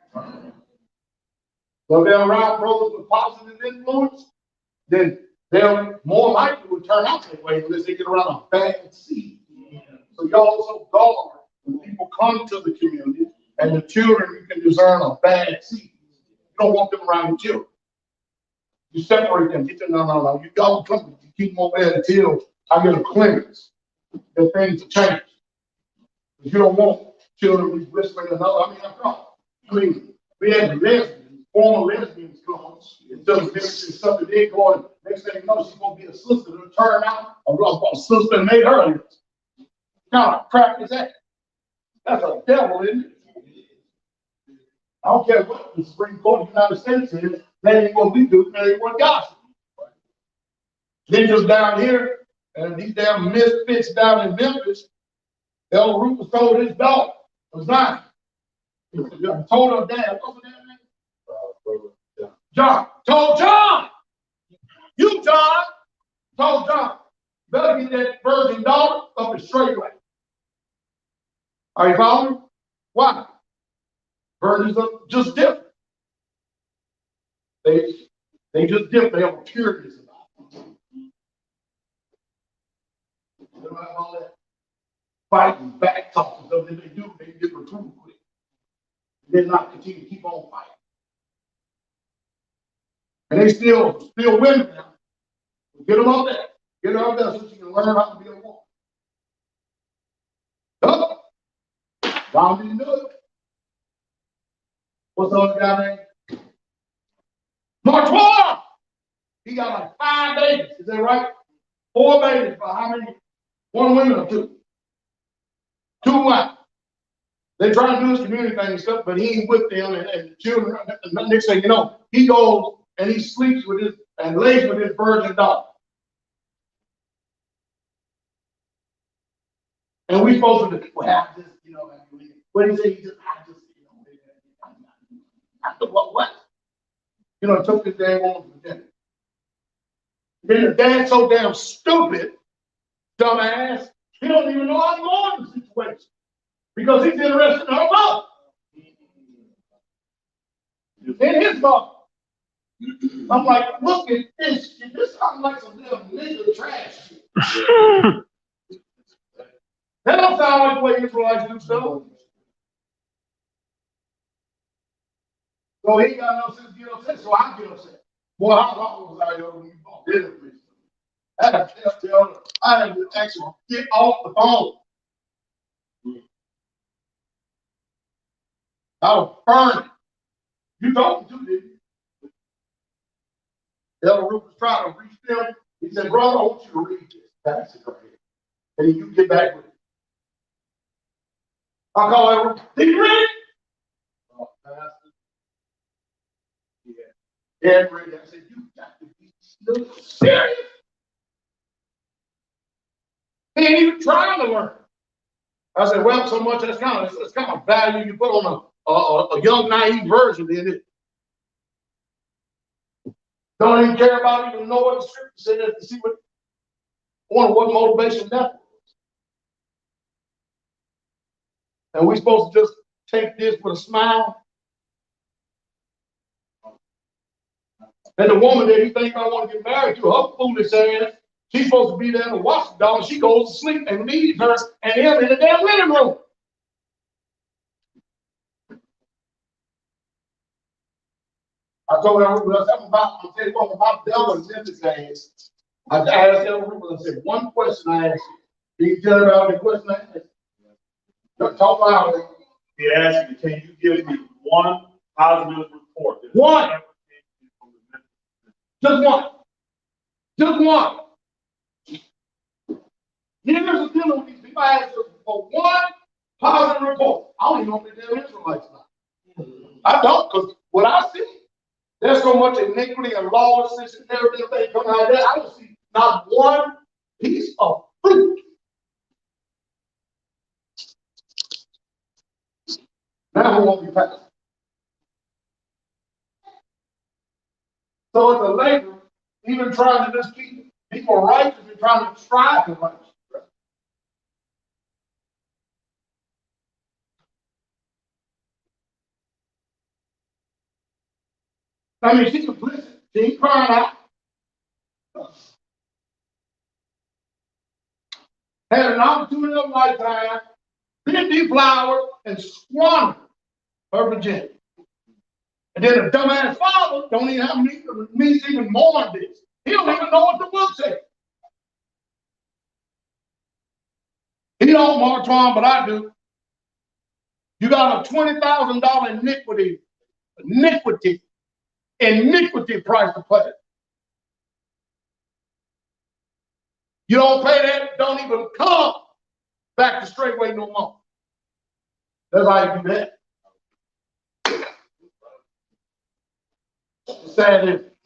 So if they're around brothers with positive influence, then they're more likely to turn out that way unless they get around a bad seed. So you also guard when people come to the community and the children, you can discern a bad seed. You don't want them around the children. You separate them. Get them, no. You don't come, you keep them over there until I get a clearance that things have changed. Because you don't want children be whispering another. I mean, we had lesbians, former lesbians come until the ministry stuff that they going. Next thing you know, she's gonna be a sister to turn out a sister and made her. What kind of crap is that? That's a devil, isn't it? I don't care what the Supreme Court of the United States is, that ain't what we do, that ain't what God says. Then just down here, and these damn misfits down in Memphis, Elder Rufus told his daughter, resign. Told her dad, what's her name? John. Told John. You, John, told John, better get that virgin daughter up the straightway. Are you following? Why? Virgins are just different. They just different. They have a pureness about them. They don't have all that fighting, back talking, stuff that they do, they get recruited quick. They're not continue to keep on fighting. And they still women now. Get them up there. Get her up there so she can learn how to be a woman. Oh, Don didn't do it. What's the other guy name? Martois! He got like 5 babies. Is that right? 4 babies, but how many? 1 woman or 2? 2 wives. They try to do his community thing and stuff, but he ain't with them and the children. Next thing you know, he goes and he sleeps with his and lays with his virgin daughter. And we supposed to have this, what he said, what? Took this damn woman for dinner. Then the dad's so damn stupid, dumbass, he don't even know how to go in the situation because he's interested in her mother. In his mother. I'm like, look at this shit. This sounds like some damn nigga trash shit. That don't sound like the way Israelites do stuff. So he got no sense to get upset, so I get upset. Boy, how long was I there when you bought dinner with me? I had to actually get off the phone. I was burning. You talking to, didn't you? Elder Rufus tried to reach them. He said, brother, I want you to read this passage right here. And you get back with it. I call Elder Rufus. Did you read it? Oh, Pastor. Yeah. Read it. I said, you got to be serious. He ain't even trying to learn. I said, well, so much that's kind of value you put on a young, naive version, isn't it? Don't even care about even know what the scripture said to see what motivation that was. And we're supposed to just take this with a smile. And the woman that you think I want to get married to, her foolish ass, she's supposed to be there to watch the dog. She goes to sleep and leaves her and him in the damn living room. I told her, I'm telling you about Dowell and Memphis ass. I asked Elder, I said, one question I asked you. Can you tell me all the question I asked? Talk loud. He asked you, can you give me one positive report? One. Just one. Just one. Here's the deal with these people. I asked for one positive report. I don't even know if they're Israelites now. I don't, because what I see, there's so much iniquity and lawlessness and everything coming out of there. I don't see not one piece of fruit. Now who won't be passed? So it's a labor, even trying to just keep people righteous and trying to strive to righteousness. I mean, she's complicit. She ain't crying out. Had an opportunity of a lifetime, been deflowered and squandered her virginity. And then the dumbass father don't even have me even mourn this. He don't even know what the book says. He don't march on, but I do. You got a $20,000 iniquity price to pay. You don't pay that, don't even come back to Straitway no more. That's how you do that. It's sad, isn't it?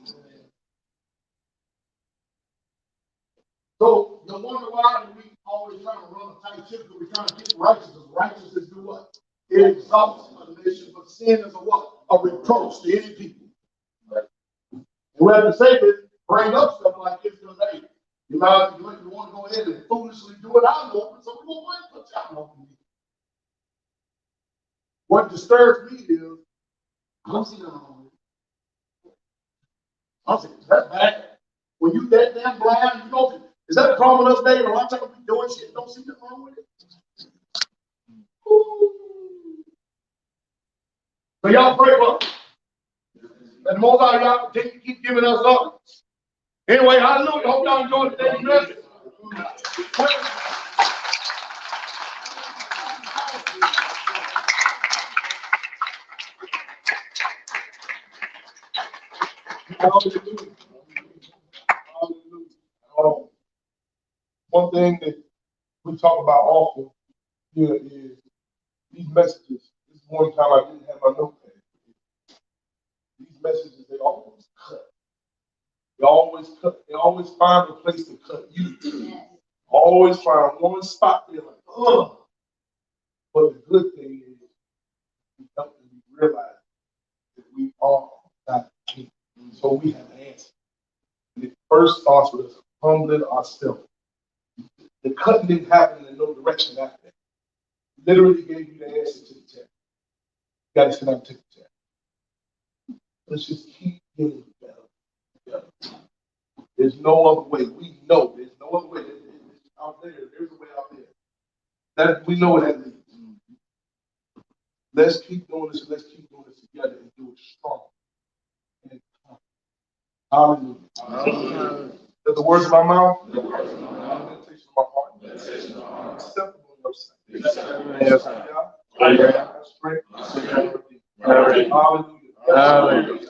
So you wonder why we always trying to run a tight ship because we're trying to keep righteousness. Righteousness do what? It exalts a nation, but sin is a what? A reproach to any people. Right. And we have to say this, bring up stuff like this because hey, you know, if you want to go ahead and foolishly do it, I'm open, so we won't put y'all open. What disturbs me is I don't see nothing wrong with it. I don't see that's bad. When you that damn blind, you know, is that the problem with us today? A lot of times we doing shit, don't see nothing wrong with it. Ooh. So y'all pray for us. And most of y'all keep giving us up. Anyway, hallelujah. Hope y'all enjoyed today's message. Hallelujah. Hallelujah. One thing that we talk about often here is these messages. This is one time I didn't have my notepad. These messages, they always cut. They always cut. They always find a place to cut you. Yes. Always find one spot there like, ugh. But the good thing is, we help them realize that we are not king. So we have an answer. And it first starts with us humbling ourselves. The cutting didn't happen in no direction after that. Literally gave you the answer to the test. You got to sit down and take the test. Let's just keep getting better. There's no other way. We know there's no other way. It's out there. There's a way out there. That we know what that means. Let's keep doing this and let's keep doing this together and do it strong. Hallelujah. Hallelujah. The words of my mouth, the meditation of my heart, acceptable in your sight. Yes. Hallelujah. Hallelujah.